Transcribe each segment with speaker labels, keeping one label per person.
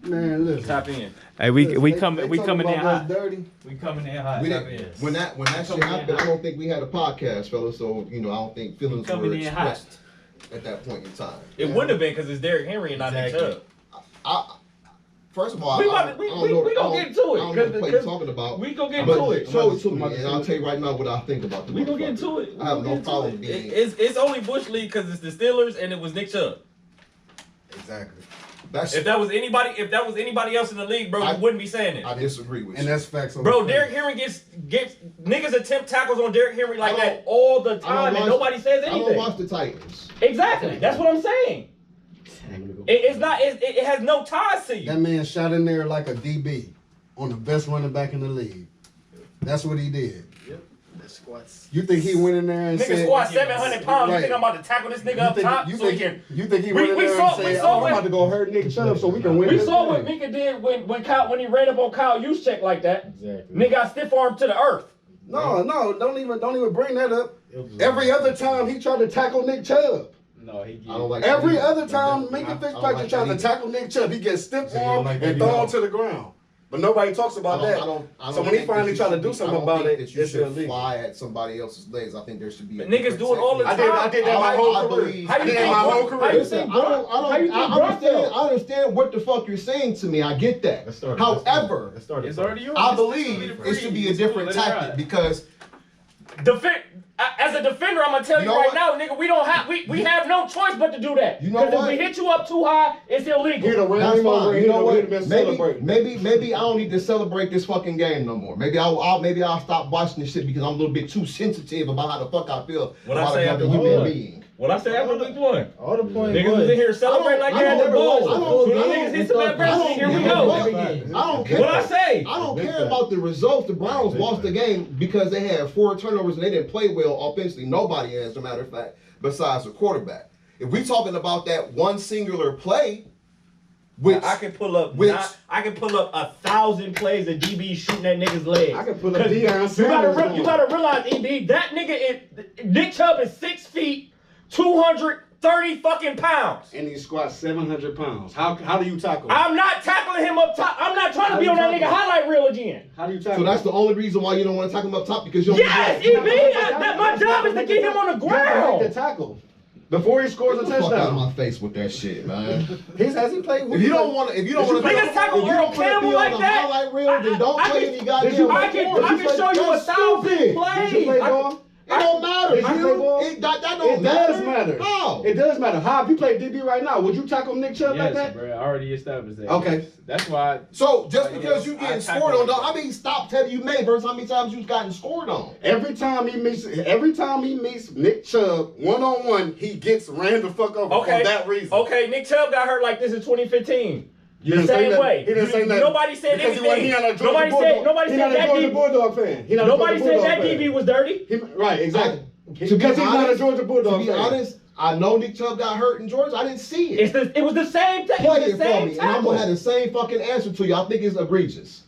Speaker 1: Man, listen.
Speaker 2: Tap in.
Speaker 3: Hey, we coming in hot.
Speaker 1: Dirty.
Speaker 2: We coming in hot.
Speaker 4: We
Speaker 2: Tap
Speaker 4: didn't,
Speaker 2: in.
Speaker 4: when that shit happened, I don't think we had a podcast, fellas. So I don't think feelings
Speaker 2: coming
Speaker 4: were
Speaker 2: in hot.
Speaker 4: expressed at that point in time.
Speaker 2: It wouldn't have been because it's Derrick Henry and not Nick Chubb.
Speaker 4: First of all,
Speaker 2: We
Speaker 4: I
Speaker 2: gonna get into
Speaker 4: I don't know what you're
Speaker 2: it.
Speaker 4: talking about.
Speaker 2: We gonna get
Speaker 4: But
Speaker 2: into it.
Speaker 4: show it to me, and I'll tell you right now what I think about the
Speaker 2: We gonna get into
Speaker 4: motherfucker.
Speaker 2: it.
Speaker 4: I have no problem being
Speaker 2: It's only Bush League because it's the Steelers and it was Nick Chubb.
Speaker 4: exactly.
Speaker 2: If that was anybody else in the league, bro, you wouldn't be saying it.
Speaker 4: I disagree with you.
Speaker 1: And that's facts.
Speaker 2: Bro, Derrick Henry gets niggas attempt tackles on Derrick Henry like that all the time, and nobody says anything.
Speaker 4: I don't watch the Titans.
Speaker 2: Exactly, that's what I'm saying. It's not. It has no ties to you.
Speaker 1: That man shot in there like a DB on the best running back in the league. That's what he did.
Speaker 5: Yep. The squats.
Speaker 1: You think he went in there and
Speaker 2: Nigga
Speaker 1: said,
Speaker 2: squat 700 pounds.
Speaker 1: Right.
Speaker 2: You think I'm about to tackle this nigga up top?
Speaker 1: You
Speaker 2: so he can.
Speaker 1: think he went in there and said, I'm about to go hurt Nick Chubb so we can win?
Speaker 2: We
Speaker 1: this
Speaker 2: saw
Speaker 1: game.
Speaker 2: what Mika did when he ran up on Kyle Juszczyk like that.
Speaker 5: Exactly.
Speaker 2: Nigga got stiff armed to the earth.
Speaker 1: No, don't even bring that up. Every other time he tried to tackle Nick Chubb.
Speaker 5: No, he.
Speaker 4: I don't like
Speaker 1: Every
Speaker 4: that
Speaker 1: other time Minka Fitzpatrick tries to tackle Nick Chubb, he gets stiff armed and thrown to the ground. But nobody talks about that. So when he finally tried to do something about it,
Speaker 4: you
Speaker 1: it's
Speaker 4: should
Speaker 1: illegal.
Speaker 4: fly at somebody else's legs. I think there should be.
Speaker 2: But niggas do it all the time.
Speaker 1: I did that my whole career.
Speaker 2: How you think
Speaker 4: I understand what the fuck you're saying to me. I get that. However,
Speaker 5: It's already yours.
Speaker 4: I believe it should be a different tactic because
Speaker 2: as a defender, I'm gonna tell you right now, nigga, we have no choice but to do that.
Speaker 4: You know
Speaker 2: Because if we hit you up too high, it's illegal.
Speaker 4: that's fine. You know what? Maybe I don't need to celebrate this fucking game no more. Maybe I'll stop watching this shit because I'm a little bit too sensitive about how the fuck I feel about another human being.
Speaker 2: What I say after week one?
Speaker 5: All the point
Speaker 2: Niggas was in here celebrating like they had the ball.
Speaker 4: I
Speaker 2: So the niggas hit some adversity. Here we go.
Speaker 4: I don't care.
Speaker 2: What I say?
Speaker 4: I don't care about the results. The Browns lost the game because they had 4 turnovers and they didn't play well offensively. Nobody has, as a matter of fact, besides the quarterback. If we talking about that one singular play, which
Speaker 2: I can pull up 1,000 plays of DB shooting at niggas' legs.
Speaker 1: I can pull up Deion Sanders.
Speaker 2: You gotta realize, EB, that nigga Nick Chubb is 6 feet, 230 fucking pounds.
Speaker 1: And he squats 700 pounds. How do you tackle him?
Speaker 2: I'm not tackling him up top. I'm not trying to be on that nigga highlight reel again.
Speaker 1: How do you tackle
Speaker 4: so that's
Speaker 1: him?
Speaker 4: the only reason why you don't want to tackle him up top because you don't.
Speaker 2: Yes, EB. My job is to get him on the
Speaker 1: The
Speaker 2: ground.
Speaker 1: tackle. Before he scores a
Speaker 4: Get the fuck out of
Speaker 1: touchdown.
Speaker 4: my face with that shit, man.
Speaker 1: Has he played?
Speaker 4: If you don't want to,
Speaker 2: Niggas tackle Earl Campbell like that.
Speaker 4: highlight reel, then don't play any goddamn.
Speaker 2: I can show you 1,000
Speaker 1: Did you play
Speaker 2: plays.
Speaker 1: ball?
Speaker 4: It don't matter.
Speaker 1: Did you play ball?
Speaker 4: That don't
Speaker 1: It
Speaker 4: matter.
Speaker 1: does matter.
Speaker 4: How?
Speaker 1: It does matter. How if you play DB right now, would you tackle Nick Chubb like that?
Speaker 5: bro. I already established that.
Speaker 1: Okay.
Speaker 5: That's why.
Speaker 4: So just because you
Speaker 2: I
Speaker 4: getting
Speaker 2: tackle
Speaker 4: scored on,
Speaker 2: like
Speaker 4: dog, I mean, stop Teddy you made versus how many times you've gotten scored on.
Speaker 1: Every time he meets Nick Chubb one-on-one, he gets ran the fuck over for that reason.
Speaker 2: Okay, Nick Chubb got hurt like this in 2015.
Speaker 1: You didn't say
Speaker 2: Same
Speaker 1: that.
Speaker 2: way.
Speaker 1: He didn't say that.
Speaker 2: Nobody said
Speaker 1: because
Speaker 2: anything.
Speaker 1: He not a Georgia
Speaker 2: Nobody
Speaker 1: Bulldog.
Speaker 2: said that
Speaker 1: Georgia
Speaker 2: DB.
Speaker 1: Bulldog fan.
Speaker 2: Nobody said that DB was dirty.
Speaker 1: Right, exactly.
Speaker 4: To be
Speaker 1: Because he's not a
Speaker 4: honest-
Speaker 1: Georgia Bulldog
Speaker 4: To be
Speaker 1: fan.
Speaker 4: honest, I know Nick Chubb got hurt in Georgia. I didn't see it.
Speaker 2: It was the same thing.
Speaker 4: Play
Speaker 2: It
Speaker 4: it
Speaker 2: was the
Speaker 4: for
Speaker 2: same
Speaker 4: me, and I'm gonna have the same fucking answer to you. I think it's egregious.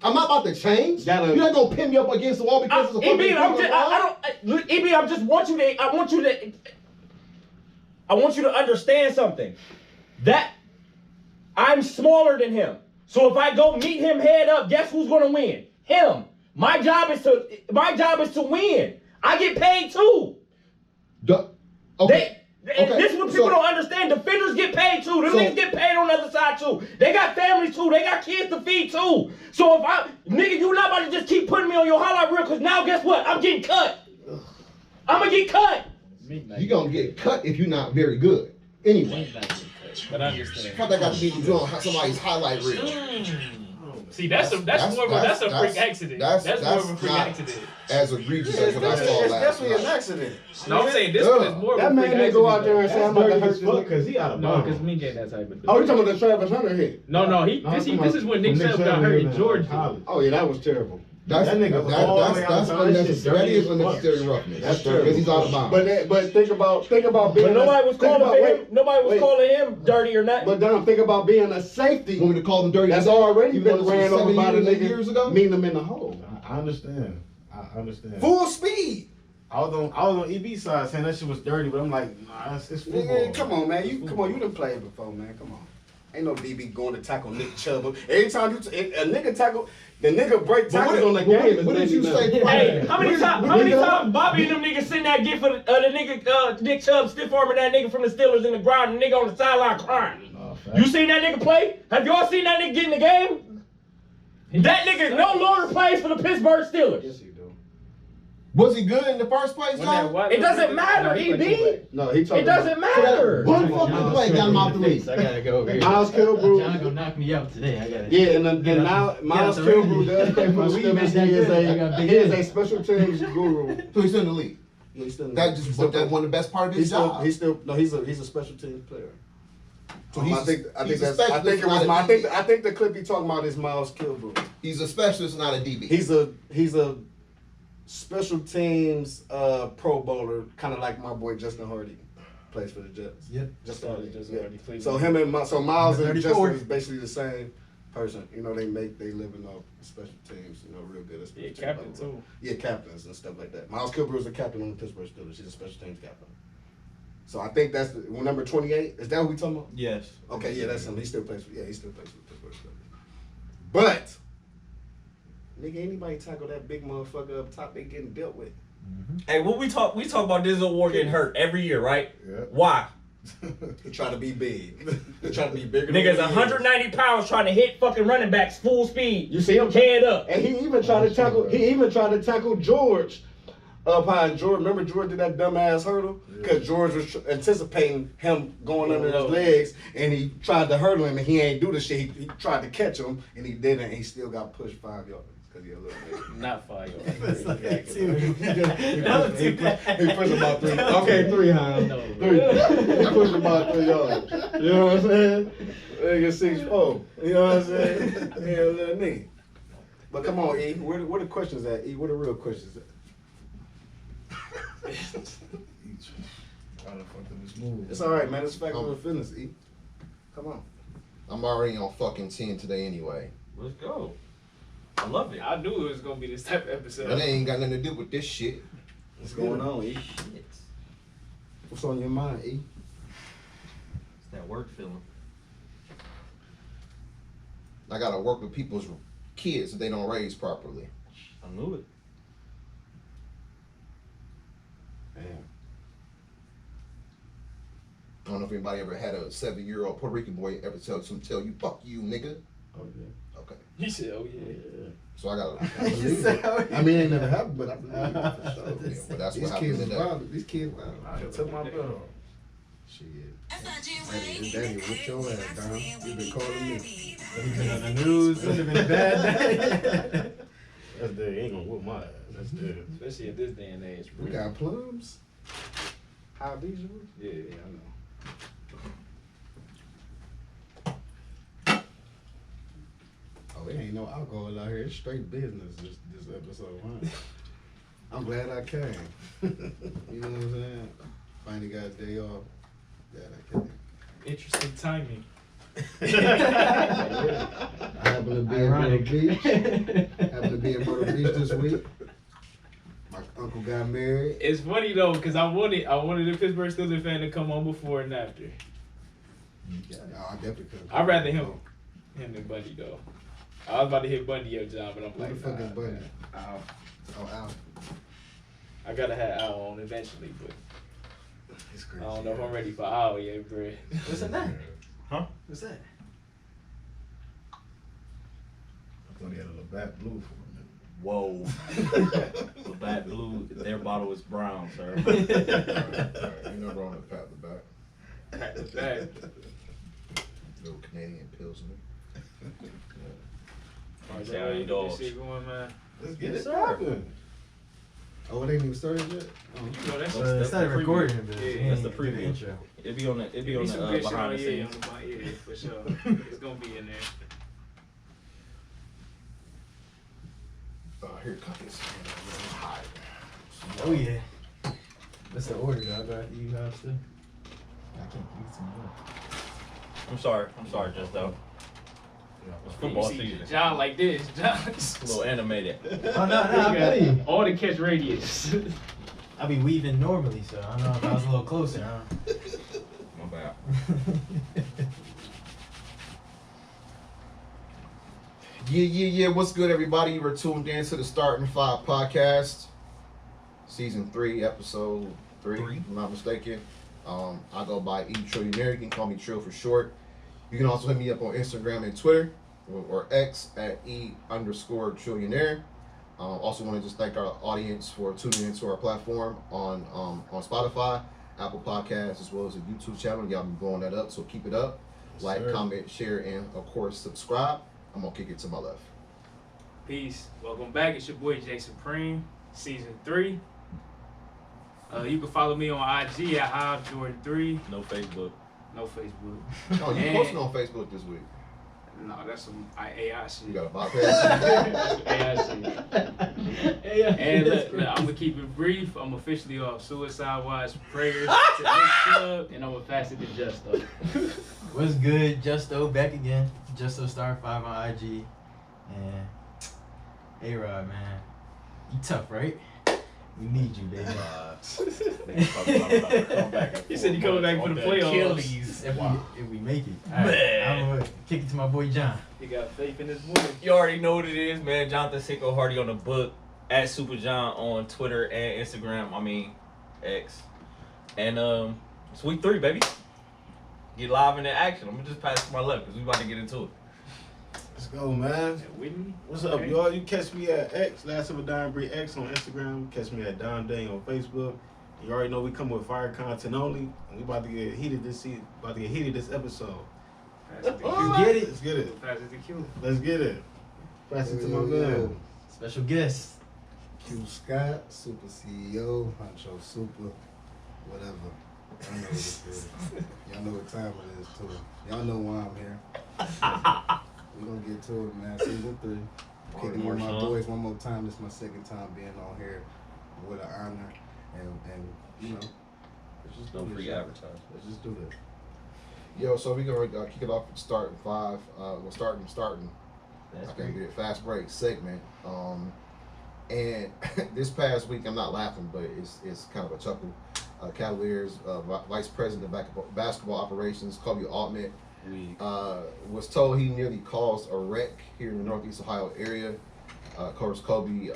Speaker 4: I'm not about to change. You're not gonna pin me up against the wall because it's a fucking
Speaker 2: I want you to understand something. That I'm smaller than him. So if I go meet him head up, guess who's gonna win? Him. My job is to win. I get paid too.
Speaker 4: Okay.
Speaker 2: This is what people don't understand. Defenders get paid too. Them niggas get paid on the other side too. They got families too. They got kids to feed too. So nigga, you not about to just keep putting me on your highlight reel because now guess what? I'm getting cut. I'm gonna get cut.
Speaker 4: You're gonna get cut if you're not very good. Anyway.
Speaker 5: But I understand.
Speaker 4: How that got to be doing somebody's highlight reel?
Speaker 5: See, that's a freak accident. That's more of a freak
Speaker 4: not
Speaker 5: accident.
Speaker 4: As egregious as what I saw
Speaker 1: It's
Speaker 4: last
Speaker 1: definitely an
Speaker 4: night.
Speaker 1: accident.
Speaker 5: No, I'm saying this one is more of a
Speaker 1: That
Speaker 5: freak
Speaker 1: man didn't go out there and say, I'm about to hurt you.
Speaker 6: because he out of
Speaker 5: No,
Speaker 6: bounds.
Speaker 5: because Mink ain't that type of dude.
Speaker 1: Oh, you talking about the Travis Hunter hit?
Speaker 5: No,
Speaker 6: No,
Speaker 5: this is when Nick Chubb got hurt in Georgia.
Speaker 1: Oh, yeah, that was terrible.
Speaker 4: That's
Speaker 6: That nigga was all the way
Speaker 4: that's
Speaker 6: outside. That shit
Speaker 4: unnecessary. That
Speaker 6: dirty
Speaker 4: is
Speaker 6: as
Speaker 4: unnecessary
Speaker 6: fuck.
Speaker 4: roughness.
Speaker 1: That's
Speaker 4: because he's out of bounds.
Speaker 1: But think about being.
Speaker 2: But nobody was calling him dirty or nothing.
Speaker 1: But Don, think about being a safety.
Speaker 4: You want me to call him dirty?
Speaker 1: That's already been
Speaker 4: Even though
Speaker 1: ran
Speaker 4: this was
Speaker 1: over by the
Speaker 4: 7
Speaker 1: nigga
Speaker 4: years ago.
Speaker 1: meeting him in the hole.
Speaker 6: I understand. I understand.
Speaker 4: Full speed.
Speaker 6: I was on EB side saying that shit was dirty, but I'm like, nah, it's football.
Speaker 1: Nigga, come on, man. You done played before, man. Come on. Ain't no DB going to tackle Nick Chubb. Every time a nigga tackle, the nigga break tackles on the game.
Speaker 4: What did you say?
Speaker 2: Hey, how many times Bobby and them niggas send that gift for the nigga Nick Chubb stiff arming that nigga from the Steelers in the ground and the nigga on the sideline crying? You seen that nigga play? Have y'all seen that nigga get in the game? That nigga no longer plays for the Pittsburgh Steelers.
Speaker 6: Yes, he do.
Speaker 4: Was he good in the first place, John?
Speaker 2: It doesn't matter, EB.
Speaker 1: No, he talking
Speaker 2: It doesn't matter.
Speaker 4: One fucking play got him out the league.
Speaker 7: I gotta go over here.
Speaker 1: Miles Kilbrew.
Speaker 7: John gonna knock me out today. I gotta.
Speaker 1: Yeah, and now Miles Kilbrew does play for the Steelers. He is a special teams guru.
Speaker 4: So he's still in the league.
Speaker 1: Yeah, he's still in
Speaker 4: That just but that's one of the best part of his job.
Speaker 1: He's a special teams player.
Speaker 4: So
Speaker 1: I think the clip he talking about is Miles Kilbrew.
Speaker 4: He's a specialist, not a DB.
Speaker 1: He's a special teams Pro Bowler, kind of like my boy Justin Hardy plays for the Jets.
Speaker 7: Yep.
Speaker 1: Justin Hardy.
Speaker 5: plays.
Speaker 1: So him and Miles and
Speaker 7: 34.
Speaker 1: Justin is basically the same person. You know, they living off special teams. You know, real good at special
Speaker 5: Yeah,
Speaker 1: teams.
Speaker 5: captain too.
Speaker 1: Yeah, captains and stuff like that. Miles Kilbrew is a captain on the Pittsburgh Steelers. He's a special teams captain. So I think that's number 28. Is that who we talking about?
Speaker 7: Yes.
Speaker 1: Okay, yeah, that's him. He still plays for the Pittsburgh Steelers. But nigga, anybody tackle that big motherfucker up top, they getting dealt with.
Speaker 2: Hey, we talk about Denzel Ward getting hurt every year, right?
Speaker 6: Yeah.
Speaker 2: Why?
Speaker 1: He try to be big. He try to be bigger.
Speaker 2: Niggas 190 pounds trying to hit fucking running backs full speed.
Speaker 1: You see him
Speaker 2: head up.
Speaker 1: And he even tried to tackle. He even tried to tackle George. Up high, George. Remember George did that dumbass hurdle because George was anticipating him going under his legs, and he tried to hurdle him, and he ain't do the shit. He tried to catch him, and he didn't. And he still got pushed 5 yards because he a little bit.
Speaker 5: Not 5 yards.
Speaker 1: He pushed about 3. Okay, 3, Hines.
Speaker 5: No.
Speaker 1: 3. He pushed about 3 yards. You know what I'm saying? Nigga 6'4". You know what I'm saying? He a little knee. But come on, E. Where the questions at? E. Where the real questions at? It's all right, man. It's fact of fitness, E. Come on.
Speaker 4: I'm already on fucking 10 today anyway.
Speaker 2: Let's go. I love it.
Speaker 5: I knew it was gonna be this type of episode.
Speaker 4: But they ain't got nothing to do with this shit.
Speaker 1: What's going on, E? What's on your mind, E?
Speaker 7: It's that work feeling.
Speaker 4: I gotta work with people's kids that they don't raise properly.
Speaker 7: I knew it.
Speaker 1: Damn.
Speaker 4: I don't know if anybody ever had a 7-year-old Puerto Rican boy ever tell you, fuck you, nigga.
Speaker 1: Oh, yeah.
Speaker 4: Okay.
Speaker 5: He said, "Oh yeah."
Speaker 4: So I gotta.
Speaker 1: I mean, it never happened, but I believe it for sure.
Speaker 4: Yeah, but that's
Speaker 1: These
Speaker 4: what
Speaker 1: kids
Speaker 4: happened
Speaker 1: is
Speaker 4: today.
Speaker 1: wild. These kids wild.
Speaker 6: I took my belt off.
Speaker 1: Shit. Daddy, daddy, whoop your ass, Don. You been calling me.
Speaker 6: He's been on the news. It's been a bad day. That's dead. He ain't gonna whoop my ass. That's dead.
Speaker 5: Especially at this day and age.
Speaker 1: We got plums. How these yours?
Speaker 5: Yeah, I know.
Speaker 1: Oh, it ain't no alcohol out here. It's straight business this episode, huh? I'm glad I came. You know what I'm saying? Finally got a day off. Glad I came.
Speaker 5: Interesting timing.
Speaker 1: I happen to be in Myrtle Beach. Happen to be in Myrtle Beach this week. My uncle got married.
Speaker 5: It's funny though, cause I wanted the Pittsburgh Steelers fan to come on before and after.
Speaker 1: Yeah, no, I definitely couldn't.
Speaker 5: I'd rather him than Bundy though. I was about to hit Bundy up, John, but I'm
Speaker 1: Who
Speaker 5: like,
Speaker 1: the fuck is
Speaker 5: nah,
Speaker 1: Bundy?
Speaker 5: man. Al.
Speaker 1: Oh, Al.
Speaker 5: I gotta have Al on eventually, but
Speaker 1: It's
Speaker 5: I
Speaker 1: crazy.
Speaker 5: don't know if I'm ready for Al yet, bro.
Speaker 7: What's that name? Huh? What's that?
Speaker 6: I thought he had a Labatt Blue for a minute.
Speaker 7: Whoa. Labatt Blue, their bottle is brown, sir.
Speaker 4: Ain't no wrong with pat the back.
Speaker 5: Back to back.
Speaker 4: Little Canadian Pilsner.
Speaker 5: Alright, so how you
Speaker 7: Dogs.
Speaker 5: shit going, man?
Speaker 6: Let's get
Speaker 7: Yes,
Speaker 6: it
Speaker 7: sir.
Speaker 6: poppin'.
Speaker 1: Oh, it ain't even started yet? Oh.
Speaker 5: You know, that's
Speaker 7: That's
Speaker 5: the
Speaker 7: the
Speaker 5: preview.
Speaker 7: recording, but
Speaker 5: Yeah,
Speaker 7: that's the preview. It'd be on the
Speaker 5: Be some good shit
Speaker 7: behind
Speaker 5: on
Speaker 7: the
Speaker 5: yeah,
Speaker 7: scenes.
Speaker 5: yeah, for sure. It's gonna be in there.
Speaker 4: Here comes high.
Speaker 7: Oh yeah. That's the order though. I got you guys too. I can't eat some more. I'm sorry, just though. It's football
Speaker 5: You see
Speaker 7: season.
Speaker 5: John like this, John.
Speaker 7: It's a little animated.
Speaker 8: Oh, no, I feel you.
Speaker 5: All the catch radius.
Speaker 8: I be weaving normally, so I don't know if I was a little closer, huh?
Speaker 7: My bad.
Speaker 4: Yeah. What's good, everybody? You were tuned in to the Starting Five podcast, season 3, episode 3. If I'm not mistaken. I go by E Trillionaire. You can call me Trill for short. You can also hit me up on Instagram and Twitter or X at E_Trillionaire. Also want to just thank our audience for tuning into our platform on Spotify, Apple Podcasts, as well as a YouTube channel. Y'all been blowing that up, so keep it up. Like, comment, share, and of course subscribe. I'm gonna kick it to my left.
Speaker 5: Peace. Welcome back. It's your boy Jay Supreme, season 3. You can follow me on IG at HiveJordan3.
Speaker 7: No Facebook.
Speaker 5: No Facebook.
Speaker 4: Oh, you posted on Facebook this week.
Speaker 5: No, that's some AI shit.
Speaker 4: You got a bypass.
Speaker 5: AI shit. And look, I'm gonna keep it brief. I'm officially off Suicide Watch prayers to this club, and I'm gonna pass it to Justo.
Speaker 8: What's good? Justo back again. Justo Star 5 on IG. And A-Rod, man. You tough, right? We need you, baby.
Speaker 5: He said he coming back for the playoffs.
Speaker 8: If we make it. Right, I'm gonna kick it to my boy John.
Speaker 5: He got faith in his boy.
Speaker 7: You already know what it is, man. Jonathan Sicko Hardy on the book at Super John on Twitter and Instagram. I mean, X. And it's week 3, baby. Get live in the action. I'm gonna just pass it to my left because we about to get into it.
Speaker 6: Let's go, man.
Speaker 5: Whitney.
Speaker 6: What's up, y'all? You catch me at X, Last of a Don Bree X on Instagram. Catch me at Don Dang on Facebook. You already know we come with fire content only. And we about to get heated this episode.
Speaker 5: Pass it to
Speaker 8: You
Speaker 5: Q.
Speaker 8: get it?
Speaker 6: Let's get it.
Speaker 5: Pass it to Q.
Speaker 6: Let's get it. Pass it to my man.
Speaker 8: Special guest.
Speaker 9: Q Scott, Super CEO, Honcho Super, whatever. Y'all know what it is. Y'all know what time it is too. Y'all know why I'm here. We're gonna get to it, man. Season 3. Kicking with my boys one more time. This is my second time being on here. With an honor. And you know, let's just do
Speaker 7: free advertising.
Speaker 9: Let's just do this.
Speaker 4: Yo, so we're gonna kick it off with Starting 5. We're starting.
Speaker 7: That's
Speaker 4: I can get it. Fast break segment. And this past week, I'm not laughing, but it's kind of a chuckle. Cavaliers Vice President of Basketball Operations, Kobe Altman, was told he nearly caused a wreck here in the Northeast Ohio area. Of course, Kobe,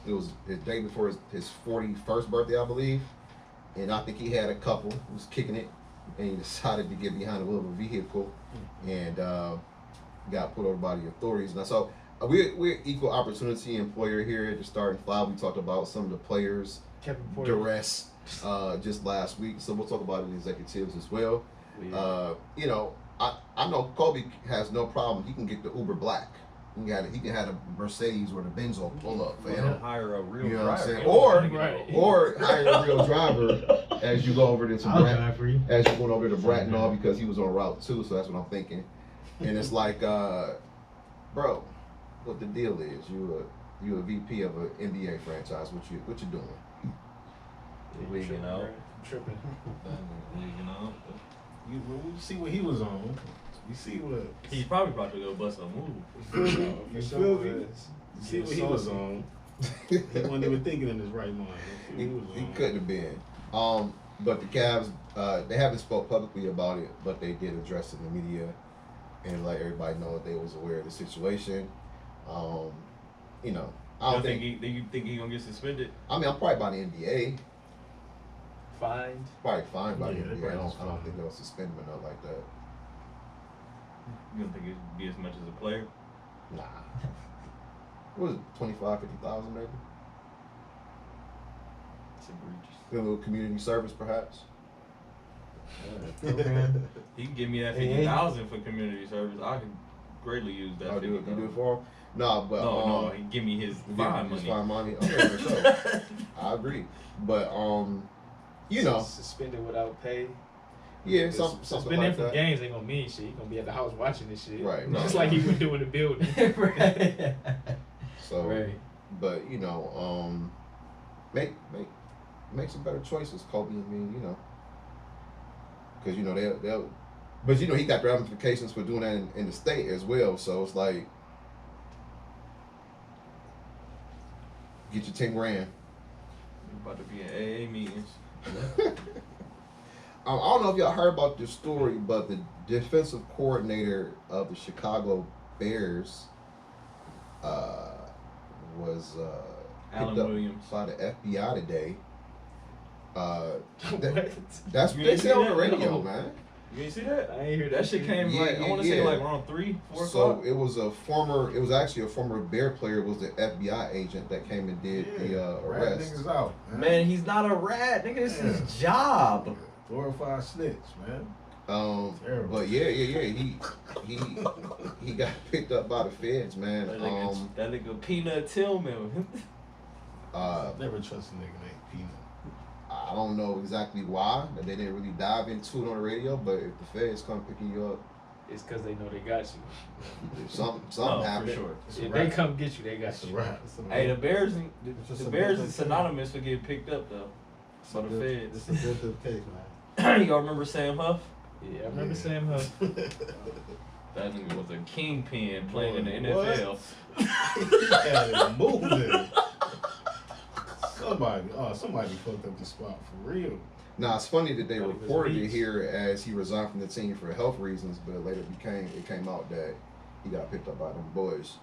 Speaker 4: it was the day before his 41st birthday, I believe, and I think he had a couple. He was kicking it, and he decided to get behind the wheel of a vehicle and got pulled over by the authorities. Now, so we're equal opportunity employer here at the Starting 5. We talked about some of the players' duress just last week, so we'll talk about the executives as well. You know, I know Kobe has no problem. He can get the Uber Black. He can have a Mercedes or the Benzo pull up for him.
Speaker 7: Hire a real
Speaker 4: You know what I'm
Speaker 7: driver.
Speaker 4: saying? Or hire a real driver as you go over to
Speaker 8: I'll drive for you.
Speaker 4: as you're going over to Bratton because he was on Route 2, so that's what I'm thinking. And it's like, bro, what the deal is? You a VP of an NBA franchise. What you doing?
Speaker 7: Wigging out.
Speaker 5: Tripping.
Speaker 7: Wigging out.
Speaker 6: You see what he was on. You see what
Speaker 7: He's probably about to go bust a move.
Speaker 6: you feel me? You see what he was on. He wasn't even thinking in his right mind.
Speaker 4: He couldn't have been. But the Cavs, they haven't spoke publicly about it, but they did address it in the media and let everybody know that they was aware of the situation. You know, I don't think.
Speaker 7: You think he gonna get suspended?
Speaker 4: I mean, I'm probably by the NBA.
Speaker 5: Fined.
Speaker 4: Probably fine by the
Speaker 6: Yeah, they
Speaker 4: NBA.
Speaker 6: probably
Speaker 4: I
Speaker 6: just
Speaker 4: don't
Speaker 6: fine.
Speaker 4: think they'll suspend him or nothing like that.
Speaker 7: You don't think it'd be as much as a player?
Speaker 4: Nah. What was it, 25, 50,000 maybe?
Speaker 7: It's egregious.
Speaker 4: A little community service, perhaps.
Speaker 8: Program.
Speaker 7: He can give me that
Speaker 8: Hey,
Speaker 7: 50,000 for community service. I can greatly use that.
Speaker 4: Oh, you
Speaker 7: 50,000.
Speaker 4: do it for him? Nah, but
Speaker 7: No, he give me his fine
Speaker 4: his
Speaker 7: money.
Speaker 4: fine money. Okay, for sure. I agree, but you know,
Speaker 5: Suspended without pay.
Speaker 4: yeah, something
Speaker 5: Suspending
Speaker 4: like
Speaker 5: from
Speaker 4: that.
Speaker 5: games ain't gonna mean shit. He gonna be at the house watching this shit.
Speaker 4: Right.
Speaker 5: Just like he would do in the building.
Speaker 8: Right.
Speaker 4: So,
Speaker 8: Right.
Speaker 4: but you know, make some better choices, Kobe. I mean, you know, because you know they'll, but you know he got ramifications for doing that in the state as well. So it's like, get your 10 grand.
Speaker 7: About to be in AA meetings.
Speaker 4: I don't know if y'all heard about this story, but the defensive coordinator of the Chicago Bears was
Speaker 7: Alan
Speaker 4: picked up
Speaker 7: Williams.
Speaker 4: by the FBI today.
Speaker 5: What?
Speaker 4: That's
Speaker 7: You
Speaker 4: what they
Speaker 7: ain't
Speaker 4: say
Speaker 7: see
Speaker 4: on the
Speaker 7: that?
Speaker 4: radio,
Speaker 7: No.
Speaker 4: man.
Speaker 7: You ain't see that?
Speaker 5: I ain't hear
Speaker 7: That shit came
Speaker 4: Yeah,
Speaker 7: like I want to
Speaker 4: yeah,
Speaker 7: say
Speaker 4: yeah.
Speaker 7: like around 3, 4
Speaker 4: So
Speaker 7: o'clock.
Speaker 4: it was actually a former Bear player, was the FBI agent that came and did the
Speaker 6: Rat
Speaker 4: arrest.
Speaker 6: niggas out,
Speaker 7: Man, he's not a rat, nigga. This is his job.
Speaker 6: Glorified snitch, man.
Speaker 4: But
Speaker 6: Terrible.
Speaker 4: he got picked up by the feds, man.
Speaker 7: That nigga Peanut Tillman.
Speaker 6: Never trust a nigga named Peanut.
Speaker 4: I don't know exactly why that they didn't really dive into it on the radio, but if the feds come picking you up,
Speaker 5: It's because they know they got you.
Speaker 4: if something
Speaker 7: Oh,
Speaker 4: happened.
Speaker 7: for sure.
Speaker 5: If they come get you, they got
Speaker 6: It's a
Speaker 5: you.
Speaker 6: wrap.
Speaker 7: Hey, the Bears,
Speaker 6: just
Speaker 7: the
Speaker 6: a
Speaker 7: Bears
Speaker 6: bit
Speaker 7: is
Speaker 6: of-
Speaker 7: synonymous for getting picked up though. By the
Speaker 6: It's
Speaker 7: feds.
Speaker 6: a bit of case, man.
Speaker 7: Y'all remember Sam Huff?
Speaker 5: Yeah, I remember
Speaker 6: Yeah.
Speaker 5: Sam Huff.
Speaker 7: That nigga was a kingpin playing in the
Speaker 6: What?
Speaker 7: NFL.
Speaker 6: He had it moving. Somebody fucked up the spot for real.
Speaker 4: Now it's funny that they
Speaker 5: Thought he was
Speaker 4: reported it
Speaker 5: beast.
Speaker 4: here as he resigned from the team for health reasons, but later it came out that he got picked up by them boys.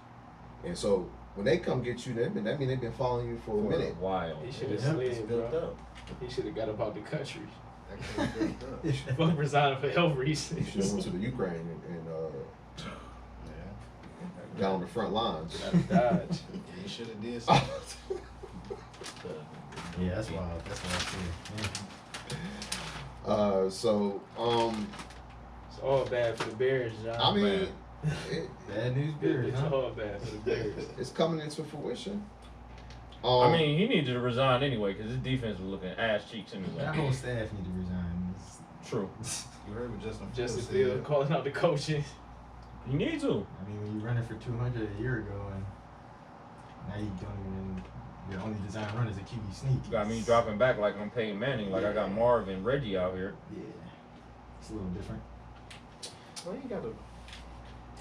Speaker 4: And so when they come get you, that mean they've been following you for a minute.
Speaker 7: Wild.
Speaker 5: He should have
Speaker 8: Yeah,
Speaker 5: slid, bro. He should have got up out the country.
Speaker 6: That kid fucked up.
Speaker 5: Fuck resigning for health
Speaker 4: He should have
Speaker 5: reasons.
Speaker 4: went to the Ukraine and
Speaker 6: Yeah.
Speaker 4: got on the front lines.
Speaker 5: Dodge.
Speaker 6: He should have did something.
Speaker 8: Yeah, that's wild. That's what I see.
Speaker 4: So
Speaker 5: It's all bad for the Bears, John.
Speaker 4: I mean,
Speaker 8: Bad news bears,
Speaker 5: It's
Speaker 8: huh?
Speaker 5: all bad for the Bears.
Speaker 4: it's coming into fruition.
Speaker 7: I mean, he needed to resign anyway because his defense was looking ass cheeks
Speaker 8: That
Speaker 7: anyway.
Speaker 8: whole staff need to resign.
Speaker 7: True.
Speaker 6: You heard what Justin
Speaker 5: Justin
Speaker 6: Fields
Speaker 5: Fields
Speaker 6: said.
Speaker 5: calling out the coaches.
Speaker 7: You need to.
Speaker 8: I mean, when you running for 200 a year ago and now you don't even, your only design run is a QB sneak.
Speaker 7: Got me dropping back like I'm Peyton Manning, like I got Marv and Reggie out here.
Speaker 8: Yeah, it's a little different.
Speaker 6: Well, he got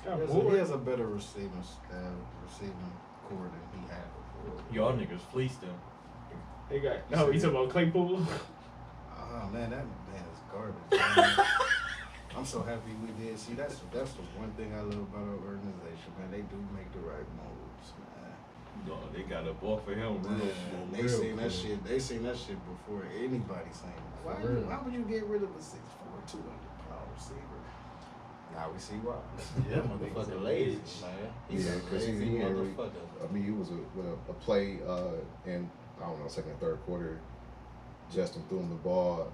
Speaker 5: Got
Speaker 6: he
Speaker 5: bored.
Speaker 6: has a better receiving core than he had before.
Speaker 7: Y'all niggas fleeced him.
Speaker 5: They got. No, you talking about Claypool?
Speaker 6: Oh man, that man is garbage. Man. I'm so happy we did. See, that's the one thing I love about our organization, man. They do make the right moves, man.
Speaker 7: No, they got up off of him real
Speaker 6: Man,
Speaker 7: slow.
Speaker 6: they seen that shit. They seen that shit before anybody seen it. Why would you get rid of a 6'4", 200-pound receiver? Now we see why.
Speaker 8: Yeah,
Speaker 6: motherfucker lazy, man. He's
Speaker 4: Yeah,
Speaker 6: a
Speaker 4: because
Speaker 6: lazy
Speaker 4: he didn't really.
Speaker 6: motherfucker.
Speaker 4: I mean, he was a play in I don't know second and third quarter. Justin threw him the ball.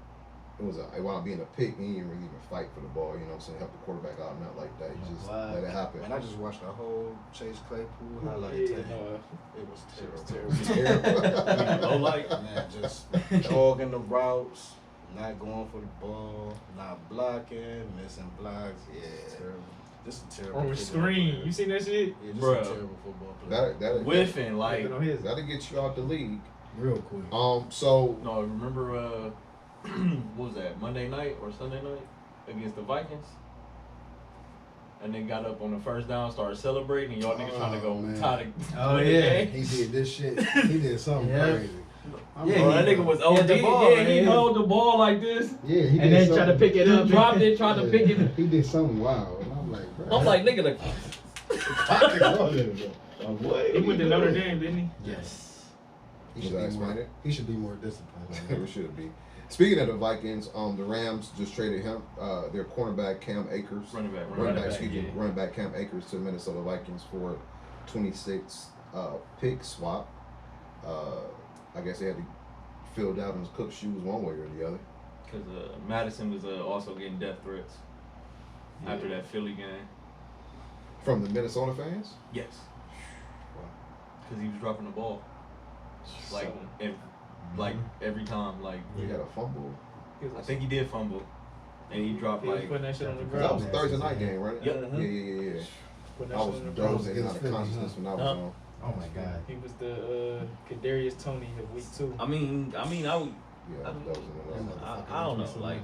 Speaker 4: It wound up being a pick. He didn't really even fight for the ball. You know what I'm saying? Help the quarterback out, not like that. He just let it happen.
Speaker 6: Man, I just watched the whole Chase Claypool highlight
Speaker 5: Yeah,
Speaker 6: tape.
Speaker 5: no,
Speaker 6: It was
Speaker 5: was
Speaker 6: terrible.
Speaker 5: terrible.
Speaker 7: Low light.
Speaker 6: Man, just dogging the routes, not going for the ball, not blocking, missing blocks. Yeah, terrible. Just a terrible.
Speaker 5: On the
Speaker 6: football
Speaker 5: screen.
Speaker 6: player.
Speaker 5: You seen that shit?
Speaker 6: Yeah, just
Speaker 7: Bruh.
Speaker 6: a terrible football player.
Speaker 4: That'll
Speaker 7: Like,
Speaker 5: on his.
Speaker 4: get you out the league.
Speaker 6: Real quick.
Speaker 4: So
Speaker 7: no, remember, what was that, Monday night or Sunday night against the Vikings? And then got up on the first down, started celebrating, and y'all niggas trying to go
Speaker 9: man.
Speaker 7: tie the
Speaker 8: Oh,
Speaker 7: win the
Speaker 8: yeah.
Speaker 7: game.
Speaker 9: He did this shit. He did something
Speaker 8: Yeah.
Speaker 9: crazy.
Speaker 8: Yeah,
Speaker 7: Bro, that nigga was
Speaker 8: he had
Speaker 7: OD.
Speaker 8: the ball,
Speaker 7: Yeah, he
Speaker 8: man.
Speaker 7: held the ball like this.
Speaker 9: Yeah, he
Speaker 5: And
Speaker 9: did
Speaker 5: then try to
Speaker 9: something-
Speaker 5: pick it up, dropped it, tried to pick it.
Speaker 9: He did something wild. And I'm like, bro.
Speaker 7: I'm like, nigga,
Speaker 5: He went to Notre Dame, didn't he?
Speaker 8: Yes.
Speaker 9: He should,
Speaker 4: Was I
Speaker 9: be more,
Speaker 4: explaining?
Speaker 9: he should be more disciplined.
Speaker 4: it should be. Speaking of the Vikings, the Rams just traded him, their cornerback Cam Akers,
Speaker 7: running back,
Speaker 4: running back Cam Akers to Minnesota Vikings for 26 pick swap. I guess they had to fill Dalvin Cook's shoes one way or the other.
Speaker 7: Because Madison was also getting death threats after that Philly game.
Speaker 4: From the Minnesota fans?
Speaker 7: Yes. Because he was dropping the ball. Like, every time. Like,
Speaker 4: He had a fumble.
Speaker 7: I think he did fumble. And he dropped,
Speaker 5: He was
Speaker 7: like,
Speaker 5: putting that shit on the
Speaker 4: 'Cause that was
Speaker 5: ground.
Speaker 4: a Thursday night game, right?
Speaker 7: Yep.
Speaker 4: Yeah.
Speaker 5: Putting
Speaker 4: I
Speaker 5: that
Speaker 4: was
Speaker 5: shit on the ground.
Speaker 4: dozing out of
Speaker 9: Philly,
Speaker 4: consciousness when I was
Speaker 7: Huh?
Speaker 4: on.
Speaker 8: Oh my God.
Speaker 5: He was the Kadarius Toney of week 2.
Speaker 7: I mean, I would,
Speaker 4: Yeah, I was dozing in on.
Speaker 7: I don't know, like,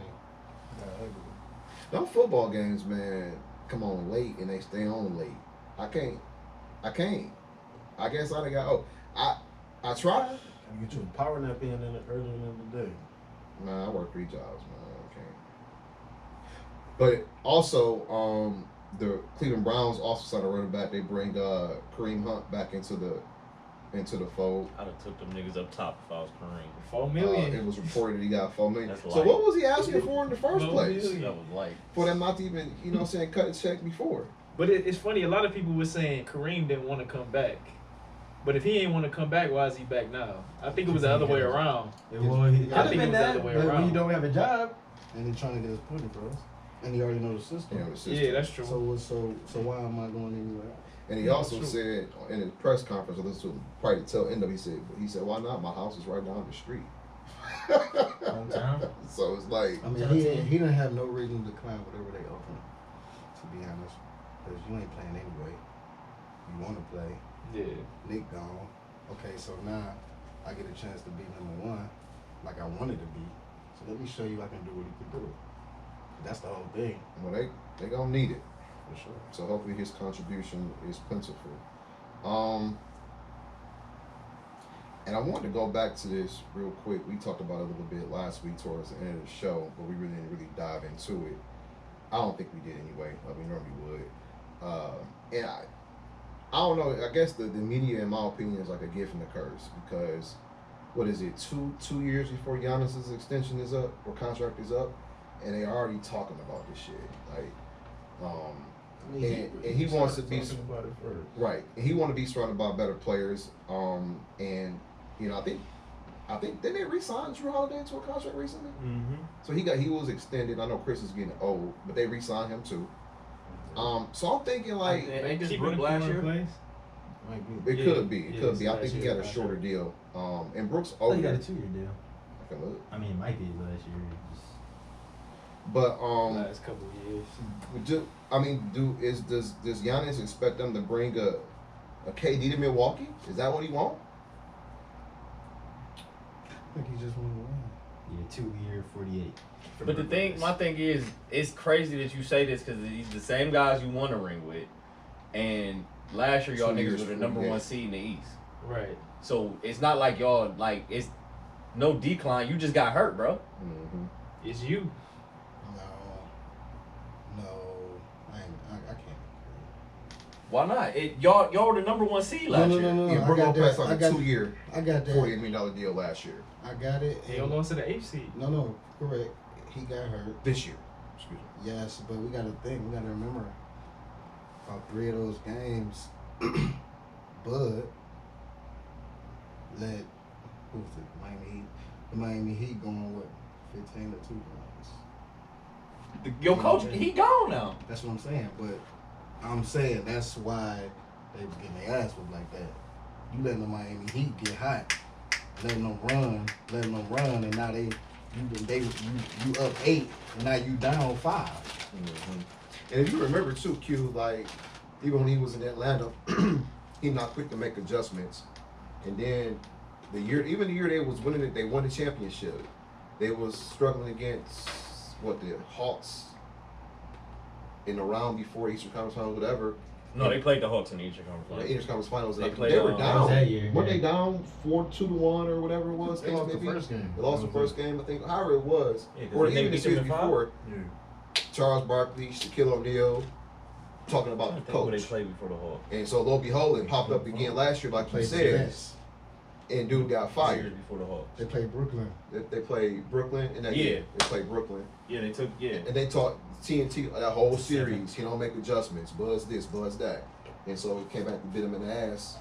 Speaker 4: Them football games, man, come on late and they stay on late. I can't. I guess I done got. I tried.
Speaker 6: Gotta get you a power nap in early in the day.
Speaker 4: Nah, I work 3 jobs, man. I can't. But also, the Cleveland Browns also signed a running back. They bring Kareem Hunt back into the fold.
Speaker 7: I'd have took them niggas up top if I was Kareem.
Speaker 5: $4 million.
Speaker 4: It was reported he got $4 million.
Speaker 7: That's
Speaker 4: So
Speaker 7: light.
Speaker 4: what was he asking for in the first
Speaker 5: $4
Speaker 4: place?
Speaker 5: million.
Speaker 7: That was light.
Speaker 4: For them not to even, you know what I'm saying, cut a check before.
Speaker 5: But it's funny. A lot of people were saying Kareem didn't want to come back. But if he ain't want to come back, why is he back now? I think it was the other way around.
Speaker 8: Well,
Speaker 5: I
Speaker 8: I
Speaker 5: think
Speaker 8: think
Speaker 5: it was the
Speaker 8: that,
Speaker 5: other way
Speaker 8: but when
Speaker 5: around.
Speaker 8: you don't have a job,
Speaker 9: And they're trying to get his point across. And he already know the system.
Speaker 4: You know, the system.
Speaker 5: Yeah, that's true.
Speaker 9: So why am I going anywhere?
Speaker 4: And he also said in his press conference, I listened to him probably tell end of, he said, why not? My house is right down the street.
Speaker 8: hometown.
Speaker 4: So it's like,
Speaker 9: I mean, he didn't have no reason to decline whatever they offer him, to be honest. Because you ain't playing anyway. You want to play.
Speaker 5: Yeah.
Speaker 9: Nick gone. Okay, so now I get a chance to be number one, like I wanted to be. So let me show you I can do what he can do. That's the whole thing.
Speaker 4: well, they gonna need it.
Speaker 9: For sure.
Speaker 4: So hopefully his contribution is plentiful. And I wanted to go back to this real quick. We talked about it a little bit last week towards the end of the show, but we really didn't really dive into it. I don't think we did anyway, like we normally would. And I don't know. I guess the media, in my opinion, is like a gift and a curse because what is it? Two years before Giannis's extension is up or contract is up, and they already talking about this shit. Like, and he wants to be
Speaker 6: about it first.
Speaker 4: right. And he want to be surrounded by better players. And you know, I think didn't they re-sign Drew Holiday to a contract recently?
Speaker 7: Mm-hmm.
Speaker 4: So he was extended. I know Chris is getting old, but they re-signed him too. So I'm thinking like
Speaker 7: Ain't this
Speaker 5: Keeping
Speaker 7: Brook
Speaker 5: him
Speaker 7: last
Speaker 5: in
Speaker 7: year?
Speaker 5: place?
Speaker 6: Might be.
Speaker 4: it
Speaker 5: Yeah,
Speaker 4: could be. It
Speaker 5: yeah,
Speaker 4: could
Speaker 5: it's
Speaker 4: be. I
Speaker 5: last
Speaker 4: think he
Speaker 5: year,
Speaker 4: got a
Speaker 5: last
Speaker 4: shorter
Speaker 5: year.
Speaker 4: deal. And Brooks
Speaker 8: Oh, he got
Speaker 4: older.
Speaker 8: a 2-year deal.
Speaker 4: I can look.
Speaker 8: I mean, it might be his last year. Just,
Speaker 4: But
Speaker 5: Last couple of years.
Speaker 4: does Giannis expect them to bring a KD to Milwaukee? Is that what he want?
Speaker 9: I think he just want to win.
Speaker 8: yeah, 2-year, 48.
Speaker 7: But my thing is, it's crazy that you say this because he's the same guys you won a ring with, and last year y'all
Speaker 4: 2 years,
Speaker 7: niggas were the number
Speaker 4: 48.
Speaker 7: one seed in the East.
Speaker 5: Right.
Speaker 7: So it's not like y'all like it's no decline. You just got hurt, bro.
Speaker 4: Mm-hmm.
Speaker 5: It's you.
Speaker 9: I can't.
Speaker 7: Why not? Y'all were the number one seed last year.
Speaker 9: No.
Speaker 4: Yeah,
Speaker 9: I
Speaker 4: Brook
Speaker 9: got
Speaker 4: Lopez
Speaker 9: that.
Speaker 4: on a 2-year,
Speaker 9: I got that.
Speaker 4: $48 million deal last year.
Speaker 9: I got it.
Speaker 5: They lost to the 8th seed.
Speaker 9: No, correct. He got hurt.
Speaker 4: This year. Excuse me.
Speaker 9: Yes, but we got to think. We got to remember about 3 of those games. Bud let who's it? Miami Heat. The Miami Heat going what? 15 to 2 points.
Speaker 7: Your coach, he gone now.
Speaker 9: That's what I'm saying. But I'm saying that's why they was getting their ass whooped like that. You letting the Miami Heat get hot, letting them run, and now you up 8, and now you down 5.
Speaker 4: Mm-hmm. And if you remember too, Q, like even when he was in Atlanta, he not quick to make adjustments. And then the year they was winning it, they won the championship. They was struggling against the Hawks in the round before Eastern Conference Finals, whatever.
Speaker 7: No, they played the Hawks in the Eastern Conference
Speaker 4: The
Speaker 7: Finals.
Speaker 4: Eastern Conference Finals.
Speaker 7: They
Speaker 4: They,
Speaker 7: played,
Speaker 4: they were
Speaker 7: that
Speaker 4: down.
Speaker 8: was that year,
Speaker 4: Weren't
Speaker 8: yeah.
Speaker 4: they down 4-2-1 or whatever it was?
Speaker 6: They lost the
Speaker 4: maybe?
Speaker 6: first game.
Speaker 4: They lost the first game, I think. However it was,
Speaker 7: Yeah, 'cause
Speaker 4: or
Speaker 7: they
Speaker 4: even the
Speaker 7: beat them
Speaker 4: series
Speaker 7: in 5?
Speaker 4: before.
Speaker 6: Yeah.
Speaker 4: Charles Barkley, Shaquille O'Neal, talking
Speaker 7: I
Speaker 4: about
Speaker 7: don't
Speaker 4: the
Speaker 7: think who they
Speaker 4: coach.
Speaker 7: played before the Hawks.
Speaker 4: And so lo and behold, it popped up again last year, like you
Speaker 9: Played the
Speaker 4: said,
Speaker 9: Nets.
Speaker 4: and dude got
Speaker 7: Years
Speaker 4: fired.
Speaker 7: before the Hawks.
Speaker 9: They played Brooklyn.
Speaker 4: They played Brooklyn in that
Speaker 7: Yeah.
Speaker 4: year. They played Brooklyn.
Speaker 7: Yeah, they took
Speaker 4: And they taught TNT that whole series, he don't make adjustments, buzz this, buzz that. And so it came back to bit him in the ass,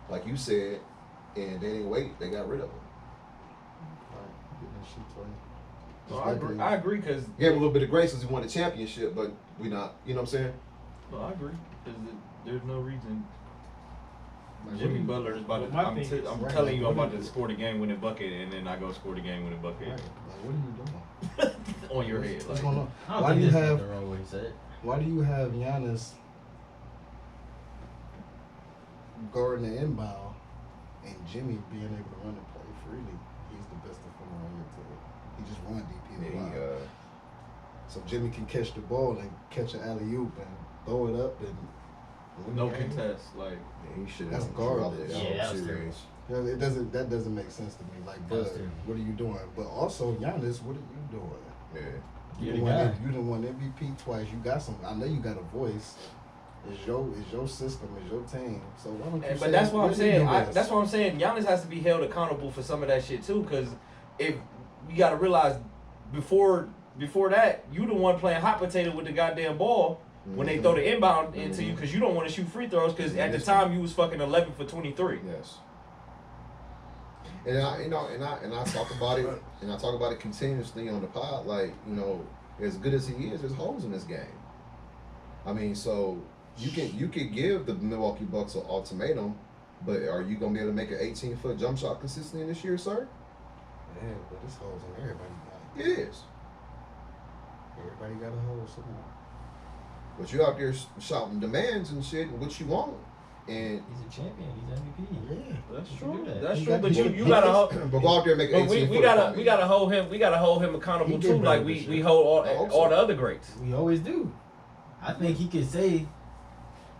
Speaker 4: like you said, and they didn't wait, they got rid of him.
Speaker 7: No, I agree because
Speaker 4: Gave him a little bit of grace because he won the championship, but we not, you know what I'm saying?
Speaker 7: no, I agree because there's no reason.
Speaker 9: Like,
Speaker 7: Jimmy
Speaker 9: what do you-
Speaker 7: Butler is about to.
Speaker 5: My
Speaker 7: I'm
Speaker 5: thing is-
Speaker 7: I'm
Speaker 9: right,
Speaker 7: telling you,
Speaker 9: like,
Speaker 7: I'm
Speaker 9: what
Speaker 7: about
Speaker 9: do
Speaker 7: to
Speaker 9: you-
Speaker 7: score the game-winning bucket, and then I go score the game-winning bucket
Speaker 9: Right. Like, what are you doing?
Speaker 7: on your head.
Speaker 9: What's
Speaker 7: Like,
Speaker 9: going on?
Speaker 8: I don't
Speaker 9: Why
Speaker 8: think
Speaker 9: do you
Speaker 8: that's
Speaker 9: have
Speaker 8: the wrong way to say it.
Speaker 9: Why do you have Giannis guarding the inbound and Jimmy being able to run and play freely? He's the best defender on your team. He just won DP a lot. So Jimmy can catch the ball and catch an alley oop and throw it up and win
Speaker 7: no
Speaker 9: the game.
Speaker 7: contest. Like
Speaker 4: Yeah, he should
Speaker 9: That's
Speaker 4: have
Speaker 9: garbage.
Speaker 8: Yeah, that was terrible.
Speaker 9: Yeah, That doesn't make sense to me. Like,
Speaker 8: That was
Speaker 9: Bud,
Speaker 8: terrible.
Speaker 9: what are you doing? But also Giannis, what are you doing?
Speaker 4: Yeah.
Speaker 8: You're
Speaker 9: You
Speaker 8: the
Speaker 9: done
Speaker 8: guy.
Speaker 9: won, you done won MVP twice. You got some. I know you got a voice. It's your system. It's your team. So why don't you?
Speaker 7: And,
Speaker 9: say,
Speaker 7: but that's what I'm
Speaker 9: "Let me
Speaker 7: saying.
Speaker 9: do this"?
Speaker 7: That's what I'm saying. Giannis has to be held accountable for some of that shit too, because if you got to realize before that, you the one playing hot potato with the goddamn ball when they throw the inbound into you, because you don't want to shoot free throws, because at the time you was fucking 11 for 23.
Speaker 4: Yes. And I talk about it, and I talk about it continuously on the pod. Like, you know, as good as he is, there's holes in this game. I mean, so you could give the Milwaukee Bucks an ultimatum, but are you gonna be able to make an 18-foot jump shot consistently this year, sir?
Speaker 9: Yeah, but this holes in everybody.
Speaker 4: It is.
Speaker 9: Everybody got a hole somewhere.
Speaker 4: But you out there shouting demands and shit and what you want, and
Speaker 8: He's a champion. He's MVP.
Speaker 9: Yeah,
Speaker 7: That's
Speaker 8: You
Speaker 7: true.
Speaker 8: can do that.
Speaker 7: That's
Speaker 9: He
Speaker 7: true.
Speaker 9: got-
Speaker 7: But
Speaker 9: he
Speaker 7: you
Speaker 9: got-
Speaker 7: gotta hold.
Speaker 4: but go out there and make an
Speaker 7: But
Speaker 4: 18
Speaker 7: we gotta hold him. We gotta hold him accountable
Speaker 9: He
Speaker 7: too,
Speaker 9: did
Speaker 7: like
Speaker 9: better
Speaker 7: we
Speaker 9: this
Speaker 7: we
Speaker 9: year.
Speaker 7: hold
Speaker 4: I
Speaker 7: all,
Speaker 4: hope so.
Speaker 7: all the other greats.
Speaker 8: We always do. I think he could say,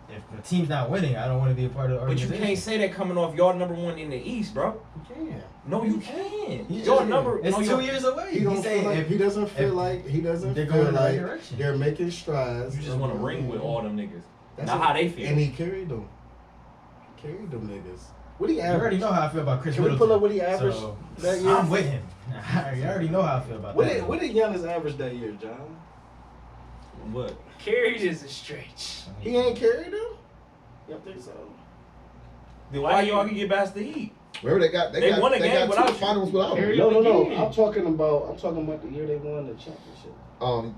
Speaker 8: if the team's not winning, I don't want to be a part of the
Speaker 7: But you
Speaker 8: organization.
Speaker 7: can't say that coming off y'all number one in the East, bro.
Speaker 9: you can.
Speaker 7: No, you can't.
Speaker 8: He's
Speaker 7: Y'all
Speaker 8: just-
Speaker 7: number.
Speaker 8: It's
Speaker 7: no,
Speaker 8: 2
Speaker 7: y'all-
Speaker 8: years away.
Speaker 9: He
Speaker 8: He's
Speaker 9: don't
Speaker 8: saying
Speaker 9: feel like
Speaker 8: if
Speaker 9: he doesn't feel
Speaker 8: if
Speaker 9: like he doesn't
Speaker 8: they're
Speaker 9: feel
Speaker 8: going in the right
Speaker 9: like
Speaker 8: direction.
Speaker 9: they're making strides.
Speaker 7: You just want to ring with all them niggas.
Speaker 9: That's
Speaker 7: Not
Speaker 9: it.
Speaker 7: how they feel.
Speaker 9: And he carried them. Carried them niggas. What he
Speaker 8: You already
Speaker 9: average?
Speaker 8: know how I feel about Chris
Speaker 9: Can we
Speaker 8: Middleton.
Speaker 9: pull up what he averaged
Speaker 8: So,
Speaker 9: that year?
Speaker 8: I'm with him. You already know how I feel about
Speaker 9: What
Speaker 8: that.
Speaker 9: did, what did Giannis average that year, John?
Speaker 7: What?
Speaker 5: Carried is a stretch.
Speaker 9: He ain't carried them? You don't think so?
Speaker 7: Then why y'all can get past the Heat?
Speaker 4: Remember they
Speaker 7: They won a
Speaker 4: they
Speaker 7: game
Speaker 4: got
Speaker 7: without
Speaker 4: two
Speaker 7: you.
Speaker 4: finals without him.
Speaker 9: No. I'm talking about the year they won the championship.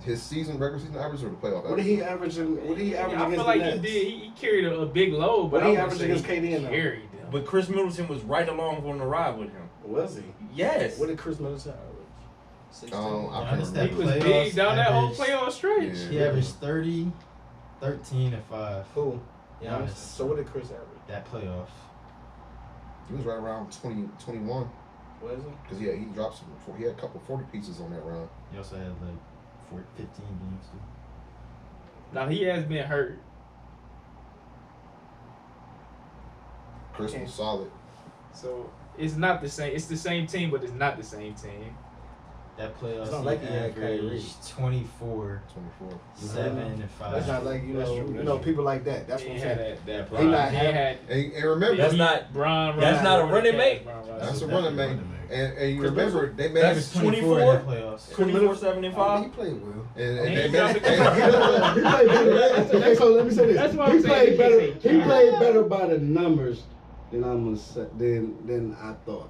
Speaker 4: His regular season average or the playoff average?
Speaker 9: What did he average? What did he average
Speaker 5: I
Speaker 9: against
Speaker 5: feel like
Speaker 9: the
Speaker 5: he
Speaker 9: Nets?
Speaker 5: did. He carried a big load, but
Speaker 9: What he
Speaker 5: I
Speaker 9: averaged
Speaker 5: wouldn't say
Speaker 9: against KD in
Speaker 5: he
Speaker 9: that?
Speaker 5: carried them.
Speaker 7: But Chris Middleton was right along on the ride with him.
Speaker 9: Was he?
Speaker 7: Yes.
Speaker 9: What did Chris Middleton average?
Speaker 4: I
Speaker 8: Giannis
Speaker 4: can't
Speaker 8: that
Speaker 5: He
Speaker 4: remember.
Speaker 5: was
Speaker 8: playoffs
Speaker 5: big down that whole
Speaker 8: averaged-
Speaker 5: playoff stretch.
Speaker 4: Yeah.
Speaker 8: He averaged 30, 13, and 5.
Speaker 9: Who?
Speaker 8: Giannis.
Speaker 9: So what did Chris average?
Speaker 8: That playoff.
Speaker 4: He was right around 20, 21.
Speaker 9: Was he?
Speaker 4: Because he dropped some. He had a couple 40 pieces on that run.
Speaker 8: He also had like 15 games too.
Speaker 5: Now he has been hurt.
Speaker 4: Chris was solid.
Speaker 5: So it's not the same. It's the same team, but it's not the same team.
Speaker 8: That playoff
Speaker 9: It's not
Speaker 8: he
Speaker 9: like he had Kyrie.
Speaker 8: averaged 24,
Speaker 4: 24.
Speaker 8: 7, and 5.
Speaker 9: That's not like you know people like that. That's
Speaker 5: He
Speaker 9: what I'm
Speaker 5: had
Speaker 9: saying.
Speaker 5: that
Speaker 9: He not
Speaker 5: he
Speaker 9: having-
Speaker 5: had.
Speaker 4: And remember,
Speaker 7: That's not-
Speaker 5: Bron.
Speaker 7: that's not a running mate.
Speaker 4: that's a running mate. And you
Speaker 9: Chris
Speaker 4: remember, they made
Speaker 8: He averaged 24 in that playoffs.
Speaker 7: 24, 7, and
Speaker 9: He
Speaker 7: 5.
Speaker 9: played well.
Speaker 4: and
Speaker 5: He
Speaker 4: they
Speaker 5: dropped
Speaker 4: made
Speaker 5: the-
Speaker 9: He played better. Okay, so let me say this.
Speaker 5: That's what
Speaker 9: he
Speaker 5: I'm saying.
Speaker 9: played
Speaker 5: You
Speaker 9: better.
Speaker 5: can't say
Speaker 9: He
Speaker 5: Kyrie.
Speaker 9: played better by the numbers than than I thought.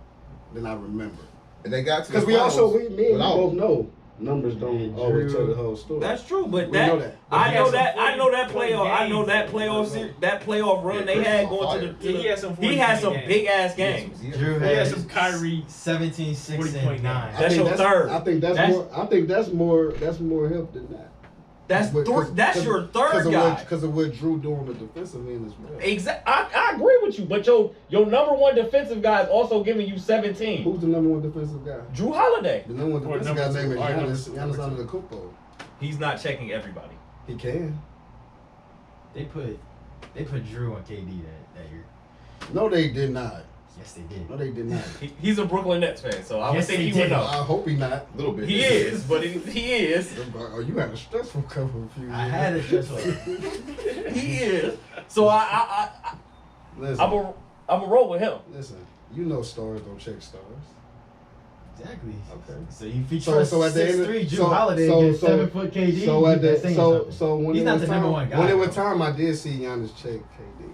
Speaker 9: Than I remember.
Speaker 4: and they got to the
Speaker 9: Because we also
Speaker 4: finals
Speaker 9: me and you
Speaker 4: without
Speaker 9: both
Speaker 4: him.
Speaker 9: know numbers don't
Speaker 8: Yeah,
Speaker 9: always
Speaker 8: Drew.
Speaker 9: tell the whole story.
Speaker 7: That's true, but
Speaker 9: We
Speaker 7: that,
Speaker 9: know that.
Speaker 7: I
Speaker 5: He
Speaker 7: know
Speaker 5: had
Speaker 7: that
Speaker 5: some
Speaker 7: I know that
Speaker 5: 40
Speaker 7: playoff I know that
Speaker 5: games.
Speaker 7: playoff that playoff run
Speaker 4: Yeah,
Speaker 7: they
Speaker 4: Chris
Speaker 7: had
Speaker 4: was
Speaker 7: going
Speaker 4: on
Speaker 7: to
Speaker 4: fire.
Speaker 7: the,
Speaker 5: He had some
Speaker 7: he had
Speaker 5: 40
Speaker 7: some
Speaker 5: games.
Speaker 7: big ass games.
Speaker 8: Drew
Speaker 5: He had
Speaker 8: had
Speaker 5: some Kyrie.
Speaker 8: 17, 6,
Speaker 5: 40
Speaker 8: and
Speaker 5: point
Speaker 8: 9.
Speaker 5: game.
Speaker 7: That's your third.
Speaker 9: I think that's more. I think that's more help than that.
Speaker 7: That's that's your third guy.
Speaker 9: Because of what Drew doing the defensive end as well.
Speaker 7: Exactly.
Speaker 2: I agree with you, but your number one defensive guy is also giving you 17.
Speaker 9: Who's the number one defensive guy?
Speaker 2: Drew Holiday.
Speaker 9: The number one
Speaker 5: Or
Speaker 9: defensive
Speaker 5: number
Speaker 9: guy's name is
Speaker 5: two. Or number
Speaker 9: Giannis.
Speaker 5: two,
Speaker 9: Giannis
Speaker 5: number
Speaker 9: under the Kupo.
Speaker 7: He's not checking everybody.
Speaker 9: He can.
Speaker 8: They put Drew on KD that year.
Speaker 9: No, they did not.
Speaker 8: Yes, they did.
Speaker 9: No, they did not.
Speaker 7: He's a Brooklyn Nets fan, so I would
Speaker 8: Yes,
Speaker 7: think
Speaker 8: he
Speaker 7: he would
Speaker 8: did.
Speaker 7: know.
Speaker 9: I hope he not.
Speaker 4: A little bit.
Speaker 7: He is, but he is.
Speaker 9: Oh, you had a stressful couple of few years.
Speaker 8: I had a stressful.
Speaker 7: He is. So
Speaker 9: Listen,
Speaker 7: I'm a roll with him.
Speaker 9: listen. You know stars don't check stars.
Speaker 8: Exactly.
Speaker 9: Okay.
Speaker 8: So if you
Speaker 9: So-
Speaker 8: trust
Speaker 9: so at the end of-
Speaker 8: 6'3" Drew
Speaker 9: so-
Speaker 8: Holiday
Speaker 9: so-
Speaker 8: against
Speaker 9: so-
Speaker 8: 7-foot KD,
Speaker 9: So at
Speaker 8: that's
Speaker 9: the
Speaker 8: saying
Speaker 9: so
Speaker 8: something.
Speaker 9: when
Speaker 8: He's
Speaker 9: it
Speaker 8: not
Speaker 9: was
Speaker 8: the
Speaker 9: time,
Speaker 8: number one guy.
Speaker 9: when it was
Speaker 8: though.
Speaker 9: time, I did see Giannis check KD.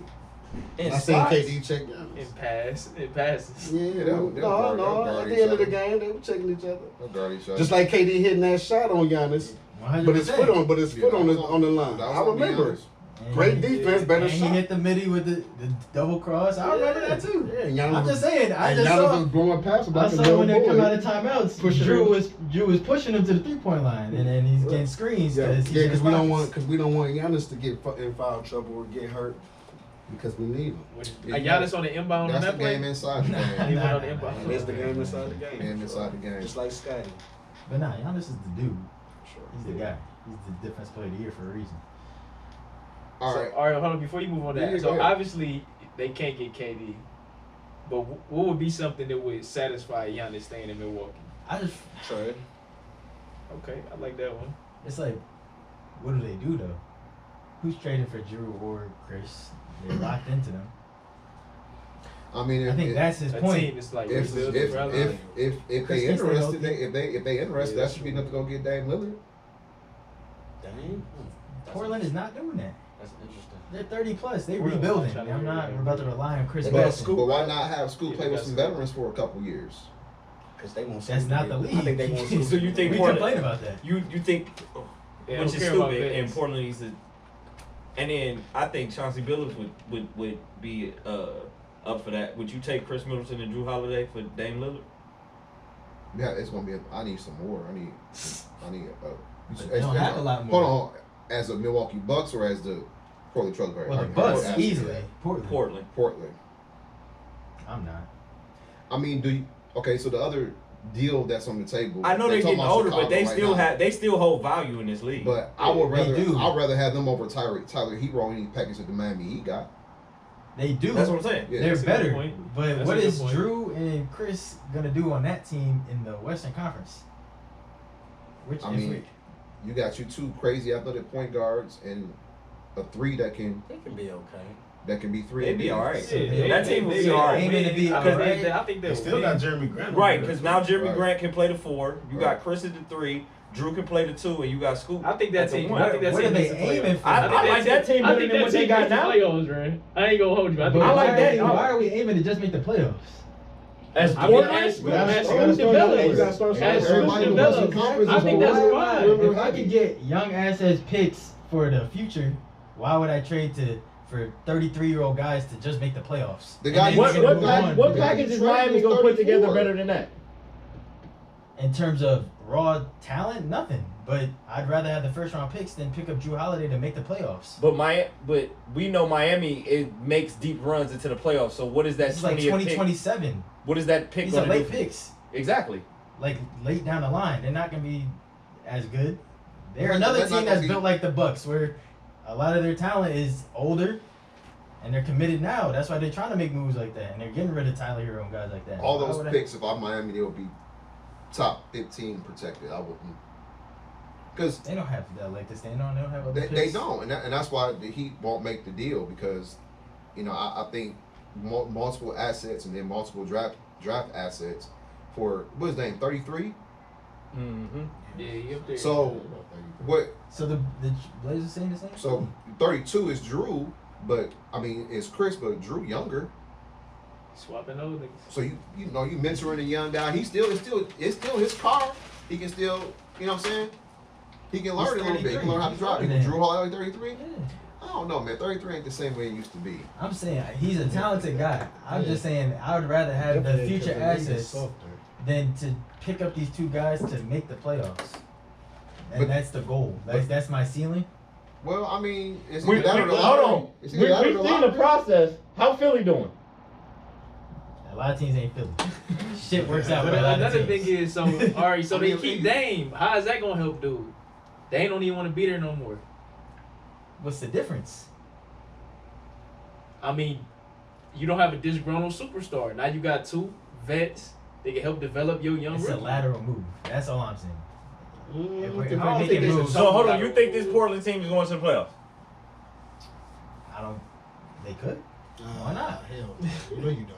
Speaker 7: In
Speaker 9: I seen
Speaker 7: spots.
Speaker 9: KD check
Speaker 5: In
Speaker 9: Giannis.
Speaker 5: passes.
Speaker 9: Yeah,
Speaker 4: they'll
Speaker 9: no,
Speaker 4: guard- they'll
Speaker 9: no.
Speaker 4: guard
Speaker 9: At the
Speaker 4: each
Speaker 9: end of the
Speaker 4: other.
Speaker 9: game, they were checking each other.
Speaker 4: They'll guard each other.
Speaker 9: Just like KD hitting that shot on Giannis,
Speaker 8: 100%.
Speaker 9: but his foot on, but his
Speaker 4: Yeah,
Speaker 9: foot
Speaker 4: that
Speaker 9: on
Speaker 4: was
Speaker 9: the line.
Speaker 4: that was
Speaker 9: I
Speaker 4: on
Speaker 9: remember.
Speaker 4: Giannis.
Speaker 8: And
Speaker 9: Great
Speaker 8: he-
Speaker 9: defense, better
Speaker 8: and
Speaker 9: shot.
Speaker 8: he hit the midi with the double cross. I remember that too.
Speaker 9: Yeah, Giannis
Speaker 8: I'm just saying. I
Speaker 9: and
Speaker 8: just
Speaker 9: Giannis
Speaker 8: saw.
Speaker 9: was blowing past him
Speaker 8: I
Speaker 9: like a
Speaker 8: saw
Speaker 9: little
Speaker 8: when they come
Speaker 9: boy.
Speaker 8: out of timeouts.
Speaker 9: Pushing
Speaker 8: Drew
Speaker 9: him.
Speaker 8: was pushing him to the 3-point line, and then he's getting screens.
Speaker 9: Yeah,
Speaker 8: he's
Speaker 9: because
Speaker 8: in
Speaker 9: we don't
Speaker 8: pockets.
Speaker 9: want Giannis to get in foul trouble or get hurt because we need him.
Speaker 5: Giannis on the inbound on
Speaker 4: That's
Speaker 5: that
Speaker 4: the game
Speaker 5: play.
Speaker 4: inside the game.
Speaker 5: He went on the inbound.
Speaker 9: And it's the game inside the game.
Speaker 4: Game inside the game.
Speaker 9: Just like Scotty.
Speaker 8: But nah, Giannis is the dude.
Speaker 9: Sure.
Speaker 8: He's the guy. He's the defense player of the year for a reason.
Speaker 4: All
Speaker 5: So,
Speaker 4: right.
Speaker 5: all right, hold on. Before you move on to
Speaker 4: Yeah,
Speaker 5: that,
Speaker 4: go
Speaker 5: so
Speaker 4: ahead.
Speaker 5: obviously they can't get KD, but what would be something that would satisfy Giannis staying in Milwaukee?
Speaker 8: I just
Speaker 9: Trade.
Speaker 5: Okay, I like that one.
Speaker 8: It's like, what do they do though? Who's trading for Drew or Chris? They're locked into them.
Speaker 4: I mean,
Speaker 8: I think that's his
Speaker 5: A
Speaker 8: point.
Speaker 5: team is like
Speaker 4: if
Speaker 5: rebuilding, brother.
Speaker 4: they
Speaker 8: Chris
Speaker 4: interested,
Speaker 8: Paul.
Speaker 4: if they interested, that should be enough to go get Dame Lillard.
Speaker 10: Dang.
Speaker 8: Portland is not doing that.
Speaker 10: That's interesting.
Speaker 8: They're 30 plus. They
Speaker 5: Portland
Speaker 8: rebuilding.
Speaker 5: trying to
Speaker 8: I'm not.
Speaker 5: rebuild.
Speaker 8: We're about to rely on Chris
Speaker 4: But,
Speaker 8: Paul.
Speaker 4: but why not have Scoot
Speaker 5: Yeah,
Speaker 4: play
Speaker 5: they
Speaker 4: with
Speaker 5: got
Speaker 4: some
Speaker 5: Scoot.
Speaker 4: veterans for a couple years?
Speaker 10: Because they want
Speaker 8: That's not the league.
Speaker 10: I think they want
Speaker 7: So you think
Speaker 8: we
Speaker 7: Portland?
Speaker 8: complain about that?
Speaker 7: You think,
Speaker 5: Yeah,
Speaker 7: which
Speaker 5: who
Speaker 7: is
Speaker 5: care about
Speaker 7: stupid, and
Speaker 5: vets?
Speaker 7: Portland needs to. And then I think Chauncey Billups would be up for that. Would you take Chris Middleton and Drew Holiday for Dame Lillard?
Speaker 4: Yeah, it's gonna be. I need some more. I need.
Speaker 8: But they don't have a lot more.
Speaker 4: Hold on, as a Milwaukee Bucks or as the Portland Trailblazers?
Speaker 8: Well, the
Speaker 4: I
Speaker 8: Bucks
Speaker 4: ask you
Speaker 8: easily.
Speaker 4: that.
Speaker 8: Portland.
Speaker 4: Portland.
Speaker 8: I'm not.
Speaker 4: I mean, do you? Okay, so the other deal that's on the table.
Speaker 7: I know they're
Speaker 4: talking
Speaker 7: getting
Speaker 4: about
Speaker 7: older, but they
Speaker 4: Chicago
Speaker 7: still
Speaker 4: right now.
Speaker 7: they still hold value in this league.
Speaker 4: But I would
Speaker 8: They
Speaker 4: rather.
Speaker 8: do.
Speaker 4: I'd rather have them over Tyler Hero any package that the Miami Heat got.
Speaker 8: They do.
Speaker 7: That's what I'm saying.
Speaker 4: Yeah.
Speaker 8: They're
Speaker 5: That's a good
Speaker 8: better.
Speaker 5: point.
Speaker 8: But
Speaker 5: That's
Speaker 8: what
Speaker 5: a good
Speaker 8: is
Speaker 5: point.
Speaker 8: Drew and Chris gonna do on that team in the Western Conference? Which
Speaker 4: I
Speaker 8: if
Speaker 4: mean, you got you two crazy athletic point guards and a three that can
Speaker 10: They can be okay.
Speaker 4: be three.
Speaker 7: They'd be
Speaker 4: and
Speaker 7: all right.
Speaker 8: So they-
Speaker 7: that team will
Speaker 8: they-
Speaker 7: be all right.
Speaker 8: aiming to be
Speaker 5: I
Speaker 8: all
Speaker 5: think
Speaker 8: right.
Speaker 5: I think
Speaker 6: They
Speaker 5: they'll
Speaker 6: still
Speaker 5: win.
Speaker 6: got Jeremy Grant.
Speaker 7: Right, because now Jeremy
Speaker 4: Right.
Speaker 7: Grant can play the 4. You
Speaker 4: Right.
Speaker 7: got Chris at the 3. Drew can play the 2, and you got Scoop.
Speaker 5: I think that
Speaker 7: at the
Speaker 5: team.
Speaker 7: 1.
Speaker 5: I think that
Speaker 8: What
Speaker 5: team
Speaker 8: are they
Speaker 5: makes the playoffs.
Speaker 8: aiming for?
Speaker 2: I like that team
Speaker 5: I
Speaker 2: better
Speaker 5: think
Speaker 2: than
Speaker 5: that
Speaker 2: what they
Speaker 5: team
Speaker 2: got
Speaker 5: makes the
Speaker 2: now.
Speaker 5: playoffs, man. I ain't gonna hold you. I
Speaker 8: But
Speaker 5: think
Speaker 2: I like
Speaker 8: why
Speaker 2: that.
Speaker 8: Why are we aiming to just make the playoffs?
Speaker 2: As
Speaker 5: I mean,
Speaker 2: Portland,
Speaker 5: as
Speaker 2: as
Speaker 5: you gotta
Speaker 2: Scoot
Speaker 5: start-
Speaker 6: you
Speaker 2: develops.
Speaker 6: gotta start
Speaker 5: As
Speaker 6: somewhere.
Speaker 5: Scoot
Speaker 6: Everybody in the Western
Speaker 5: develops.
Speaker 6: Conference
Speaker 5: I
Speaker 6: is
Speaker 5: think
Speaker 6: a
Speaker 5: that's
Speaker 6: wide
Speaker 5: fine.
Speaker 6: river
Speaker 8: If I
Speaker 6: heavy.
Speaker 8: could get young assets picks for the future, why would I trade for 33-year-old guys to just make the playoffs?
Speaker 4: The
Speaker 8: And
Speaker 4: guy
Speaker 8: then
Speaker 4: you
Speaker 2: What
Speaker 8: get
Speaker 2: what
Speaker 8: moved
Speaker 2: pack,
Speaker 8: on?
Speaker 2: what
Speaker 4: The guy
Speaker 2: package
Speaker 4: you
Speaker 2: is
Speaker 4: traded
Speaker 2: Miami
Speaker 4: is
Speaker 2: gonna put together
Speaker 4: 34.
Speaker 2: better than that?
Speaker 8: In terms of raw talent, nothing. But I'd rather have the first round picks than pick up Drew Holiday to make the playoffs.
Speaker 7: But we know Miami makes deep runs into the playoffs. So what is that
Speaker 8: This is like
Speaker 7: 20th pick?
Speaker 8: 2027.
Speaker 7: What is that pick
Speaker 8: These are
Speaker 7: going to do?
Speaker 8: late picks.
Speaker 7: Exactly.
Speaker 8: Like late down the line. They're not gonna be as good. They're
Speaker 4: They're
Speaker 8: another
Speaker 4: not
Speaker 8: team
Speaker 4: gonna
Speaker 8: that's
Speaker 4: be-
Speaker 8: built like the Bucks, where a lot of their talent is older and they're committed now. That's why they're trying to make moves like that. And they're getting rid of Tyler Hero and guys like that.
Speaker 4: all
Speaker 8: Why
Speaker 4: those
Speaker 8: would I-
Speaker 4: picks, if I'm Miami, they would be top 15 protected. I wouldn't. Because
Speaker 8: They don't have that like this. They don't have other
Speaker 4: they
Speaker 8: picks.
Speaker 4: don't, and that's why the Heat won't make the deal because, I think multiple assets and then multiple draft assets for what's his name 33.
Speaker 7: Mm-hmm.
Speaker 5: Yeah, you up there.
Speaker 4: So what?
Speaker 8: So the Blazers saying the same?
Speaker 4: So 32 is Drew, but I mean it's Chris, but Drew younger.
Speaker 5: Swapping those niggas.
Speaker 4: So you mentoring a young guy. It's still his car. He can still, you know what I'm saying? He can learn a little bit. He can learn how to drive.
Speaker 8: He's
Speaker 4: Drew Holiday 33.
Speaker 8: Yeah.
Speaker 4: I don't know, man. 33 ain't the same way it used to be.
Speaker 8: I'm saying he's a talented guy. I'm just saying I would rather have the future assets than to pick up these two guys to make the playoffs. And
Speaker 4: But-
Speaker 8: that's the goal. That's my ceiling.
Speaker 4: Well, I mean, it's
Speaker 2: We,
Speaker 4: either that or the
Speaker 2: hold
Speaker 4: lottery.
Speaker 2: on.
Speaker 4: It's
Speaker 2: We,
Speaker 4: either that or
Speaker 2: we've
Speaker 4: the
Speaker 2: seen the
Speaker 4: lottery.
Speaker 2: process. How Philly doing?
Speaker 8: A lot of teams ain't Philly. Shit works out
Speaker 5: But
Speaker 8: for a lot of
Speaker 5: another
Speaker 8: teams.
Speaker 5: thing is, so all right, so
Speaker 4: I
Speaker 5: they
Speaker 4: mean,
Speaker 5: keep Dame. How is that gonna help, dude? They don't even want to be there no more.
Speaker 8: What's the difference?
Speaker 5: I mean, you don't have a disgruntled superstar. Now you got two vets. They can help develop your young
Speaker 8: It's a
Speaker 5: rookie.
Speaker 8: lateral move. That's all I'm saying. If we're
Speaker 5: I don't think
Speaker 8: making
Speaker 5: this is
Speaker 8: moves,
Speaker 7: So hold on. You think this Portland team is going to the playoffs?
Speaker 8: I don't. They could. Why not?
Speaker 9: Hell, no. You know you don't.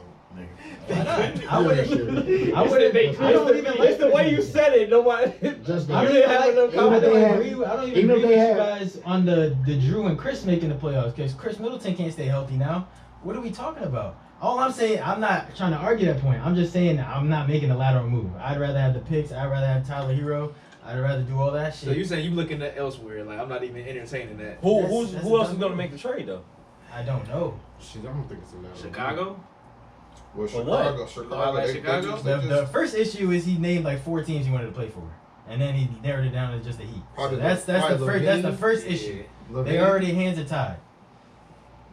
Speaker 8: Why not? I
Speaker 9: Bullshit.
Speaker 8: wouldn't. I wouldn't. I don't even like
Speaker 2: It's the way you said it. Nobody.
Speaker 9: Just
Speaker 8: I
Speaker 9: like-
Speaker 8: don't
Speaker 2: You
Speaker 8: even
Speaker 2: didn't have
Speaker 8: like,
Speaker 2: enough
Speaker 8: I don't
Speaker 9: they have-
Speaker 8: agree. I don't even
Speaker 9: even if
Speaker 8: agree with
Speaker 9: they
Speaker 8: you
Speaker 9: have-
Speaker 8: guys on the Drew and Chris making the playoffs because Chris Middleton can't stay healthy now. What are we talking about? All I'm saying, I'm not trying to argue that point. I'm just saying I'm not making a lateral move. I'd rather have the picks. I'd rather have Tyler Hero. I'd rather do all that shit.
Speaker 5: So you saying you looking at elsewhere? Like I'm not even entertaining that.
Speaker 7: Who
Speaker 8: That's
Speaker 7: who
Speaker 8: a
Speaker 7: else
Speaker 8: dumb
Speaker 7: is going to
Speaker 8: move.
Speaker 7: make the trade though?
Speaker 8: I don't know.
Speaker 9: Shit, I don't think it's a lateral.
Speaker 5: Chicago.
Speaker 4: Well,
Speaker 7: For what?
Speaker 4: Chicago,
Speaker 5: Like
Speaker 4: they
Speaker 5: Chicago?
Speaker 4: just-
Speaker 8: The first issue is he named like 4 teams he wanted to play for, and then he narrowed it down to just the Heat. So
Speaker 4: Probably
Speaker 8: that's the
Speaker 4: probably
Speaker 8: first. That's the
Speaker 4: Levine.
Speaker 8: first
Speaker 5: Yeah.
Speaker 8: issue.
Speaker 4: Levine.
Speaker 8: They already hands are tied.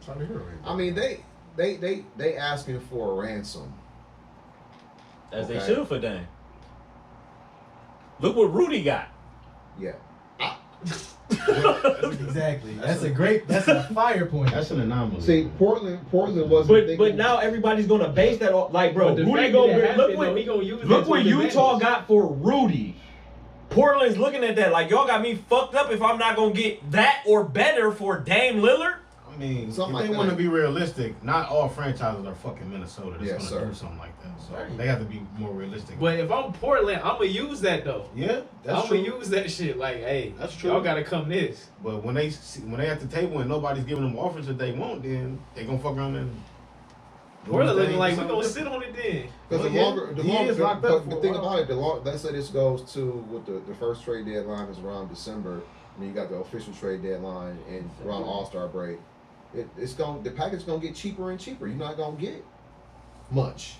Speaker 9: Tyler Hero ain't
Speaker 4: I mean, they asking for a ransom.
Speaker 7: As they
Speaker 4: Okay.
Speaker 7: should for Dame. Look what Rudy got.
Speaker 4: Yeah.
Speaker 8: Exactly. That's a fire point.
Speaker 6: That's an anomaly.
Speaker 4: See, Portland wasn't.
Speaker 2: But
Speaker 4: thinking-
Speaker 2: now everybody's gonna base that on like, bro.
Speaker 5: But the
Speaker 2: Rudy
Speaker 5: fact
Speaker 2: gonna
Speaker 5: that
Speaker 2: look
Speaker 5: happened,
Speaker 2: what
Speaker 5: though, he gonna use
Speaker 2: look
Speaker 5: that
Speaker 2: what
Speaker 5: to his
Speaker 2: Utah
Speaker 5: advantage.
Speaker 2: got for Rudy.
Speaker 7: Portland's looking at that like y'all got me fucked up if I'm not gonna get that or better for Dame Lillard.
Speaker 6: I mean,
Speaker 4: Something
Speaker 6: if
Speaker 4: like
Speaker 6: they want to
Speaker 4: that.
Speaker 6: be realistic, not all franchises are fucking Minnesota that's
Speaker 4: Yes,
Speaker 6: gonna
Speaker 4: sir.
Speaker 6: do something like that. So they have to be more realistic.
Speaker 5: But if I'm Portland, I'm gonna use that though.
Speaker 6: yeah, that's
Speaker 5: I'm
Speaker 6: true.
Speaker 5: gonna use that shit. Like, hey,
Speaker 6: That's true.
Speaker 5: y'all gotta come this.
Speaker 6: But when they at the table and nobody's giving them offers that they want, then they gonna fuck around and.
Speaker 5: Portland looking like we
Speaker 6: something
Speaker 5: gonna
Speaker 6: different.
Speaker 5: sit on it then.
Speaker 4: Because
Speaker 6: Well,
Speaker 4: the
Speaker 6: yeah,
Speaker 4: longer,
Speaker 6: he is locked up
Speaker 4: but
Speaker 6: for
Speaker 4: the
Speaker 6: a
Speaker 4: thing
Speaker 6: while.
Speaker 4: about it, let's say this goes to what the first trade deadline is around December, and then you got the official trade deadline and around All-Star break. The package gonna get cheaper and cheaper. You're not gonna get much,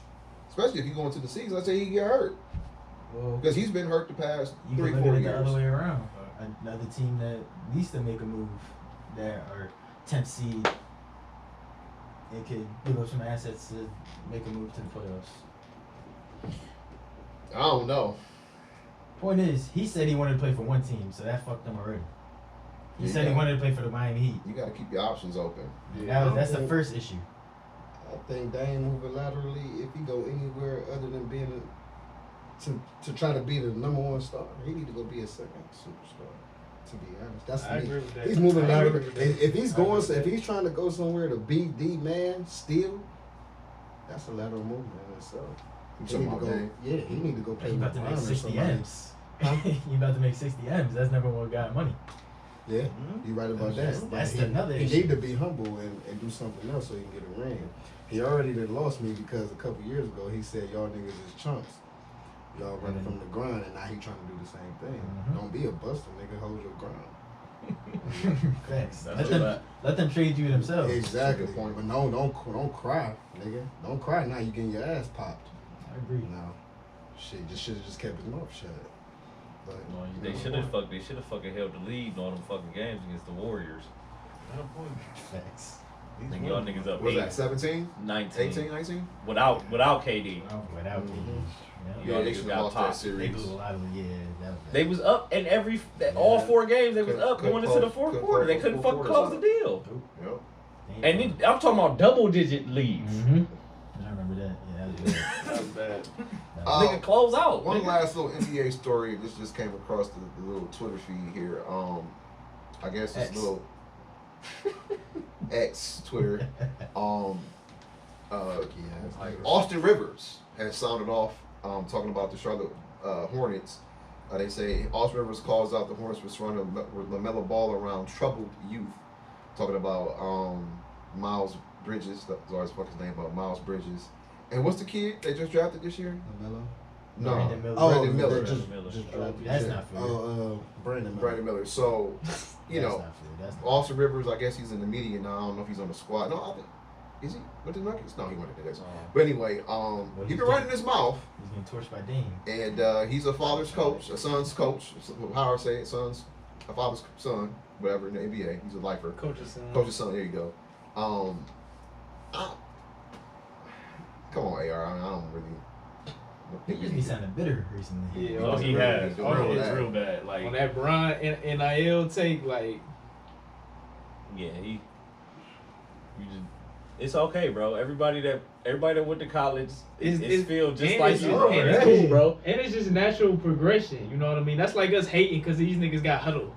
Speaker 4: especially if you go into the season. Let's say he get hurt,
Speaker 8: Well,
Speaker 4: because he's been hurt the past
Speaker 8: you
Speaker 4: 3-4
Speaker 8: can look at it
Speaker 4: years.
Speaker 8: the other way around. Another team that needs to make a move that are 10th seed and could give up some assets to make a move to the playoffs.
Speaker 4: I don't know.
Speaker 8: Point is, he said he wanted to play for one team, so that fucked him already. He said he
Speaker 4: Yeah.
Speaker 8: wanted to play for the Miami Heat.
Speaker 4: You got to keep your options open.
Speaker 8: That's the first issue.
Speaker 9: I think Dame moving laterally, if he go anywhere other than being to try to be the number one star, he need to go be a second superstar. To be honest, that's
Speaker 5: I
Speaker 9: me.
Speaker 5: agree with that.
Speaker 9: He's moving
Speaker 5: I agree
Speaker 9: laterally.
Speaker 5: with that.
Speaker 9: If he's going, if he's trying to go somewhere to be the man still, that's a lateral movement in itself.
Speaker 4: You
Speaker 9: He
Speaker 4: talking
Speaker 9: need to
Speaker 4: about
Speaker 9: go.
Speaker 4: Dame?
Speaker 9: Yeah, he need to go play
Speaker 8: He
Speaker 9: with
Speaker 8: about to make
Speaker 9: LeBron or
Speaker 8: 60
Speaker 9: somebody.
Speaker 8: M's. He about to make 60 M's. That's number one guy money.
Speaker 9: Yeah, you right about
Speaker 8: That's-
Speaker 9: that.
Speaker 8: that's
Speaker 9: But
Speaker 8: another
Speaker 9: he
Speaker 8: issue.
Speaker 9: need to be humble and do something else so he can get a ring. He already done lost me because a couple years ago he said y'all niggas is chumps. Y'all running from the grind, and now he trying to do the same thing.
Speaker 8: Mhm.
Speaker 9: Don't be a buster, nigga. Hold your ground.
Speaker 8: Facts.
Speaker 7: That's
Speaker 8: Let them trade you themselves.
Speaker 9: Exactly.
Speaker 4: Good point.
Speaker 9: But no, don't cry, nigga. Don't cry. Now you getting your ass popped.
Speaker 8: I agree.
Speaker 9: Now, shit, just should have just kept his mouth shut. But
Speaker 7: No, they should have fucking held the lead in all them fucking games against the Warriors.
Speaker 8: Facts.
Speaker 7: Nigga, y'all niggas up
Speaker 4: What was
Speaker 7: 8,
Speaker 4: that, 17?
Speaker 7: 19.
Speaker 4: 18, 19?
Speaker 7: Without KD.
Speaker 8: Without me.
Speaker 7: Y'all
Speaker 4: Yeah, they
Speaker 7: niggas
Speaker 4: should
Speaker 7: got
Speaker 4: have lost that
Speaker 7: popped.
Speaker 8: They
Speaker 4: series.
Speaker 8: blew a lot of
Speaker 7: They was up in all 4 games. They was
Speaker 4: Couldn't-
Speaker 7: up
Speaker 4: couldn't
Speaker 7: going into the
Speaker 4: close-
Speaker 7: fourth
Speaker 4: couldn't
Speaker 7: quarter. They
Speaker 4: close
Speaker 7: couldn't
Speaker 4: the
Speaker 7: fucking
Speaker 4: fourth
Speaker 7: close the
Speaker 4: quarters
Speaker 7: deal.
Speaker 4: Yep.
Speaker 7: And I'm talking about double-digit leads.
Speaker 8: Mm-hmm. I remember that. Yeah, that was bad.
Speaker 5: That was bad.
Speaker 7: Nigga, close out.
Speaker 4: One
Speaker 7: nigga.
Speaker 4: last little NBA story. This just came across the little Twitter feed here. I guess this
Speaker 8: X.
Speaker 4: little X Twitter. Austin Rivers has sounded off talking about the Charlotte Hornets. They say Austin Rivers calls out the Hornets for surrounding LaMelo Ball around troubled youth. Talking about Miles Bridges. That's always fuck his name up. Miles Bridges. And what's the kid they just drafted this year?
Speaker 9: LaMelo.
Speaker 4: No,
Speaker 8: Brandon Miller.
Speaker 9: Oh,
Speaker 4: Brandon Miller.
Speaker 9: they just
Speaker 7: Miller.
Speaker 9: dropped
Speaker 8: That's
Speaker 9: it.
Speaker 8: not fair.
Speaker 9: Brandon Miller.
Speaker 4: Brandon Miller. So, you
Speaker 8: That's
Speaker 4: know,
Speaker 8: not fair. That's not
Speaker 4: Austin Rivers, I guess he's in the media now. I don't know if he's on the squad. No, I think, is he with the Nuggets? No, he went to the Nuggets. But anyway,
Speaker 8: he's
Speaker 4: he's been running his mouth,
Speaker 8: He's getting torched by Dame.
Speaker 4: and he's a father's coach, a son's coach. How I say it, a father's son, whatever in the NBA. He's a lifer.
Speaker 5: Coach's son.
Speaker 4: Coach's son. There you go. Come on, AR. I don't really.
Speaker 8: He just be sounding bitter recently.
Speaker 5: Yeah,
Speaker 7: Oh, he has.
Speaker 4: Doing
Speaker 7: Oh,
Speaker 4: all
Speaker 7: it's
Speaker 4: that.
Speaker 7: real bad. Like,
Speaker 5: On that Bron NIL take, like,
Speaker 7: yeah, you just, it's okay, bro. Everybody that went to college, it's feel just
Speaker 5: and
Speaker 7: like
Speaker 5: it's-
Speaker 7: you, bro.
Speaker 5: and
Speaker 7: It's cool, bro.
Speaker 5: And it's just natural progression. You know what I mean? That's like us hating because these niggas got huddle.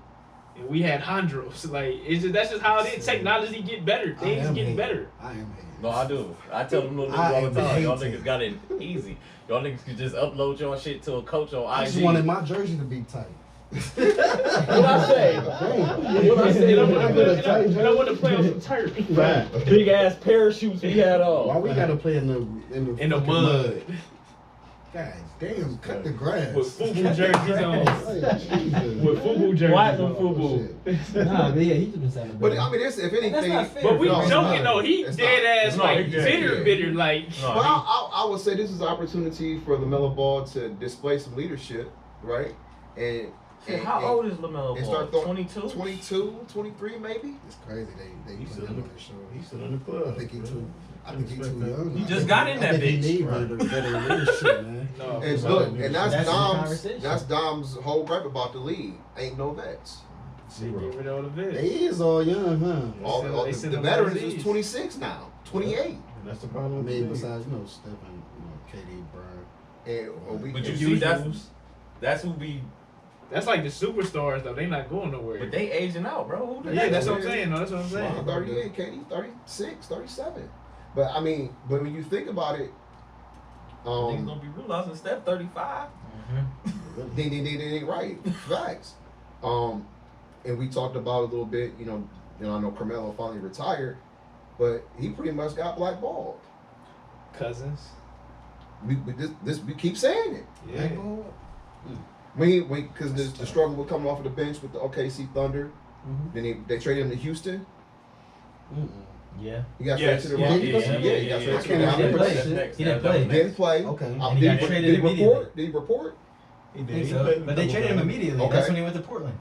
Speaker 5: And we had Hondros. Like, that's just how it is. Technology get better. Things getting better.
Speaker 9: I am hating.
Speaker 7: No, I do. I tell them little
Speaker 9: I
Speaker 7: niggas all the
Speaker 9: am
Speaker 7: time. Y'all
Speaker 9: hating.
Speaker 7: niggas got it easy. Y'all niggas can just upload your shit to a coach on
Speaker 9: I
Speaker 7: IG.
Speaker 9: just wanted my jersey to be tight.
Speaker 2: What I say? What I say? And I want to play on some turf.
Speaker 9: Right.
Speaker 2: Big ass parachutes we had
Speaker 9: Why
Speaker 2: on.
Speaker 9: we gotta play in the
Speaker 5: In the
Speaker 9: fucking
Speaker 5: mud.
Speaker 9: God damn, cut the grass.
Speaker 5: With FUBU jerseys on.
Speaker 9: Like, Jesus.
Speaker 5: With FUBU jerseys
Speaker 2: Platinum
Speaker 5: on.
Speaker 2: FUBU.
Speaker 8: Nah, but yeah, he just been sounding
Speaker 4: But
Speaker 8: bitter.
Speaker 4: I mean, if
Speaker 8: And
Speaker 4: anything,
Speaker 8: that's not fair.
Speaker 5: But we
Speaker 4: No, it's
Speaker 5: joking
Speaker 4: not.
Speaker 5: though. He
Speaker 4: It's
Speaker 5: dead ass
Speaker 7: No,
Speaker 5: like
Speaker 7: he dead,
Speaker 5: bitter, like.
Speaker 7: No,
Speaker 4: well, I would say this is an opportunity for LaMelo Ball to display some leadership, right? And
Speaker 7: How old is LaMelo
Speaker 4: and
Speaker 7: Ball?
Speaker 4: start throwing
Speaker 7: 22?
Speaker 4: 22, 23 maybe.
Speaker 9: It's crazy. They
Speaker 6: He's
Speaker 9: put
Speaker 6: still
Speaker 9: him
Speaker 6: in
Speaker 9: on the show.
Speaker 6: He's still in the
Speaker 9: I
Speaker 6: club.
Speaker 9: think he
Speaker 6: bro.
Speaker 9: too. I think he too young.
Speaker 7: He
Speaker 9: I
Speaker 7: just
Speaker 9: think
Speaker 7: got
Speaker 9: he-
Speaker 7: in that
Speaker 9: I think
Speaker 7: bitch.
Speaker 9: he need better leadership, man.
Speaker 5: No,
Speaker 4: And look, and that's
Speaker 8: That's the
Speaker 4: Dom's.
Speaker 8: conversation.
Speaker 4: That's Dom's whole gripe about the league. Ain't no vets.
Speaker 5: They get rid of all the vets.
Speaker 9: They is all young, huh?
Speaker 4: All,
Speaker 5: send-
Speaker 4: all
Speaker 5: they
Speaker 4: the,
Speaker 5: send
Speaker 4: the
Speaker 5: them
Speaker 4: veterans
Speaker 5: overseas.
Speaker 4: is 26 now, 28.
Speaker 6: And that's the
Speaker 9: I
Speaker 6: problem.
Speaker 9: mean,
Speaker 6: with the
Speaker 9: besides Stephen, KD, Bron.
Speaker 4: And we,
Speaker 7: But you
Speaker 4: and
Speaker 7: see, that's who be
Speaker 5: That's like the superstars though. They not going nowhere.
Speaker 7: But they aging out, bro. Who
Speaker 5: Yeah, that's what I'm saying. No, that's what I'm saying.
Speaker 4: LeBron 38, KD 36, 37. But I mean, but when you think about it,
Speaker 7: Niggas gonna be realizing Steph 35.
Speaker 4: they right. Facts. And we talked about it a little bit, I know Carmelo finally retired, but he pretty much got blackballed.
Speaker 5: Cousins.
Speaker 4: We keep saying it.
Speaker 5: Yeah.
Speaker 4: Because the struggle with coming off of the bench with the OKC Thunder, then they traded him to Houston.
Speaker 8: Yeah.
Speaker 4: He got traded to the Rockets. He got traded to the
Speaker 8: Rockets. He didn't play.
Speaker 4: Didn't play.
Speaker 9: Okay.
Speaker 8: And he got traded
Speaker 4: Did he
Speaker 8: immediately.
Speaker 4: report? Did he report?
Speaker 5: He
Speaker 8: I think
Speaker 5: did.
Speaker 8: so. But they traded him immediately.
Speaker 4: Okay.
Speaker 8: That's when he went to Portland.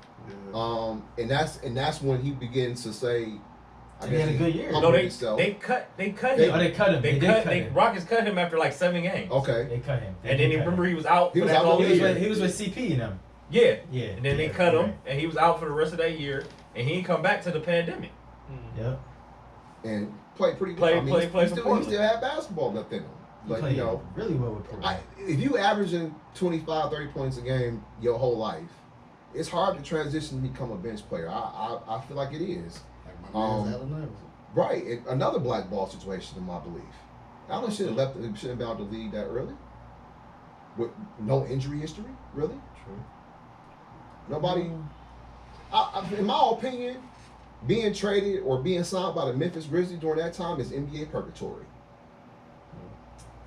Speaker 4: And that's when he begins to say, I
Speaker 8: He had a good year.
Speaker 7: No,
Speaker 4: humble
Speaker 7: they
Speaker 4: himself.
Speaker 7: cut
Speaker 8: Oh,
Speaker 7: him.
Speaker 8: they cut him. They did cut him.
Speaker 7: Rockets cut him after like 7 games.
Speaker 4: Okay.
Speaker 8: They cut him.
Speaker 7: And then he remember he was out
Speaker 4: He
Speaker 7: for
Speaker 4: was
Speaker 7: that
Speaker 4: out
Speaker 7: whole
Speaker 4: the
Speaker 8: He was,
Speaker 7: year.
Speaker 8: with, he was with CP now.
Speaker 7: Yeah.
Speaker 8: Yeah.
Speaker 7: And then they cut him, and he was out for the rest of that year, and he didn't come back to the pandemic.
Speaker 8: Yep.
Speaker 4: And played pretty
Speaker 7: Play-
Speaker 4: good. I mean,
Speaker 7: play-
Speaker 4: he
Speaker 7: play for
Speaker 4: still
Speaker 7: Portland.
Speaker 4: had basketball left in him.
Speaker 8: He
Speaker 4: Like,
Speaker 8: played really well with Portland.
Speaker 4: if you averaging 25, 30 points a game your whole life, it's hard to transition to become a bench player. I feel like it is.
Speaker 9: Like my man's Allen Iverson.
Speaker 4: Right. Another black ball situation in my belief. Allen shouldn't have been out the league that early. With no injury history, really?
Speaker 9: True.
Speaker 4: Nobody. In my opinion, being traded or being signed by the Memphis Grizzlies during that time is NBA purgatory.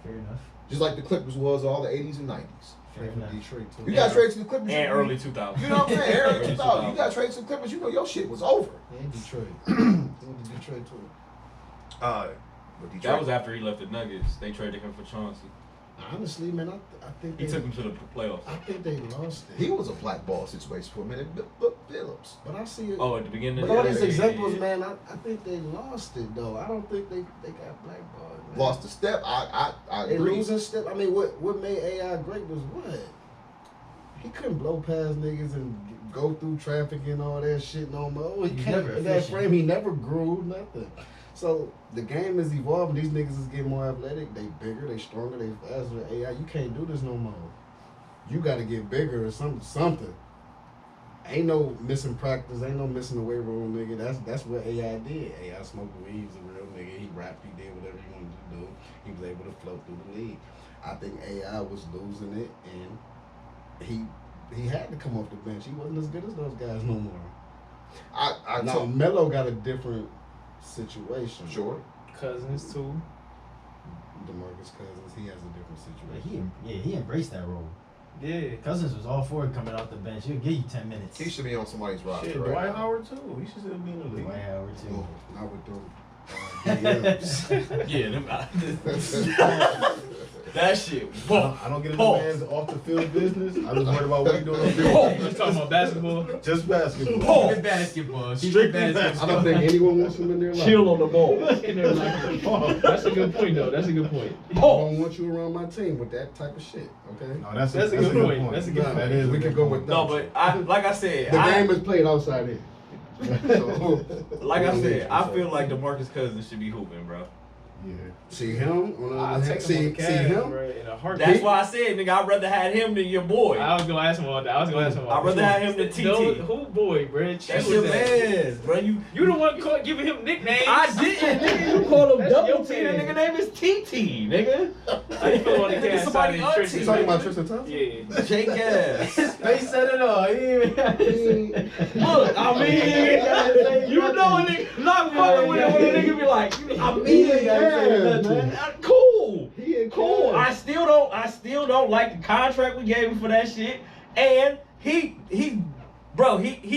Speaker 8: Fair enough.
Speaker 4: Just like the Clippers was all the 80s and 90s.
Speaker 8: Fair enough.
Speaker 9: Detroit too.
Speaker 4: You got traded to the Clippers.
Speaker 7: And early 2000s.
Speaker 4: You know what I'm saying? Early
Speaker 7: Early
Speaker 4: 2000s. You got traded to the Clippers. You know your shit was over.
Speaker 9: And Detroit. He went to Detroit too.
Speaker 4: But Detroit,
Speaker 7: That was after he left the Nuggets. They traded him for Chauncey.
Speaker 9: Honestly, man, I think
Speaker 7: He took him to the playoffs.
Speaker 9: I think they lost it.
Speaker 4: he was a black ball situation for a minute. But Phillips.
Speaker 9: But I see it.
Speaker 7: Oh, at the beginning of
Speaker 9: But
Speaker 7: the
Speaker 9: all
Speaker 7: year.
Speaker 9: these
Speaker 7: Yeah,
Speaker 9: examples,
Speaker 7: yeah.
Speaker 9: man, I think they lost it though. I don't think they got blackballed. Man.
Speaker 4: Lost the step. I
Speaker 9: They
Speaker 4: agree.
Speaker 9: losing step. I mean, what made AI great was what? He couldn't blow past niggas and go through traffic and all that shit no more. He
Speaker 8: He's
Speaker 9: can't
Speaker 8: never
Speaker 9: in that
Speaker 8: efficient.
Speaker 9: frame. He never grew nothing. So the game is evolving. These niggas is getting more athletic. They bigger. They stronger. They faster. AI, you can't do this no more. You got to get bigger or something. Ain't no missing practice. Ain't no missing the weight room, nigga. That's what AI did. AI smoked weed. He was a real nigga. He rapped. He did whatever he wanted to do. He was able to float through the league. I think AI was losing it, and he had to come off the bench. He wasn't as good as those guys no more. Now Melo got a different situation.
Speaker 4: Sure.
Speaker 5: Cousins too.
Speaker 9: DeMarcus Cousins, he has a different situation.
Speaker 8: He embraced that role.
Speaker 5: Yeah.
Speaker 8: Cousins was all for it coming off the bench. He'll give you 10 minutes.
Speaker 4: He should be on somebody's roster.
Speaker 6: Shit,
Speaker 4: right
Speaker 6: Dwight
Speaker 4: now.
Speaker 6: Howard too. He should still be in the league.
Speaker 8: Dwight Howard too.
Speaker 9: No, not with them. DMs.
Speaker 7: Yeah, them, that shit.
Speaker 6: I don't get into
Speaker 7: Pause.
Speaker 6: man's off the field business. I was worried about what he doing on the field.
Speaker 5: Let's talk about basketball.
Speaker 6: Just basketball.
Speaker 8: Keep it basketball. Keep
Speaker 6: Strictly
Speaker 8: it
Speaker 9: I
Speaker 8: basketball.
Speaker 9: don't think anyone wants him in their life.
Speaker 2: Chill on the ball.
Speaker 5: That's a good point though. That's a good point.
Speaker 9: I don't want you around my team with that type of shit. Okay.
Speaker 6: No, that's
Speaker 5: a good point. That's a good point.
Speaker 6: That is
Speaker 9: We
Speaker 6: a
Speaker 9: could
Speaker 6: good
Speaker 9: go
Speaker 6: point.
Speaker 9: with
Speaker 7: No,
Speaker 9: that.
Speaker 7: but like I said,
Speaker 9: The game is played outside here. So,
Speaker 7: like I said, I feel like DeMarcus Cousins should be hooping, bro.
Speaker 6: Yeah.
Speaker 9: see him on the
Speaker 5: I'll
Speaker 9: other
Speaker 5: take
Speaker 9: hand.
Speaker 5: him on the
Speaker 9: See
Speaker 5: Cavs,
Speaker 9: him.
Speaker 5: bro, in a heartbeat.
Speaker 7: That's why I said, nigga, I'd rather have him than your boy.
Speaker 5: I was gonna ask him about that.
Speaker 7: I'd rather have him than TT.
Speaker 5: No, who boy, bro?
Speaker 7: That's your man, bro.
Speaker 5: You the one giving him nicknames.
Speaker 2: I didn't, nigga. You called him
Speaker 5: That's
Speaker 2: Double
Speaker 5: your
Speaker 2: T. That
Speaker 5: man.
Speaker 2: nigga name is TT, nigga.
Speaker 5: How you feel on the
Speaker 7: Nigga,
Speaker 5: Cavs
Speaker 7: somebody
Speaker 5: signing
Speaker 7: auntie.
Speaker 5: Tristan?
Speaker 9: You talking about Tristan Thompson?
Speaker 5: Yeah.
Speaker 7: Jake ass.
Speaker 8: They said it all. He didn't even
Speaker 2: Look, I mean, you know a nigga not fucking with it when a nigga be like, I mean,
Speaker 9: Yeah, man.
Speaker 2: cool.
Speaker 9: He ain't
Speaker 2: Cool.
Speaker 9: care.
Speaker 2: I still don't like the contract we gave him for that shit. And he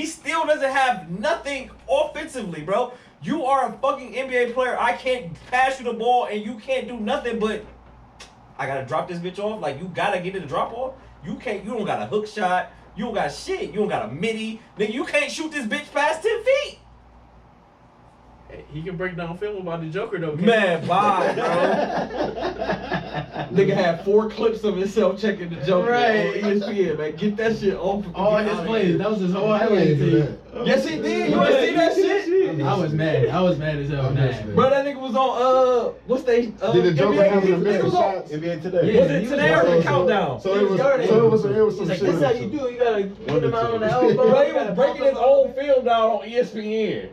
Speaker 2: still doesn't have nothing offensively, bro. You are a fucking NBA player. I can't pass you the ball and you can't do nothing but I gotta drop this bitch off. Like, you gotta get it to drop off. You don't got a hook shot. You don't got shit. You don't got a midi. Nigga, you can't shoot this bitch past 10 feet.
Speaker 5: Hey, he can break down film about the Joker though.
Speaker 2: Man, bye, bro. Nigga had 4 clips of himself checking the Joker
Speaker 8: Right.
Speaker 2: on ESPN, man. Get that shit off.
Speaker 8: all
Speaker 2: Get
Speaker 8: his
Speaker 2: out of
Speaker 8: plays.
Speaker 2: here.
Speaker 8: That was his whole
Speaker 9: I
Speaker 8: highlight
Speaker 9: ain't do
Speaker 8: tape.
Speaker 9: that.
Speaker 2: Yes, he did. You ain't see that shit?
Speaker 8: I was mad. I was mad as hell.
Speaker 9: I'm
Speaker 8: Mad.
Speaker 9: listening.
Speaker 2: Bro, that nigga was on what's they
Speaker 1: Did the Joker have an amazing shots?
Speaker 6: NBA Today.
Speaker 8: Yeah.
Speaker 2: Was it today or the countdown?
Speaker 1: So it was some
Speaker 8: He's like,
Speaker 1: shit.
Speaker 8: this is how you do it. You gotta put him out on the elbow.
Speaker 2: Bro, he
Speaker 8: You gotta
Speaker 2: was breaking
Speaker 8: pump
Speaker 2: his
Speaker 8: him
Speaker 2: old film down on ESPN.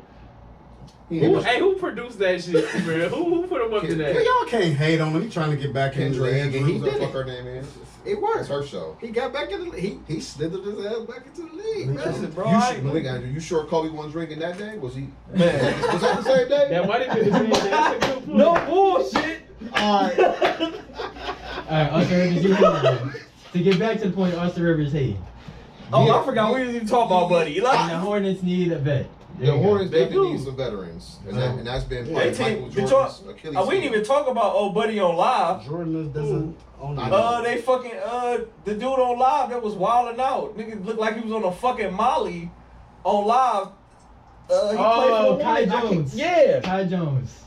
Speaker 5: Who produced that shit, bro? Who put him up to
Speaker 9: Yeah,
Speaker 5: that?
Speaker 9: y'all can't hate on him. He trying to get back in the
Speaker 4: Kendra
Speaker 9: league, and he
Speaker 4: Andrews, what the
Speaker 9: did
Speaker 4: fuck
Speaker 9: it.
Speaker 4: her name is.
Speaker 9: It
Speaker 4: That's
Speaker 9: worked.
Speaker 4: her show.
Speaker 9: He got back in the league. He slithered his ass back into the league.
Speaker 7: Listen,
Speaker 9: Man.
Speaker 7: bro,
Speaker 4: You
Speaker 7: I
Speaker 4: sure,
Speaker 7: ain't-
Speaker 4: Malik Andrew, you sure Kobe won drinking that day? Was he?
Speaker 7: Man.
Speaker 4: Was that the same day?
Speaker 5: That might have been the same. That's a good point.
Speaker 2: No bullshit.
Speaker 4: Alright.
Speaker 8: Alright, Austin Rivers, you hate. To get back to the point, Austin Rivers hate.
Speaker 7: Oh,
Speaker 4: Yeah.
Speaker 7: I forgot we didn't even talk about Buddy.
Speaker 8: And
Speaker 7: Like,
Speaker 8: the Hornets need a vet. There
Speaker 4: The
Speaker 8: you go.
Speaker 4: Hornets
Speaker 7: They
Speaker 4: definitely
Speaker 7: do.
Speaker 4: need some veterans, and,
Speaker 8: Yeah.
Speaker 4: and that's been
Speaker 1: Yeah.
Speaker 4: part
Speaker 7: they
Speaker 4: of
Speaker 7: team.
Speaker 4: Michael
Speaker 7: Did
Speaker 4: Jordan's
Speaker 7: y'all,
Speaker 4: Achilles
Speaker 7: we didn't
Speaker 4: heel.
Speaker 7: even talk about old Buddy on live.
Speaker 1: Jordan doesn't own
Speaker 7: They fucking the dude on live that was wilding out. Nigga looked like he was on a fucking Molly on live. He
Speaker 8: Oh,
Speaker 7: played for the
Speaker 8: Kai
Speaker 7: Hornets.
Speaker 8: Jones.
Speaker 2: Yeah.
Speaker 8: Kai Jones.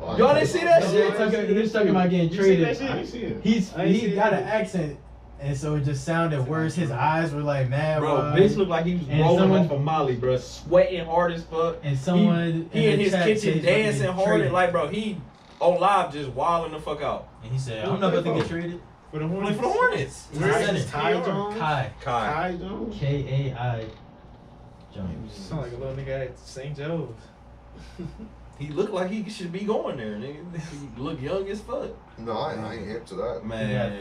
Speaker 4: Oh,
Speaker 7: Y'all didn't see that shit?
Speaker 8: He was talking about getting
Speaker 5: You see that
Speaker 8: traded.
Speaker 5: shit?
Speaker 6: I didn't see it.
Speaker 8: He
Speaker 5: see
Speaker 8: got
Speaker 5: it.
Speaker 8: an accent, and so it just sounded worse. His eyes were like mad
Speaker 2: Bro,
Speaker 8: wide.
Speaker 2: bitch looked like he was
Speaker 8: And
Speaker 2: rolling
Speaker 8: someone-
Speaker 2: off of Molly, bro. Sweating hard as fuck.
Speaker 8: And someone
Speaker 7: He in
Speaker 8: the
Speaker 7: his
Speaker 8: chat
Speaker 7: kitchen
Speaker 8: said he's
Speaker 7: dancing
Speaker 8: about to get
Speaker 7: hard and
Speaker 8: traded.
Speaker 7: like, bro, he on live just wilding the fuck out.
Speaker 8: And he said, "I'm not about to get traded."
Speaker 5: For the
Speaker 7: Play
Speaker 5: Hornets.
Speaker 7: for the Hornets.
Speaker 8: Where is it?
Speaker 6: Ty Jones?
Speaker 8: Kai
Speaker 6: Ty Jones?
Speaker 8: Kai Jones.
Speaker 5: Sound like a little nigga at St. Joe's.
Speaker 7: He looked like he should be going there, nigga. He look young as fuck.
Speaker 4: No, I ain't hip to that.
Speaker 7: Man,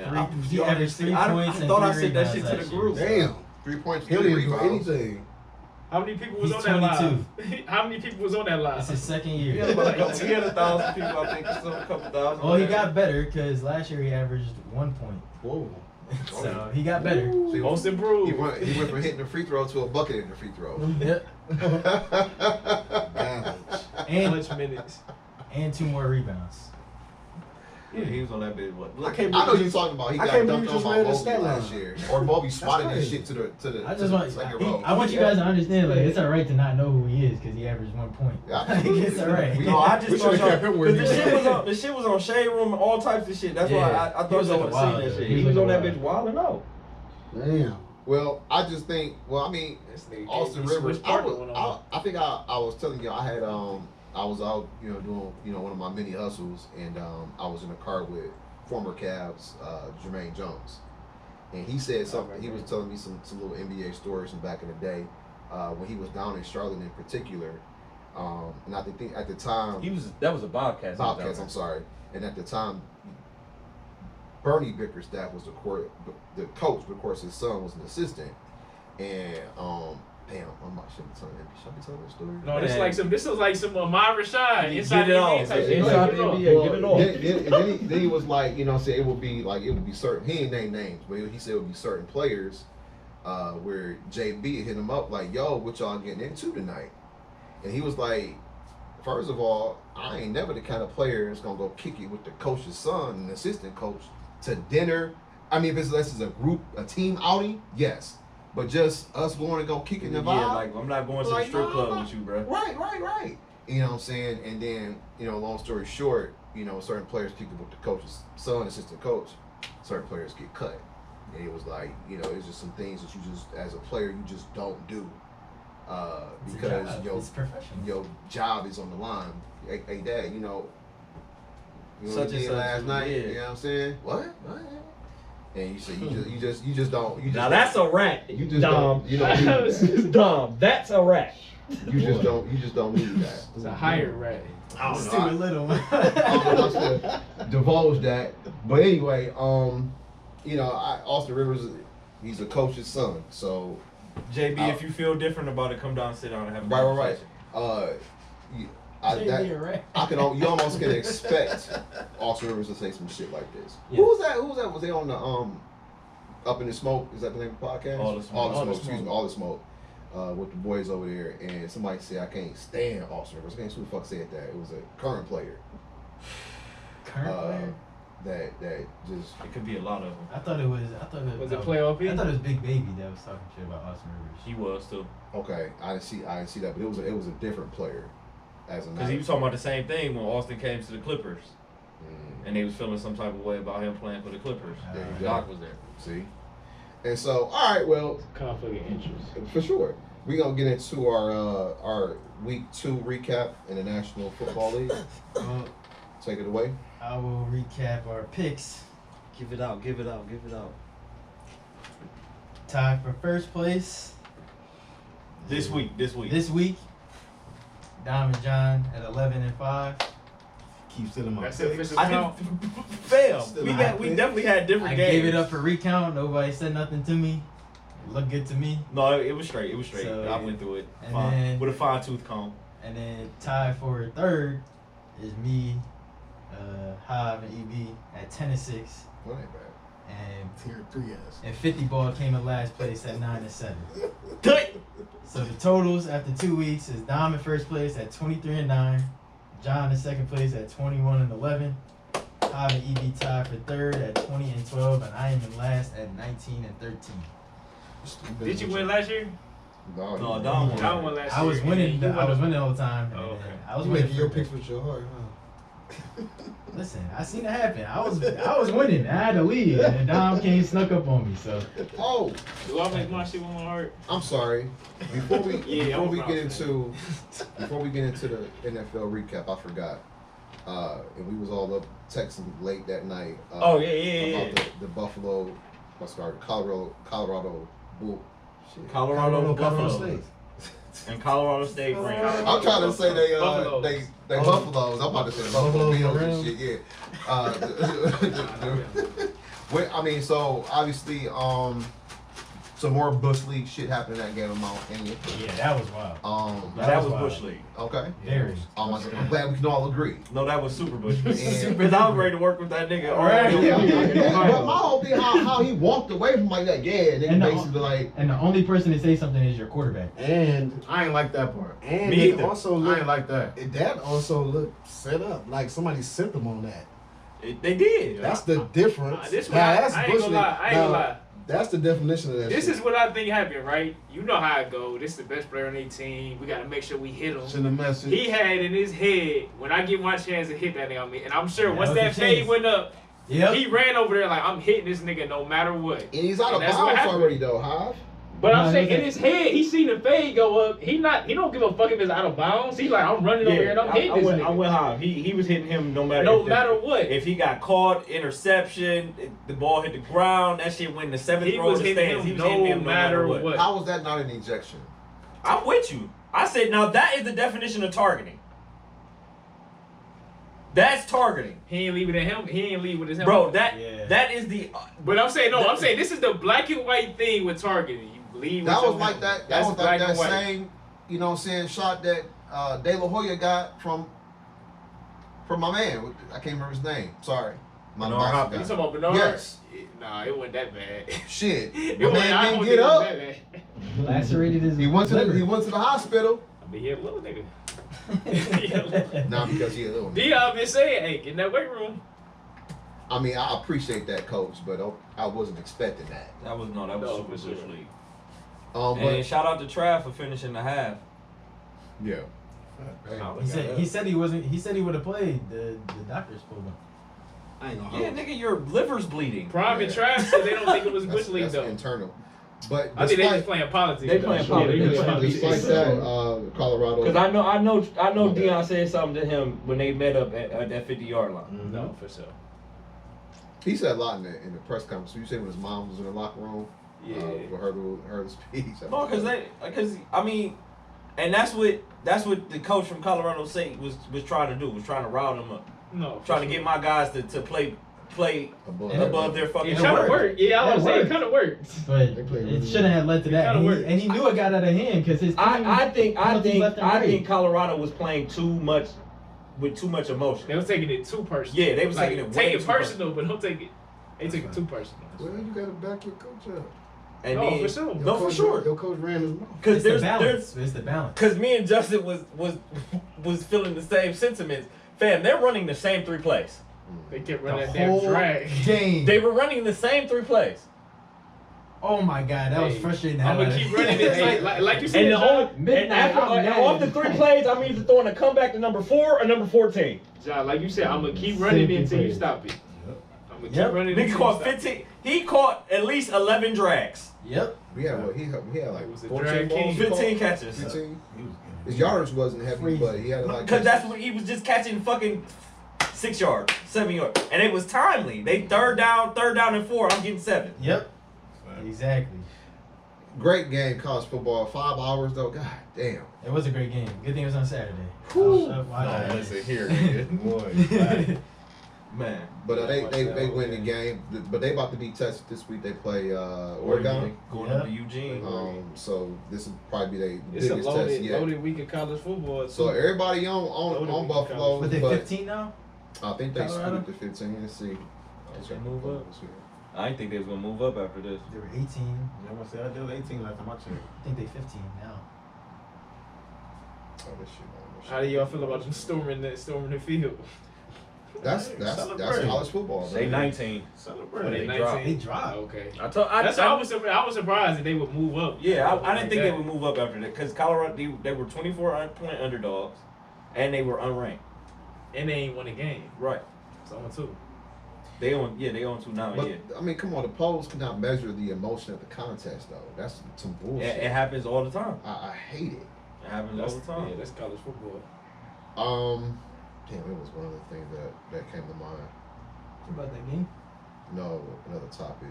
Speaker 8: He
Speaker 7: y'all
Speaker 8: averaged
Speaker 7: didn't see-
Speaker 8: 3
Speaker 7: I
Speaker 8: points and
Speaker 7: thought I
Speaker 8: 3
Speaker 7: said that shit
Speaker 8: rebounds
Speaker 7: to the
Speaker 8: last
Speaker 7: group.
Speaker 8: year.
Speaker 9: Damn.
Speaker 4: 3 points,
Speaker 9: He
Speaker 4: 3
Speaker 9: don't even do
Speaker 4: rebounds.
Speaker 9: anything.
Speaker 5: How many people was
Speaker 8: He's
Speaker 5: on that
Speaker 8: 22.
Speaker 5: live? How many people was on that live?
Speaker 8: It's his second
Speaker 7: He had
Speaker 8: year.
Speaker 7: about he had 1,000 people, I think, or so, a couple thousand.
Speaker 8: Well, he got better because last year he averaged 1 point.
Speaker 9: Whoa.
Speaker 8: So he got better.
Speaker 4: So
Speaker 5: Most
Speaker 4: he
Speaker 5: improved.
Speaker 4: went from hitting the free throw to a bucket in the free throw.
Speaker 8: Yep.
Speaker 9: Damn.
Speaker 8: And
Speaker 5: Much minutes.
Speaker 8: 2 more rebounds.
Speaker 7: Yeah, he was on that bitch. What?
Speaker 1: I can't
Speaker 4: I know
Speaker 1: believe
Speaker 4: you're talking about. He
Speaker 1: I
Speaker 4: got
Speaker 1: can't believe
Speaker 4: dunked
Speaker 1: you
Speaker 4: on
Speaker 1: just
Speaker 4: by
Speaker 1: read the
Speaker 4: Mobley
Speaker 1: stat
Speaker 4: last
Speaker 1: line.
Speaker 4: year, or Mobley swatted that
Speaker 1: crazy.
Speaker 4: shit to the
Speaker 8: I
Speaker 4: to
Speaker 8: just
Speaker 4: the
Speaker 8: want
Speaker 4: second row.
Speaker 8: I want you guys to understand like it's alright to not know who he is because he averaged 1 point.
Speaker 4: Yeah,
Speaker 8: Like,
Speaker 4: absolutely.
Speaker 8: it's alright.
Speaker 4: We-
Speaker 7: No, I
Speaker 1: We
Speaker 7: just
Speaker 1: should've
Speaker 7: thought
Speaker 1: kept him where
Speaker 7: because
Speaker 1: he
Speaker 7: the
Speaker 1: was.
Speaker 7: shit was on the shit was on Shade Room and all types of shit. That's why
Speaker 8: Yeah.
Speaker 7: I
Speaker 8: He
Speaker 7: thought
Speaker 8: was
Speaker 7: y'all
Speaker 8: like
Speaker 7: would
Speaker 8: a
Speaker 7: have seen
Speaker 8: wild,
Speaker 7: that
Speaker 8: though.
Speaker 7: shit.
Speaker 8: He
Speaker 7: He
Speaker 8: was
Speaker 7: was on
Speaker 8: like
Speaker 7: that
Speaker 8: a
Speaker 7: bitch wilding out.
Speaker 9: Damn.
Speaker 4: Well, I just think. Well, I mean,
Speaker 5: This nigga
Speaker 4: Austin
Speaker 5: gave me
Speaker 4: Rivers.
Speaker 5: Swiss partner one on.
Speaker 4: I think I was telling you I had I was out doing one of my mini hustles and I was in a car with former Cavs Jermaine Jones, and he said something. He was telling me some little NBA stories from back in the day when he was down in Charlotte in particular, and I think at the time
Speaker 7: That was a Bobcats.
Speaker 4: Bobcats. I'm sorry, and at the time. Bernie Bickerstaff was the coach, but of course his son was an assistant. And damn, I'm not sure should I be telling that story?
Speaker 5: No, this
Speaker 7: Man.
Speaker 5: is like some Ahmad Rashad inside
Speaker 7: Get
Speaker 5: the
Speaker 7: it
Speaker 5: NBA
Speaker 7: off.
Speaker 5: type shit.
Speaker 2: Inside
Speaker 5: Like,
Speaker 2: the
Speaker 5: get it off.
Speaker 2: NBA. Get it off.
Speaker 4: Then he was like, you know, say it would be certain. He didn't name names, but he said it would be certain players where JB hit him up like, "Yo, what y'all getting into tonight?" And he was like, first of all, I ain't never the kind of player that's gonna go kick it with the coach's son and assistant coach to dinner. I mean, if this is a team outing, yes. But just us going to go kicking the vibe.
Speaker 7: Yeah, like I'm not going to the
Speaker 4: Like,
Speaker 7: strip
Speaker 4: no,
Speaker 7: club
Speaker 4: I'm not-
Speaker 7: with you, bro.
Speaker 4: Right. You know what I'm saying? And then, long story short, certain players kick it with the coach's son, assistant coach. Certain players get cut. And it was like, it's just some things that you just, as a player, you just don't do.
Speaker 8: It's a
Speaker 4: Because
Speaker 8: job. It's professional.
Speaker 4: your job is on the line. Hey, Dad, you
Speaker 7: Such
Speaker 4: what
Speaker 7: and
Speaker 4: you did
Speaker 7: such,
Speaker 4: last night?
Speaker 7: yeah.
Speaker 4: You know what I'm saying? What? And you say you just don't.
Speaker 2: Now that's a rat.
Speaker 4: You just
Speaker 2: Dom.
Speaker 4: don't. You don't need that.
Speaker 2: Dom, that's a rat.
Speaker 4: You just don't. You just don't need that.
Speaker 5: It's a higher rat.
Speaker 4: I don't know.
Speaker 8: Stupid little one.
Speaker 4: I don't know how to divulge that. But anyway, Austin Rivers, he's a coach's son. So
Speaker 7: JB, if you feel different about it, come down, sit down, and have a
Speaker 4: right.
Speaker 7: conversation.
Speaker 4: You almost can expect Austin Rivers to say some shit like this.
Speaker 8: Yeah.
Speaker 4: Who was that? Was they on the Up in the Smoke? Is that the name of the podcast?
Speaker 7: All the Smoke.
Speaker 4: All the Smoke. With the boys over there, and somebody said I can't stand Austin Rivers. I can't who the fuck said that. It was a current player.
Speaker 8: Current player?
Speaker 4: That just
Speaker 7: It could be a lot of them.
Speaker 8: I thought it was.
Speaker 5: Was it playoff
Speaker 8: I thought it was Big Baby that was talking shit about Austin Rivers.
Speaker 7: He was too,
Speaker 4: okay. I didn't see that, but it was a different player. As a
Speaker 7: because he was talking about the same thing when Austin came to the Clippers, and they was feeling some type of way about him playing for the Clippers.
Speaker 4: There you go.
Speaker 7: Doc was there.
Speaker 4: See, and so all right, well,
Speaker 5: conflict of interest.
Speaker 4: for sure. We gonna get into our week 2 recap in the National Football League. Take it away.
Speaker 8: I will recap our picks.
Speaker 10: Give it out, give it out, give it out.
Speaker 8: Tied for first place
Speaker 7: This week.
Speaker 8: this week. Diamond John at 11-5.
Speaker 6: Keep sitting my
Speaker 5: That's the official
Speaker 7: I
Speaker 5: count.
Speaker 7: didn't fail. We definitely had different
Speaker 8: I
Speaker 7: games.
Speaker 8: gave it up for recount. Nobody said nothing to me. It looked good to me.
Speaker 7: No, it was straight. It was straight.
Speaker 8: So,
Speaker 7: I went through it
Speaker 8: and
Speaker 7: fine.
Speaker 8: then-
Speaker 7: With a fine tooth comb.
Speaker 8: And then tied for third is me, Hive, and EB at 10-6.
Speaker 4: Well, ain't bad.
Speaker 8: And
Speaker 6: Tier 3 ass.
Speaker 8: 50 Ball came in last place at 9-7.
Speaker 7: Cut.
Speaker 8: So the totals after 2 weeks is Dom in first place at 23-9, John in second place at 21-11, Hive and EB tied for third at 20-12, and I am in last at 19-13.
Speaker 5: Did you win last year?
Speaker 4: No,
Speaker 7: No,
Speaker 4: he-
Speaker 7: Dom won.
Speaker 5: John won last
Speaker 8: I was
Speaker 5: year.
Speaker 8: winning.
Speaker 5: You
Speaker 8: I was
Speaker 5: won.
Speaker 8: winning all the time.
Speaker 5: Oh,
Speaker 8: and
Speaker 5: okay.
Speaker 8: I was
Speaker 9: You
Speaker 8: winning.
Speaker 9: making your
Speaker 8: for-
Speaker 9: picks with your heart, huh?
Speaker 8: Listen, I seen it happen. I was winning. I had to lead, and Dom came snuck up on me. So
Speaker 4: Oh,
Speaker 5: Do I make my shit with my heart?
Speaker 4: I'm sorry. Before we
Speaker 5: Yeah,
Speaker 4: before
Speaker 5: I'm
Speaker 4: we
Speaker 5: proud
Speaker 4: get
Speaker 5: of
Speaker 4: into the NFL recap, I forgot. And we was all up texting late that night.
Speaker 7: Oh, yeah.
Speaker 4: About the Buffalo, Colorado Bull.
Speaker 7: Colorado
Speaker 9: Buffalo
Speaker 7: Buffaloes. and Colorado State Rams.
Speaker 4: I'm trying to say they
Speaker 5: Buffaloes.
Speaker 4: they Buffaloes. I'm about to say the Buffalo
Speaker 9: Buffaloes
Speaker 4: Bills and
Speaker 9: and
Speaker 4: shit. Yeah. Well, I mean, so obviously, some more Bush League shit happened in that game of Mount Union.
Speaker 8: yeah, that was wild.
Speaker 7: That was
Speaker 8: wild.
Speaker 7: Bush League.
Speaker 4: Okay.
Speaker 8: Very.
Speaker 4: I'm glad we can all agree.
Speaker 7: No, that was Super Bush League.
Speaker 4: And-
Speaker 7: Because I was ready to work with that nigga.
Speaker 8: Right.
Speaker 4: But my whole thing, how he walked away from like that, yeah, and then
Speaker 8: And the-
Speaker 4: basically like,
Speaker 8: And the only person to say something is your quarterback.
Speaker 6: And I ain't like that part.
Speaker 1: And
Speaker 7: Me
Speaker 1: it
Speaker 7: either.
Speaker 1: also
Speaker 6: I
Speaker 1: looked
Speaker 6: ain't like that.
Speaker 1: that also looked set up. Like somebody sent them on that.
Speaker 7: They did.
Speaker 1: That's the difference.
Speaker 5: This
Speaker 1: Now,
Speaker 5: one, I
Speaker 1: that's
Speaker 5: ain't
Speaker 1: Bush
Speaker 5: gonna
Speaker 1: League.
Speaker 5: lie. I ain't
Speaker 1: Now,
Speaker 5: gonna lie.
Speaker 1: That's the definition of that.
Speaker 5: This
Speaker 1: shit.
Speaker 5: is what I think happened, right? You know how it go. This is the best player on their team. We gotta make sure we hit him.
Speaker 6: Send a message.
Speaker 5: He had in his head, when I get my chance to hit that nigga on me, and I'm sure
Speaker 8: Yeah,
Speaker 5: once
Speaker 8: that
Speaker 5: that
Speaker 8: was the
Speaker 5: fade
Speaker 8: chance.
Speaker 5: went up,
Speaker 8: Yep.
Speaker 5: he ran over there like, I'm hitting this nigga no matter what.
Speaker 4: and he's out of
Speaker 5: And that's what
Speaker 4: bounds
Speaker 5: happened.
Speaker 4: already though, Hive.
Speaker 5: But
Speaker 8: No,
Speaker 5: I'm saying
Speaker 8: it
Speaker 5: in his head, he seen the fade go up. He don't give a fuck if it's out of bounds. He like, I'm running over here and I'm hitting this nigga.
Speaker 7: I went high. He was hitting him no matter
Speaker 5: No
Speaker 7: if
Speaker 5: matter what.
Speaker 7: If he got caught, interception, the ball hit the ground, that shit went in the seventh
Speaker 5: He
Speaker 7: row of
Speaker 5: was
Speaker 7: the
Speaker 5: hitting
Speaker 7: stands.
Speaker 5: him
Speaker 7: He was hitting him
Speaker 5: no matter what.
Speaker 4: How was that not an ejection?
Speaker 7: I'm with you. I said now that is the definition of targeting. That's targeting.
Speaker 5: He ain't leaving him. He ain't leave with his helmet.
Speaker 7: Bro, that
Speaker 8: Yeah.
Speaker 7: that is the
Speaker 5: But I'm saying I'm saying this is the black and white thing with targeting. You leave.
Speaker 4: That
Speaker 5: with
Speaker 4: was
Speaker 5: your
Speaker 4: like that.
Speaker 5: helmet.
Speaker 4: That
Speaker 5: That's
Speaker 4: was
Speaker 5: black
Speaker 4: like that
Speaker 5: and white.
Speaker 4: same, you know, what I'm saying shot that De La Hoya got from my man. I can't remember his name. Sorry, my
Speaker 7: Bernard
Speaker 4: boxing
Speaker 7: Hopkins.
Speaker 5: You
Speaker 4: guy.
Speaker 5: talking about Bernard?
Speaker 4: Yes.
Speaker 5: Nah, it wasn't that bad.
Speaker 4: Shit,
Speaker 5: It
Speaker 4: my
Speaker 5: wasn't- I
Speaker 4: man
Speaker 5: don't
Speaker 4: didn't get
Speaker 5: think it was
Speaker 4: up.
Speaker 5: that bad.
Speaker 8: Lacerated his
Speaker 4: He went to
Speaker 8: liver.
Speaker 4: the hospital.
Speaker 5: I mean, he a little nigga.
Speaker 4: Not because he a little.
Speaker 5: Dion been saying, hey, get in that weight room.
Speaker 4: I mean, I appreciate that, coach, but I wasn't expecting that.
Speaker 7: that was
Speaker 5: No,
Speaker 7: Super
Speaker 5: for
Speaker 7: Bush
Speaker 5: sure.
Speaker 7: League.
Speaker 4: But
Speaker 7: And shout out to Trav for finishing the half.
Speaker 4: yeah,
Speaker 8: He said he wasn't. He said he would have played. The doctors told him.
Speaker 6: I ain't gonna
Speaker 7: Yeah,
Speaker 6: hold you.
Speaker 7: nigga, your liver's bleeding.
Speaker 5: Prime and Trav said they don't think it was
Speaker 4: that's,
Speaker 5: Bush League
Speaker 4: that's
Speaker 5: though.
Speaker 4: internal. But
Speaker 5: I think they just
Speaker 4: despite,
Speaker 5: playing politics.
Speaker 7: They
Speaker 5: though.
Speaker 7: playing
Speaker 5: Yeah,
Speaker 7: politics.
Speaker 5: they
Speaker 7: They
Speaker 5: playing
Speaker 7: playing
Speaker 5: politics.
Speaker 4: despite that, Colorado.
Speaker 7: Because I know Dion said something to him when they met up at that 50-yard line.
Speaker 5: No, for sure.
Speaker 4: He said a lot in the press conference. You said when his mom was in the locker room
Speaker 5: Yeah.
Speaker 4: for her to speak.
Speaker 7: No, because I mean, and that's what the coach from Colorado State was trying to do, was trying to rile them up,
Speaker 5: No, for
Speaker 7: trying to
Speaker 5: sure.
Speaker 7: get my guys to play
Speaker 4: above
Speaker 7: their fucking
Speaker 5: It
Speaker 8: It
Speaker 5: kind of
Speaker 8: worked.
Speaker 5: worked. Yeah, I
Speaker 8: It
Speaker 5: was saying it
Speaker 8: worked.
Speaker 5: kind of worked.
Speaker 8: But
Speaker 9: They played
Speaker 8: it
Speaker 9: really
Speaker 8: shouldn't have led to that.
Speaker 5: kinda
Speaker 8: And
Speaker 5: worked.
Speaker 8: he knew it got out of hand because his team.
Speaker 7: I think
Speaker 8: penalties left and right.
Speaker 7: Colorado was playing with too much emotion.
Speaker 5: They was taking it too personal.
Speaker 7: Yeah, they was
Speaker 5: Like,
Speaker 7: taking it
Speaker 5: take
Speaker 7: way
Speaker 5: it
Speaker 7: too
Speaker 5: personal, but don't take it. They took it too personal.
Speaker 9: Well, you gotta back your coach up.
Speaker 7: And
Speaker 5: No,
Speaker 7: then,
Speaker 5: for sure.
Speaker 7: No, for sure.
Speaker 9: Your coach ran his mouth.
Speaker 7: Because
Speaker 8: It's the
Speaker 7: there's
Speaker 8: balance. It's the balance.
Speaker 7: because me and Justin was feeling the same sentiments. Fam, they're running the same 3 plays.
Speaker 5: They kept
Speaker 8: The
Speaker 5: running that damn
Speaker 8: whole
Speaker 5: drag.
Speaker 8: game.
Speaker 7: They were running the same 3 plays.
Speaker 8: Oh my god, that was
Speaker 5: Hey,
Speaker 8: frustrating.
Speaker 5: I'm gonna keep running this like you said.
Speaker 7: And,
Speaker 5: John,
Speaker 8: midnight, I'm mad.
Speaker 7: off the 3 plays, I'm either throwing a comeback to number 4 or number 14.
Speaker 5: John, like you said, I'm gonna keep running it until you stop it. I'm I'm gonna
Speaker 8: Yep.
Speaker 5: keep running.
Speaker 7: Nigga
Speaker 5: until
Speaker 7: caught
Speaker 5: you stop.
Speaker 7: 15. He caught at least 11 drags.
Speaker 8: Yep.
Speaker 4: We had what? He had like
Speaker 5: It was a
Speaker 4: 14
Speaker 5: drag
Speaker 4: balls.
Speaker 5: king.
Speaker 7: 15 catches.
Speaker 4: 15. His yardage wasn't heavy,
Speaker 8: Crazy.
Speaker 4: but he had like.
Speaker 7: Because that's what he was just catching fucking 6 yards, 7 yards. And it was timely. They third down and 4. I'm getting 7.
Speaker 8: Yep. Exactly.
Speaker 4: Great game, college football. 5 hours though. God damn.
Speaker 8: It was a great game. Good thing it was on Saturday.
Speaker 4: Whew.
Speaker 8: I'll watch
Speaker 7: No,
Speaker 8: it.
Speaker 7: listen here, nigga.
Speaker 6: Boy,
Speaker 7: Man.
Speaker 4: But they
Speaker 5: Watch that
Speaker 4: win the
Speaker 5: game.
Speaker 4: game. But they about to beat Texas this week. They play Oregon.
Speaker 7: Going
Speaker 8: Yep.
Speaker 7: up to Eugene.
Speaker 4: So this will probably be their
Speaker 5: It's a
Speaker 4: biggest test yet.
Speaker 5: loaded week of college football.
Speaker 4: So
Speaker 5: too.
Speaker 4: everybody
Speaker 5: Loaded
Speaker 4: on
Speaker 5: week of
Speaker 4: Buffalo,
Speaker 5: college.
Speaker 8: But they
Speaker 4: but
Speaker 8: 15 now?
Speaker 4: I think they
Speaker 8: Colorado?
Speaker 4: screwed to 15. Let's see.
Speaker 7: Did they move up? I didn't think they was gonna move up after this.
Speaker 8: They were 18.
Speaker 6: I'm gonna say I did 18 last time I checked.
Speaker 8: I think they 15 now.
Speaker 4: Oh, this shit, man.
Speaker 5: How do y'all feel about them storming the field?
Speaker 4: That's
Speaker 6: Celebrate.
Speaker 4: college football.
Speaker 7: They
Speaker 4: man.
Speaker 7: 19.
Speaker 5: Oh,
Speaker 6: Celebrate.
Speaker 5: they
Speaker 7: They
Speaker 5: 19.
Speaker 7: dropped.
Speaker 8: They dropped.
Speaker 5: Okay.
Speaker 7: I
Speaker 5: I was surprised that they would move up.
Speaker 7: Yeah, I didn't think
Speaker 5: that.
Speaker 7: they would move up after that because Colorado they were 24-point underdogs, and they were unranked.
Speaker 5: And they ain't won a game.
Speaker 7: Right.
Speaker 5: So 1-2.
Speaker 7: They on 2 now.
Speaker 4: But
Speaker 7: Yeah.
Speaker 4: I mean, come on, the polls cannot measure the emotion of the contest, though. That's some bullshit.
Speaker 7: It happens all the time.
Speaker 4: I hate it.
Speaker 7: It happens all the time.
Speaker 5: Yeah, that's college football.
Speaker 4: Damn, it was one of the things that came to mind.
Speaker 8: What about that game?
Speaker 4: No, another topic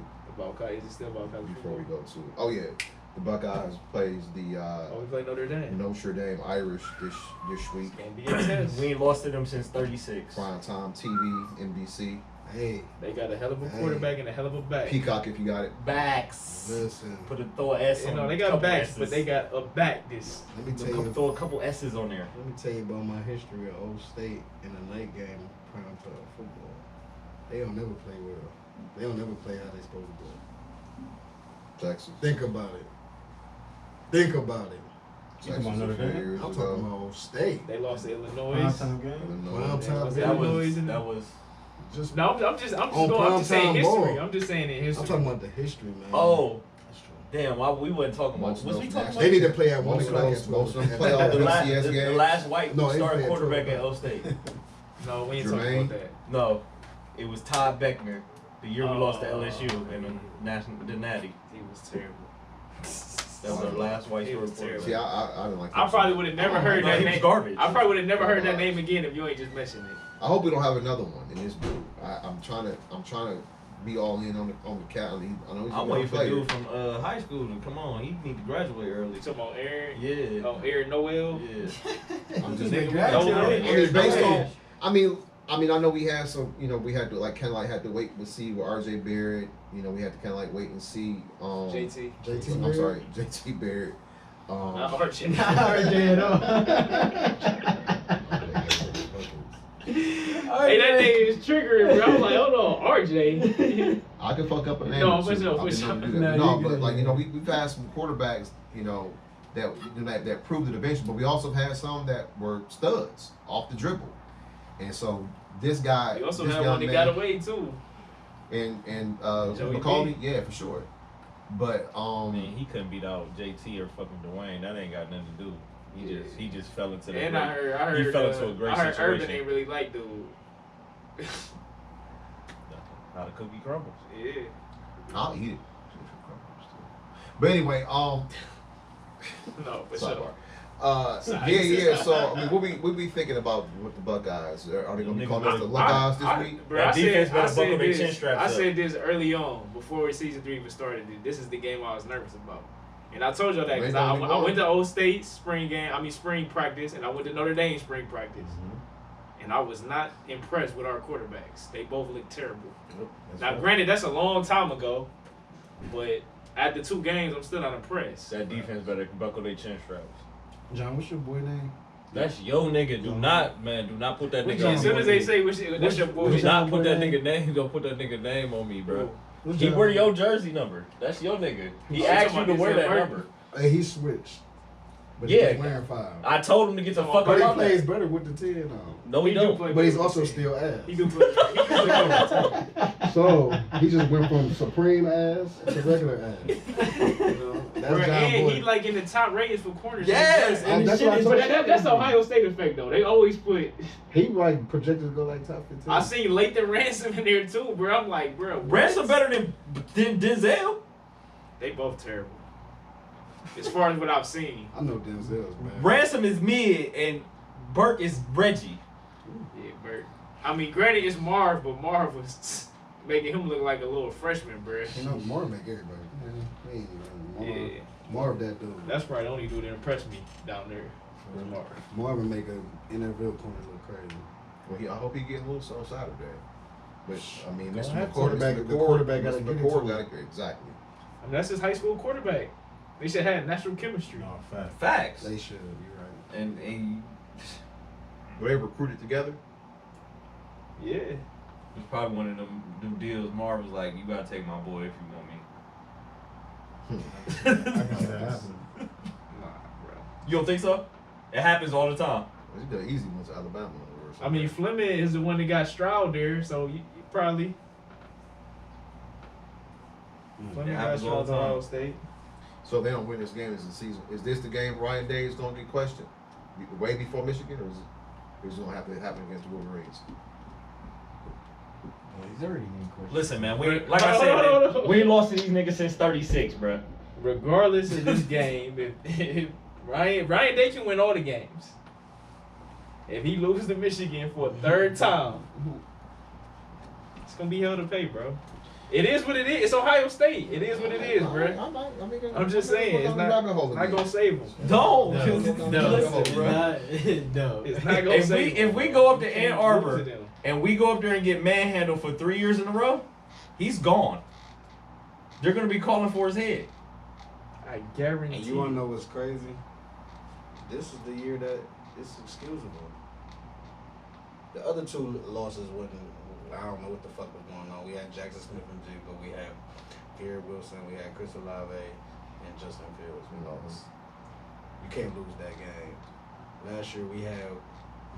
Speaker 5: Is it still about college
Speaker 4: before we
Speaker 5: football?
Speaker 4: go to. Oh yeah, the Buckeyes plays the
Speaker 5: Oh, we play Notre Dame.
Speaker 4: Notre Dame Irish this week.
Speaker 5: Gonna be a test.
Speaker 7: We ain't lost to them since 36.
Speaker 4: Prime time TV, NBC,
Speaker 9: Hey,
Speaker 5: They got a hell of a quarterback and a hell of a back.
Speaker 4: Peacock if you got it.
Speaker 7: Backs.
Speaker 9: listen.
Speaker 7: Throw an S
Speaker 5: You
Speaker 7: on.
Speaker 5: know, they
Speaker 7: couple
Speaker 5: got backs,
Speaker 7: S's.
Speaker 5: but they got a back this.
Speaker 9: Let me tell you.
Speaker 7: Throw a couple S's on there.
Speaker 9: Let me tell you about my history of Old State in the night game of prime time football. They don't never play well. They don't never play how they supposed to play.
Speaker 4: Texas.
Speaker 9: Think about it. Think about it.
Speaker 6: You talking about Notre
Speaker 4: a few
Speaker 6: Dame?
Speaker 4: years
Speaker 9: I'm
Speaker 4: ago.
Speaker 9: talking about Old State.
Speaker 5: They lost to Illinois.
Speaker 6: Primetime game.
Speaker 4: Illinois.
Speaker 9: Prime time.
Speaker 5: was
Speaker 9: game.
Speaker 5: Illinois in-
Speaker 7: That was.
Speaker 9: Just
Speaker 5: No, I'm just
Speaker 9: On
Speaker 5: going. I'm just saying
Speaker 9: primetime
Speaker 5: history.
Speaker 9: ball.
Speaker 5: I'm just saying in
Speaker 9: I'm
Speaker 5: history.
Speaker 9: talking about the history, man.
Speaker 7: Oh,
Speaker 9: That's true.
Speaker 7: damn! Why we wasn't talking about?
Speaker 4: Most
Speaker 7: Was
Speaker 4: of
Speaker 7: we
Speaker 4: those
Speaker 7: talking
Speaker 4: national-
Speaker 9: They
Speaker 7: about?
Speaker 9: need to play at 1
Speaker 4: Most of
Speaker 9: o'clock.
Speaker 4: those-
Speaker 9: at
Speaker 4: most of
Speaker 9: 12.
Speaker 4: them play all
Speaker 7: The
Speaker 4: the
Speaker 7: last,
Speaker 4: FCS
Speaker 7: the
Speaker 4: games.
Speaker 7: last white
Speaker 9: No, they
Speaker 7: started
Speaker 9: play at
Speaker 7: quarterback
Speaker 9: 12.
Speaker 7: at O State.
Speaker 5: No, we ain't
Speaker 4: Jermaine?
Speaker 5: talking about that.
Speaker 7: No, it was Todd Beckner. The year we lost to
Speaker 5: Oh.
Speaker 7: LSU in the Natty.
Speaker 5: He was terrible.
Speaker 7: That was our last white
Speaker 5: He was
Speaker 7: quarterback.
Speaker 4: See, I didn't like.
Speaker 5: I
Speaker 4: him.
Speaker 5: probably would have never heard
Speaker 7: No,
Speaker 5: that
Speaker 7: he was
Speaker 5: name.
Speaker 7: garbage.
Speaker 5: I probably would have never heard that name again if you ain't just mentioned it.
Speaker 4: I hope we don't have another one in this group. I'm trying to be all in on the cat. I know he's a
Speaker 7: I'm
Speaker 4: young
Speaker 7: waiting for
Speaker 4: player.
Speaker 7: dude from high school to come on. He need to graduate early.
Speaker 5: You talking about Aaron?
Speaker 7: Yeah.
Speaker 5: Oh, Aaron Noel?
Speaker 7: Yeah.
Speaker 4: I'm just
Speaker 5: Nigga,
Speaker 8: graduated.
Speaker 5: Noel.
Speaker 4: I mean,
Speaker 5: Aaron
Speaker 4: based
Speaker 5: Noel.
Speaker 4: on, I mean, I know we had some, we had to had to wait to see with RJ Barrett. We had to kind of like wait and see.
Speaker 5: JT.
Speaker 9: JT
Speaker 4: I'm
Speaker 9: Barrett?
Speaker 4: sorry, JT Barrett.
Speaker 5: Not Archie.
Speaker 8: Not RJ at all.
Speaker 5: Hey, that name is triggering, bro. I was like, hold on, RJ.
Speaker 4: I can fuck up a name.
Speaker 5: No,
Speaker 4: or
Speaker 5: for
Speaker 4: two.
Speaker 5: sure,
Speaker 4: I've been
Speaker 5: for
Speaker 4: known to do
Speaker 8: sure.
Speaker 4: that.
Speaker 8: No,
Speaker 4: No,
Speaker 8: you
Speaker 4: but
Speaker 8: good.
Speaker 4: like we've had some quarterbacks, that proved it eventually. But we also had some that were studs off the dribble, and so this guy,
Speaker 5: You also
Speaker 4: this
Speaker 5: had
Speaker 4: young
Speaker 5: one that
Speaker 4: man,
Speaker 5: got away, too.
Speaker 4: and
Speaker 5: Joey
Speaker 4: McCauley,
Speaker 5: B.
Speaker 4: yeah, for sure. But
Speaker 7: I mean, he couldn't beat out JT or fucking Dwayne. That ain't got nothing to do. He just fell into the.
Speaker 5: And
Speaker 7: great,
Speaker 5: I heard,
Speaker 7: he fell into a great
Speaker 5: I heard
Speaker 7: situation.
Speaker 5: Urban ain't really like dude.
Speaker 7: How the cookie crumbles.
Speaker 5: Yeah.
Speaker 4: I'll eat it. But anyway,
Speaker 5: No, for
Speaker 4: sidebar.
Speaker 5: sure.
Speaker 4: Yeah. So I mean, what we thinking about with the Buckeyes? Are they gonna be calling us the Buckeyes this week?
Speaker 5: Bro,
Speaker 7: That
Speaker 5: I
Speaker 7: defense
Speaker 5: said,
Speaker 7: better
Speaker 5: I
Speaker 7: buckle
Speaker 5: said
Speaker 7: their
Speaker 5: this.
Speaker 7: chin straps
Speaker 5: I
Speaker 7: up.
Speaker 5: said this early on before season 3 even started. This is the game I was nervous about, and I told y'all that because I went to Old State spring practice, and I went to Notre Dame spring practice, and I was not impressed with our quarterbacks. They both looked terrible. Now, granted, that's a long time ago, but after 2 games, I'm still not impressed.
Speaker 7: That defense better buckle their chin straps.
Speaker 9: John, what's your boy name?
Speaker 7: That's your nigga. Do not put that nigga on
Speaker 5: As soon
Speaker 7: me.
Speaker 5: as they say that's your boy,
Speaker 7: Do not put that nigga name. Don't put that nigga name on me, bro.
Speaker 9: What's
Speaker 7: He
Speaker 9: John
Speaker 7: wear
Speaker 9: name?
Speaker 7: your jersey number. That's your nigga. He
Speaker 5: Oh,
Speaker 7: asked
Speaker 5: you
Speaker 7: you to
Speaker 5: talking
Speaker 7: wear
Speaker 5: about
Speaker 7: that
Speaker 5: Denzel
Speaker 7: number.
Speaker 9: Hey, he switched. But
Speaker 7: Yeah.
Speaker 9: he's wearing 5.
Speaker 7: I told him to get the fuck
Speaker 9: But he
Speaker 7: out of
Speaker 9: plays
Speaker 7: that.
Speaker 9: better with the 10 on.
Speaker 7: No, he
Speaker 5: do
Speaker 7: don't.
Speaker 5: play
Speaker 9: But he's
Speaker 5: good
Speaker 9: also
Speaker 5: with the
Speaker 9: still ass.
Speaker 5: He do play.
Speaker 9: So he just went from supreme ass to regular ass. You know?
Speaker 1: That's
Speaker 5: Bruh,
Speaker 1: John
Speaker 5: and
Speaker 1: Boy.
Speaker 5: he like in the top ratings for corners.
Speaker 7: Yes,
Speaker 1: and
Speaker 2: That's
Speaker 1: that's why I told
Speaker 2: that's Ohio State effect though. They always put.
Speaker 1: He like projected to go like top 15.
Speaker 5: I seen Lathan Ransom in there too, bro. I'm like, bro, what?
Speaker 7: Ransom better than Denzel.
Speaker 5: They both terrible. As far as what I've seen.
Speaker 1: I know Denzel's man.
Speaker 7: Ransom is mid and Burke is Reggie.
Speaker 5: Yeah, Bert. I mean, granted, it's Marv, but Marv was making him look like a little freshman, bro.
Speaker 1: You know, Marv make everybody. He ain't even
Speaker 5: Yeah.
Speaker 1: Marv that dude.
Speaker 5: That's probably the only dude that impressed me down there. Was Marv.
Speaker 1: Marvin make a NFL corner look crazy.
Speaker 4: Well, I hope he gets loose on Saturday. But I mean,
Speaker 1: Gonna
Speaker 4: Mr.
Speaker 1: have
Speaker 4: McCord,
Speaker 1: to. The quarterback gotta
Speaker 4: Mr.
Speaker 1: get it
Speaker 4: McCord
Speaker 1: to
Speaker 4: gotta
Speaker 1: him.
Speaker 4: get exactly.
Speaker 5: I mean, that's his high school quarterback. They should have natural chemistry.
Speaker 6: No, fact.
Speaker 7: Facts.
Speaker 1: They should. You're right.
Speaker 7: And
Speaker 4: Were they recruited together?
Speaker 5: Yeah.
Speaker 7: it's probably one of them deals. Marv was like, "You gotta take my boy if you want me."
Speaker 6: I can see that happen.
Speaker 5: Nah, bro.
Speaker 7: You don't think so? It happens all the time.
Speaker 4: Well, he got easy ones to Alabama. Or something.
Speaker 5: I mean, Fleming is the one that got Stroud there, so you probably. Fleming
Speaker 7: It
Speaker 5: got
Speaker 7: happens all
Speaker 5: Stroud
Speaker 7: the
Speaker 5: to
Speaker 7: time.
Speaker 5: Ohio State.
Speaker 4: So if they don't win this game as the season. Is this the game Ryan Day is going to get questioned way before Michigan, or is it going to have to happen against the Wolverines?
Speaker 8: Well, he's already in question.
Speaker 7: Listen, man. Like I said,
Speaker 2: We ain't lost to these niggas since '36, bro.
Speaker 5: Regardless of this game, if Ryan Day can win all the games. If he loses to Michigan for a third time, it's gonna be hell to pay, bro. It is what it is. It's Ohio State. It is what it is, bro. I'm just saying, it's not gonna save them.
Speaker 7: don't.
Speaker 4: No,
Speaker 7: Listen, bro.
Speaker 8: No.
Speaker 5: It's not gonna save them.
Speaker 7: If we go up to Ann
Speaker 5: Can't lose
Speaker 7: Arbor
Speaker 5: to them.
Speaker 7: and we go up there and get manhandled for 3 years in a row, he's gone. They're gonna be calling for his head.
Speaker 5: I guarantee.
Speaker 1: And you wanna know what's crazy? This is the year that it's excusable. The other two losses wasn't. I don't know what the fuck was going on. We had Jackson Smith and Jigba. We had Garrett Wilson. We had Chris Olave and Justin Fields. We lost. You can't lose that game. Last year we had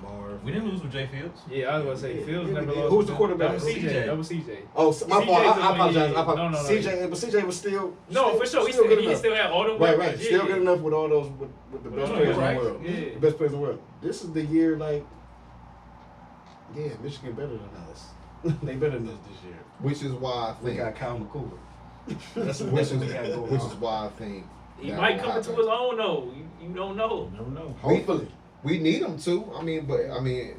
Speaker 1: Marv.
Speaker 7: We didn't lose with Jay Fields.
Speaker 5: Yeah, I was gonna say
Speaker 1: Yeah,
Speaker 5: Fields
Speaker 1: yeah,
Speaker 5: never
Speaker 1: we did.
Speaker 5: lost.
Speaker 1: Who was the
Speaker 5: to them.
Speaker 1: quarterback?
Speaker 5: That was CJ. That was CJ.
Speaker 1: Oh, my
Speaker 5: CJ
Speaker 1: fault.
Speaker 5: is the
Speaker 1: I
Speaker 5: one-
Speaker 1: apologize.
Speaker 5: yeah.
Speaker 1: I apologize.
Speaker 5: No,
Speaker 1: CJ, but CJ was still.
Speaker 5: No, for sure. He
Speaker 1: still good
Speaker 5: he
Speaker 1: enough.
Speaker 5: still had all the
Speaker 1: Right,
Speaker 5: weapons.
Speaker 1: right.
Speaker 5: Yeah,
Speaker 1: Still
Speaker 5: yeah.
Speaker 1: good enough with all those with the
Speaker 5: With
Speaker 1: best
Speaker 5: all
Speaker 1: players
Speaker 5: those,
Speaker 1: in the
Speaker 5: right?
Speaker 1: world.
Speaker 5: Yeah.
Speaker 1: The best players in the world. This is the year, like, yeah, Michigan better than us. They better than us this year.
Speaker 4: Which is why I
Speaker 1: We
Speaker 4: think.
Speaker 1: got Kyle McCullough. That's
Speaker 4: Which
Speaker 1: what
Speaker 4: is,
Speaker 1: we got going
Speaker 4: which
Speaker 1: on.
Speaker 4: is why I think.
Speaker 5: He
Speaker 4: that
Speaker 5: might
Speaker 4: will
Speaker 5: come into
Speaker 4: happen.
Speaker 5: his own though. You don't know.
Speaker 6: You never know.
Speaker 1: Hopefully.
Speaker 4: We need them to. I mean,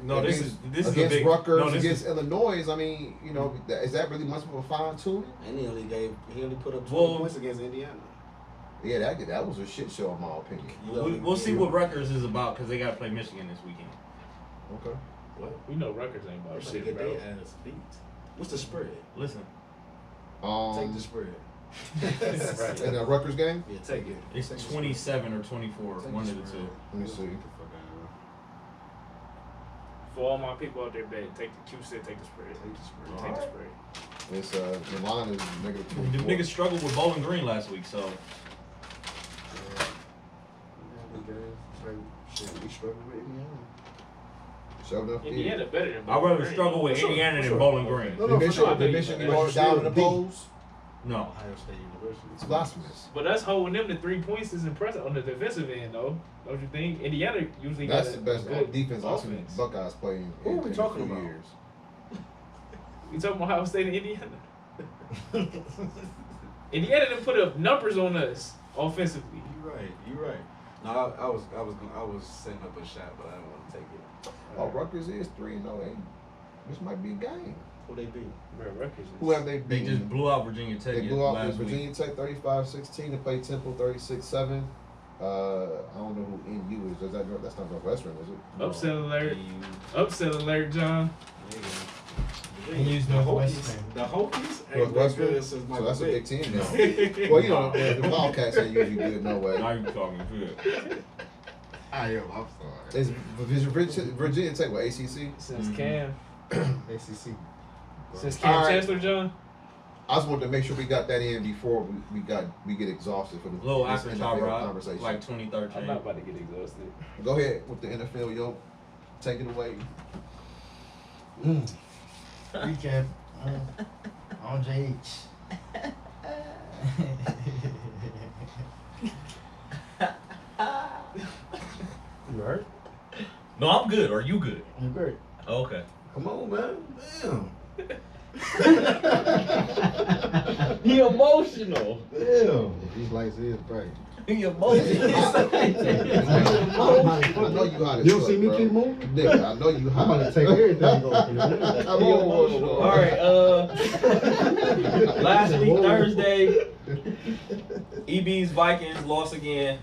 Speaker 7: No, this
Speaker 4: against,
Speaker 7: is a
Speaker 4: against
Speaker 7: big.
Speaker 4: Rutgers,
Speaker 7: no, this
Speaker 4: against
Speaker 7: is,
Speaker 4: Illinois. I mean, you know, is that really much of a fine tuning?
Speaker 1: And he only put up 20
Speaker 7: Well-
Speaker 1: points against Indiana.
Speaker 4: Yeah, that was a shit show in my opinion.
Speaker 7: we'll see what Rutgers is about because they got to play Michigan this weekend.
Speaker 4: Okay.
Speaker 5: We know Rutgers ain't about
Speaker 1: Should
Speaker 5: shit,
Speaker 1: get
Speaker 5: bro.
Speaker 1: their ass beat. What's the spread?
Speaker 7: Listen,
Speaker 1: Take the spread.
Speaker 5: Right.
Speaker 4: In that Rutgers game,
Speaker 1: Yeah, take it.
Speaker 7: it's
Speaker 1: Take the
Speaker 7: 27 or 24,
Speaker 1: spread.
Speaker 7: one
Speaker 1: Take
Speaker 7: of the
Speaker 1: spread.
Speaker 7: two.
Speaker 4: let me see.
Speaker 1: Get the fuck out of here.
Speaker 5: For all my people out there, bet take the Q said take the spread.
Speaker 1: Take the spread.
Speaker 5: Take the spread.
Speaker 4: It's the line is negative
Speaker 7: The
Speaker 4: 24.
Speaker 7: niggas struggled with Bowling Green last week, so
Speaker 1: Shit, we struggle with Indiana.
Speaker 4: Shoved up
Speaker 5: Indiana better than.
Speaker 7: I'd rather
Speaker 5: Bowling
Speaker 7: struggle with
Speaker 1: Sure,
Speaker 7: Indiana than
Speaker 1: sure.
Speaker 7: Bowling Green.
Speaker 1: No,
Speaker 4: The
Speaker 1: no, for
Speaker 4: Michigan,
Speaker 1: sure.
Speaker 4: the Michigan
Speaker 1: But
Speaker 4: going
Speaker 1: still
Speaker 4: down in the
Speaker 1: beat.
Speaker 4: polls.
Speaker 7: No.
Speaker 1: Ohio State University.
Speaker 4: It's blasphemous.
Speaker 5: But us holding them to 3 points is impressive on the defensive end, though. Don't you think? Indiana usually
Speaker 4: That's
Speaker 5: got
Speaker 4: the
Speaker 5: a
Speaker 4: best
Speaker 5: good
Speaker 4: defense I've seen
Speaker 5: offense.
Speaker 4: Buckeyes play in,
Speaker 1: Who are we
Speaker 4: in
Speaker 1: talking
Speaker 4: a few
Speaker 1: about?
Speaker 4: years.
Speaker 5: You talking about Ohio State and Indiana? Indiana done put up numbers on us offensively.
Speaker 1: You're right. No, I was setting up a shot, but I didn't want to take it.
Speaker 4: Oh, Rutgers is 3-0. This might be a game.
Speaker 1: Who they beat?
Speaker 5: Bro, Rutgers is.
Speaker 4: Who have they
Speaker 7: They
Speaker 4: beaten?
Speaker 7: just blew out Virginia Tech
Speaker 4: They blew out
Speaker 7: last week.
Speaker 4: Virginia Tech 35-16. They played Temple 36-7. I don't know who NU is. That's not Northwestern, is it?
Speaker 5: Upset alert. Upset alert, John.
Speaker 8: And use Northwestern.
Speaker 1: The Hokies ain't been
Speaker 4: Northwestern.
Speaker 1: good since
Speaker 4: So
Speaker 1: Michael
Speaker 4: that's a
Speaker 1: Vick.
Speaker 4: big team now. Well, you know, the Wildcats ain't usually good, no way.
Speaker 7: Now you talking shit.
Speaker 1: I am. I'm sorry.
Speaker 4: Is Virginia Tech what, ACC?
Speaker 5: Since
Speaker 7: Mhm.
Speaker 5: Cam.
Speaker 1: ACC.
Speaker 5: Since Cam
Speaker 4: All right.
Speaker 5: Chancellor, John.
Speaker 4: I just wanted to make sure we got that in before we get exhausted for the
Speaker 7: Little
Speaker 4: this
Speaker 7: after
Speaker 4: NFL
Speaker 7: Rod,
Speaker 4: conversation.
Speaker 7: like 2013.
Speaker 5: I'm not about to get exhausted.
Speaker 4: Go ahead with the NFL, yo. Take it away.
Speaker 8: Recap on JH.
Speaker 7: No, I'm good. Are you good?
Speaker 6: You great.
Speaker 7: Oh, okay.
Speaker 6: Come on, man. Damn.
Speaker 2: He emotional.
Speaker 6: Damn.
Speaker 9: These lights is bright.
Speaker 7: He emotional.
Speaker 4: I know you how to
Speaker 9: You don't
Speaker 4: cook,
Speaker 9: see me
Speaker 4: bro.
Speaker 9: keep moving?
Speaker 4: Nigga, I know you how
Speaker 9: I'm about to take everything off.
Speaker 7: All right. Last week Thursday, EB's Vikings lost again.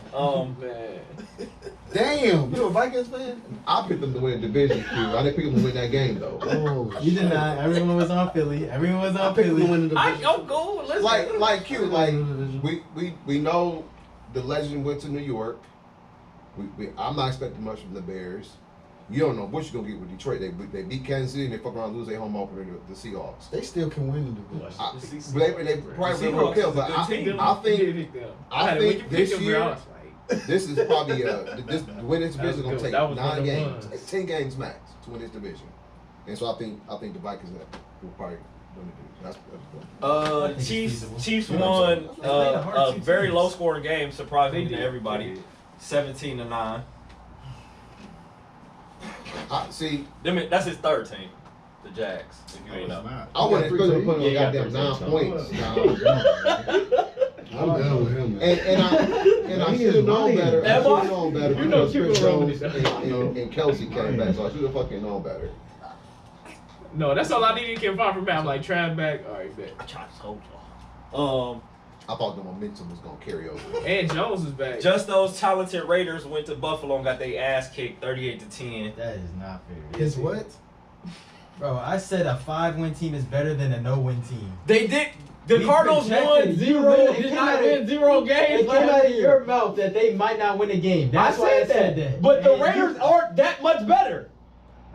Speaker 9: Damn, you a Vikings fan?
Speaker 4: I picked them to win the division, Q. I didn't pick them to win that game, though.
Speaker 9: Oh,
Speaker 8: You did not. Everyone was on Philly. Everyone was on
Speaker 9: picked them to
Speaker 8: Philly.
Speaker 9: win the division.
Speaker 7: I'm going. Listen.
Speaker 4: Like Q, like we know the legend went to New York. I'm not expecting much from the Bears. You don't know what you're gonna get with Detroit. They beat Kansas City and they fuck around and lose their home opener to the Seahawks.
Speaker 9: They still can win the division.
Speaker 4: They probably will real kill, but I think this year, this is probably this to win this division gonna take 9 games, 10 games max to win this division, and so I think the Vikings will probably win the division.
Speaker 7: Chiefs won a very low scoring game, surprisingly to everybody, 17-9.
Speaker 4: See,
Speaker 7: That's his third team, the Jags. If you ain't know.
Speaker 4: I wouldn't expect them to put on goddamn 9 points.
Speaker 9: I'm done with him, man.
Speaker 4: And I should have known better. I should have known better.
Speaker 2: You know,
Speaker 4: because
Speaker 2: keep
Speaker 4: Chris
Speaker 2: it rolling.
Speaker 4: Jones and Kelsey came back, so I should have fucking known better.
Speaker 5: No, that's all I needed to confirm from Matt. I'm like, Trav back. All right, bet.
Speaker 7: I tried to hold y'all.
Speaker 4: I thought the momentum was gonna carry over.
Speaker 5: And Jones is back.
Speaker 7: Just those talented Raiders went to Buffalo and got their ass kicked 38-10.
Speaker 8: That is not fair.
Speaker 9: His what?
Speaker 8: Bro, I said a 5-win team is better than a no-win team.
Speaker 7: They did. The
Speaker 8: We
Speaker 7: Cardinals
Speaker 8: projected
Speaker 7: won.
Speaker 8: zero.
Speaker 2: Did not win 0 games
Speaker 8: It came out
Speaker 2: last
Speaker 8: of
Speaker 2: year.
Speaker 8: your mouth that they might not win a game. That's why I said that.
Speaker 2: But the
Speaker 8: And
Speaker 2: Raiders aren't that much better.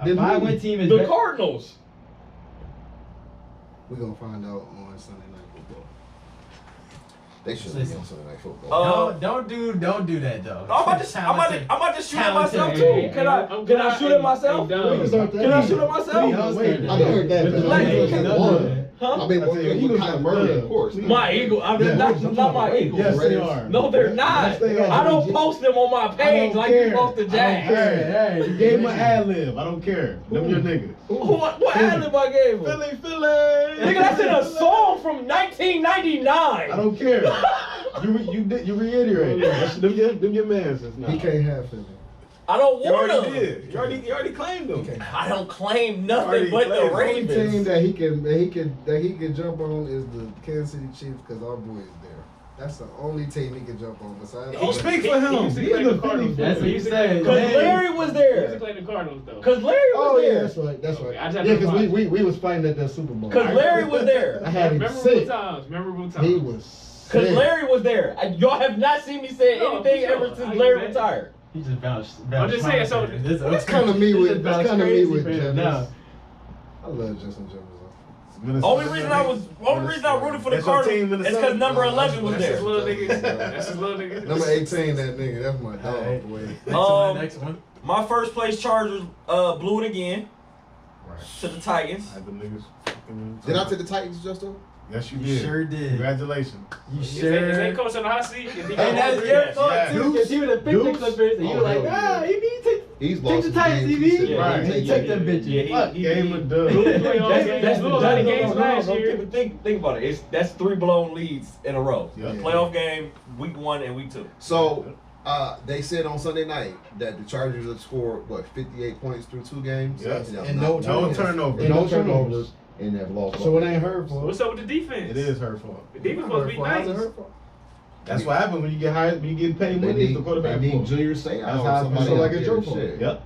Speaker 8: a 5-win team is
Speaker 2: The
Speaker 8: better.
Speaker 2: Cardinals.
Speaker 9: We're gonna find out on Sunday Night Football.
Speaker 4: They should have been on Sunday Night Football.
Speaker 8: Don't do that though.
Speaker 7: I'm about to shoot at myself
Speaker 8: Talented.
Speaker 7: too.
Speaker 2: Can I shoot at myself? Can I shoot at myself?
Speaker 9: I heard that.
Speaker 2: Like,
Speaker 4: I mean, Eagles kind of murder, of course.
Speaker 2: My Eagle. I'm not my Eagles.
Speaker 6: Yes, they are.
Speaker 2: No, they're not.
Speaker 6: Yes, they are.
Speaker 2: I don't post them on my page like you post the Jags.
Speaker 6: Hey, you gave him an ad lib. I don't care. Them your niggas.
Speaker 2: What ad-lib I gave him?
Speaker 6: Philly.
Speaker 2: Nigga, that's in a song from 1999.
Speaker 6: I don't care. You reiterated. Them your mans now.
Speaker 9: He can't have Philly.
Speaker 2: I don't
Speaker 6: You
Speaker 2: want
Speaker 6: already
Speaker 2: them.
Speaker 6: did. You already claimed them.
Speaker 7: I don't claim nothing
Speaker 6: Already
Speaker 7: but the
Speaker 6: played.
Speaker 9: The only team
Speaker 7: Ravens.
Speaker 9: that he can jump on is the Kansas City Chiefs because our boy is there. That's the only team he can jump on besides.
Speaker 6: Don't speak for him.
Speaker 5: He
Speaker 6: He's
Speaker 5: used to play
Speaker 6: the
Speaker 5: the Cardinals.
Speaker 6: Philly.
Speaker 8: That's what you said.
Speaker 2: Cause Larry was
Speaker 5: He used to
Speaker 2: there.
Speaker 5: play the Cardinals though.
Speaker 2: Cause Larry was
Speaker 9: Oh yeah,
Speaker 2: there.
Speaker 9: that's right. That's
Speaker 5: Okay,
Speaker 9: right.
Speaker 5: I just
Speaker 9: Yeah,
Speaker 5: had to
Speaker 9: because
Speaker 5: watch.
Speaker 9: we was fighting at that Super Bowl.
Speaker 2: Cause Larry was there.
Speaker 9: I had him
Speaker 5: Memorable
Speaker 9: sick.
Speaker 5: times.
Speaker 9: He was
Speaker 2: Cause
Speaker 9: sick.
Speaker 2: Larry was there. Y'all have not seen me say
Speaker 5: No,
Speaker 2: anything
Speaker 5: for sure.
Speaker 2: ever since
Speaker 5: I
Speaker 2: Larry
Speaker 5: get that.
Speaker 2: retired.
Speaker 8: He just bounced.
Speaker 5: I'm just saying, so-
Speaker 9: That's kind of me with. That's kind of me with Jefferson.
Speaker 8: No.
Speaker 9: I love Justin Jefferson.
Speaker 7: Only reason I rooted for the
Speaker 6: That's your team,
Speaker 7: Cardinals is
Speaker 6: Minnesota?
Speaker 7: because number 11 was
Speaker 5: That's his
Speaker 7: there.
Speaker 5: little nigga. That's his little nigga.
Speaker 9: Number 18, that nigga. That's my dog.
Speaker 8: Alright.
Speaker 9: Boy.
Speaker 8: Next one.
Speaker 7: My first place Chargers blew it again
Speaker 9: Right.
Speaker 7: to the Titans.
Speaker 6: Had them niggas fucking-
Speaker 4: Did I take the Titans, Justin?
Speaker 6: Yes, you
Speaker 8: You
Speaker 6: did.
Speaker 8: sure did.
Speaker 6: Congratulations.
Speaker 8: You
Speaker 5: Is
Speaker 8: sure?
Speaker 5: that coach on the hot seat? Is he
Speaker 8: And
Speaker 5: going
Speaker 8: that's
Speaker 5: over
Speaker 8: your
Speaker 5: it?
Speaker 8: thought
Speaker 6: Yes.
Speaker 8: too, because you would have picked the
Speaker 6: Deuce.
Speaker 8: Clippers, and you were
Speaker 4: Oh,
Speaker 8: like,
Speaker 4: hell
Speaker 8: ah,
Speaker 4: yeah.
Speaker 8: EB, take
Speaker 4: He's
Speaker 8: the
Speaker 4: lost some
Speaker 8: Titans,
Speaker 4: games.
Speaker 8: EB.
Speaker 4: He said,
Speaker 6: Right.
Speaker 8: Hey, take them bitches.
Speaker 7: Yeah,
Speaker 8: Fuck.
Speaker 6: Game of dub.
Speaker 2: That's
Speaker 5: Blew a lot of games last year.
Speaker 7: Think about it. That's 3 blown leads in a row.
Speaker 6: Yeah.
Speaker 7: The playoff game, week 1 and week 2.
Speaker 4: So, they said on Sunday night that the Chargers had scored, 58 points through 2 games?
Speaker 6: Yes.
Speaker 9: And no turnovers.
Speaker 6: turnovers.
Speaker 9: And no turnovers.
Speaker 4: And they've lost.
Speaker 9: So it ain't her fault.
Speaker 5: What's up with the defense?
Speaker 6: It is her fault.
Speaker 5: The defense supposed to be
Speaker 9: How's it
Speaker 5: nice.
Speaker 9: her fault?
Speaker 6: That's what happens when you get hired, when you get paid
Speaker 4: They
Speaker 6: money. It's
Speaker 4: need,
Speaker 6: the quarterback
Speaker 4: they need
Speaker 6: fault.
Speaker 4: Junior Seau
Speaker 6: That's
Speaker 4: or
Speaker 6: how I
Speaker 4: somebody
Speaker 6: feel
Speaker 9: like
Speaker 4: else
Speaker 9: it's your
Speaker 4: getting
Speaker 9: fault.
Speaker 4: shit.
Speaker 6: Yep.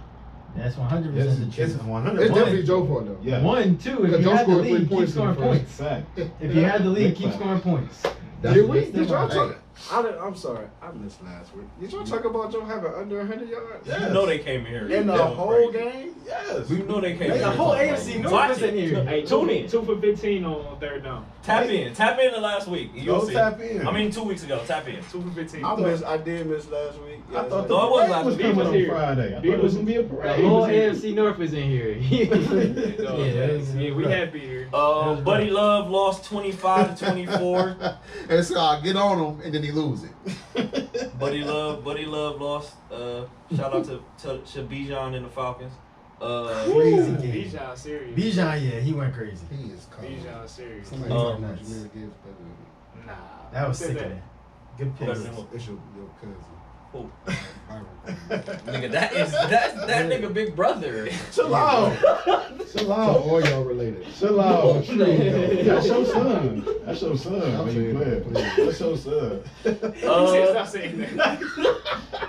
Speaker 8: That's 100%
Speaker 6: It's
Speaker 8: the truth.
Speaker 6: 100.
Speaker 9: It's definitely Joe fault though.
Speaker 6: Yeah.
Speaker 8: 1, 2,
Speaker 9: Because
Speaker 8: if you
Speaker 9: Joe
Speaker 8: had the
Speaker 9: scored 3
Speaker 8: lead, keep
Speaker 9: points in
Speaker 8: scoring
Speaker 9: the first.
Speaker 8: points.
Speaker 6: Fact.
Speaker 8: If you had the lead, keep scoring points.
Speaker 4: That's
Speaker 9: Did
Speaker 4: what
Speaker 9: we?
Speaker 4: they
Speaker 9: Did y'all
Speaker 4: still-
Speaker 9: talk? I'm sorry, I missed last week. Did y'all talk about Joe having under 100 yards?
Speaker 6: Yes.
Speaker 7: You know they came in here.
Speaker 9: In the
Speaker 7: going
Speaker 9: whole
Speaker 7: crazy.
Speaker 9: game?
Speaker 6: Yes.
Speaker 7: You know they came in
Speaker 8: The
Speaker 7: here.
Speaker 8: whole
Speaker 7: talking
Speaker 8: AFC
Speaker 7: crazy.
Speaker 8: North
Speaker 7: Watch
Speaker 8: is in
Speaker 7: it.
Speaker 8: here.
Speaker 5: Hey,
Speaker 2: Tune in.
Speaker 5: 2 for 15 on third down.
Speaker 7: Tap in the last week. You'll
Speaker 6: Go
Speaker 7: see.
Speaker 6: tap in.
Speaker 7: I mean 2 weeks ago. Tap in.
Speaker 5: 2 for 15.
Speaker 9: I did miss last week.
Speaker 6: I thought
Speaker 7: No, it was last
Speaker 6: was
Speaker 7: week.
Speaker 6: coming on
Speaker 5: here.
Speaker 6: Friday. I thought
Speaker 5: Beat
Speaker 6: it was gonna be a
Speaker 8: The
Speaker 6: parade.
Speaker 8: whole AFC North is in here.
Speaker 5: Yeah, we happy here.
Speaker 7: Buddy Love lost 25-24.
Speaker 4: And so I get on him and then he lose it.
Speaker 7: Buddy Love lost. Shout out to Bijan and the Falcons.
Speaker 8: Crazy game.
Speaker 5: Bijan serious.
Speaker 8: Bijan, yeah, he went crazy.
Speaker 9: He is cold.
Speaker 5: Bijan serious.
Speaker 9: Somebody
Speaker 8: Um,
Speaker 9: talking about Jameer Gibbs better than
Speaker 5: Nah.
Speaker 8: That was
Speaker 5: Who said
Speaker 8: sickening. Good pick.
Speaker 7: Better than who?
Speaker 9: it's your cousin.
Speaker 7: Who?
Speaker 9: Byron.
Speaker 7: Nigga, that's that nigga big brother.
Speaker 6: Chill out. Chill
Speaker 9: So
Speaker 6: out.
Speaker 9: all y'all related.
Speaker 6: Chill out.
Speaker 9: True.
Speaker 6: That's your son. That's your son.
Speaker 9: I'm
Speaker 6: Man, you
Speaker 9: saying,
Speaker 6: playing.
Speaker 9: please.
Speaker 6: That's your son.
Speaker 5: Stop saying that.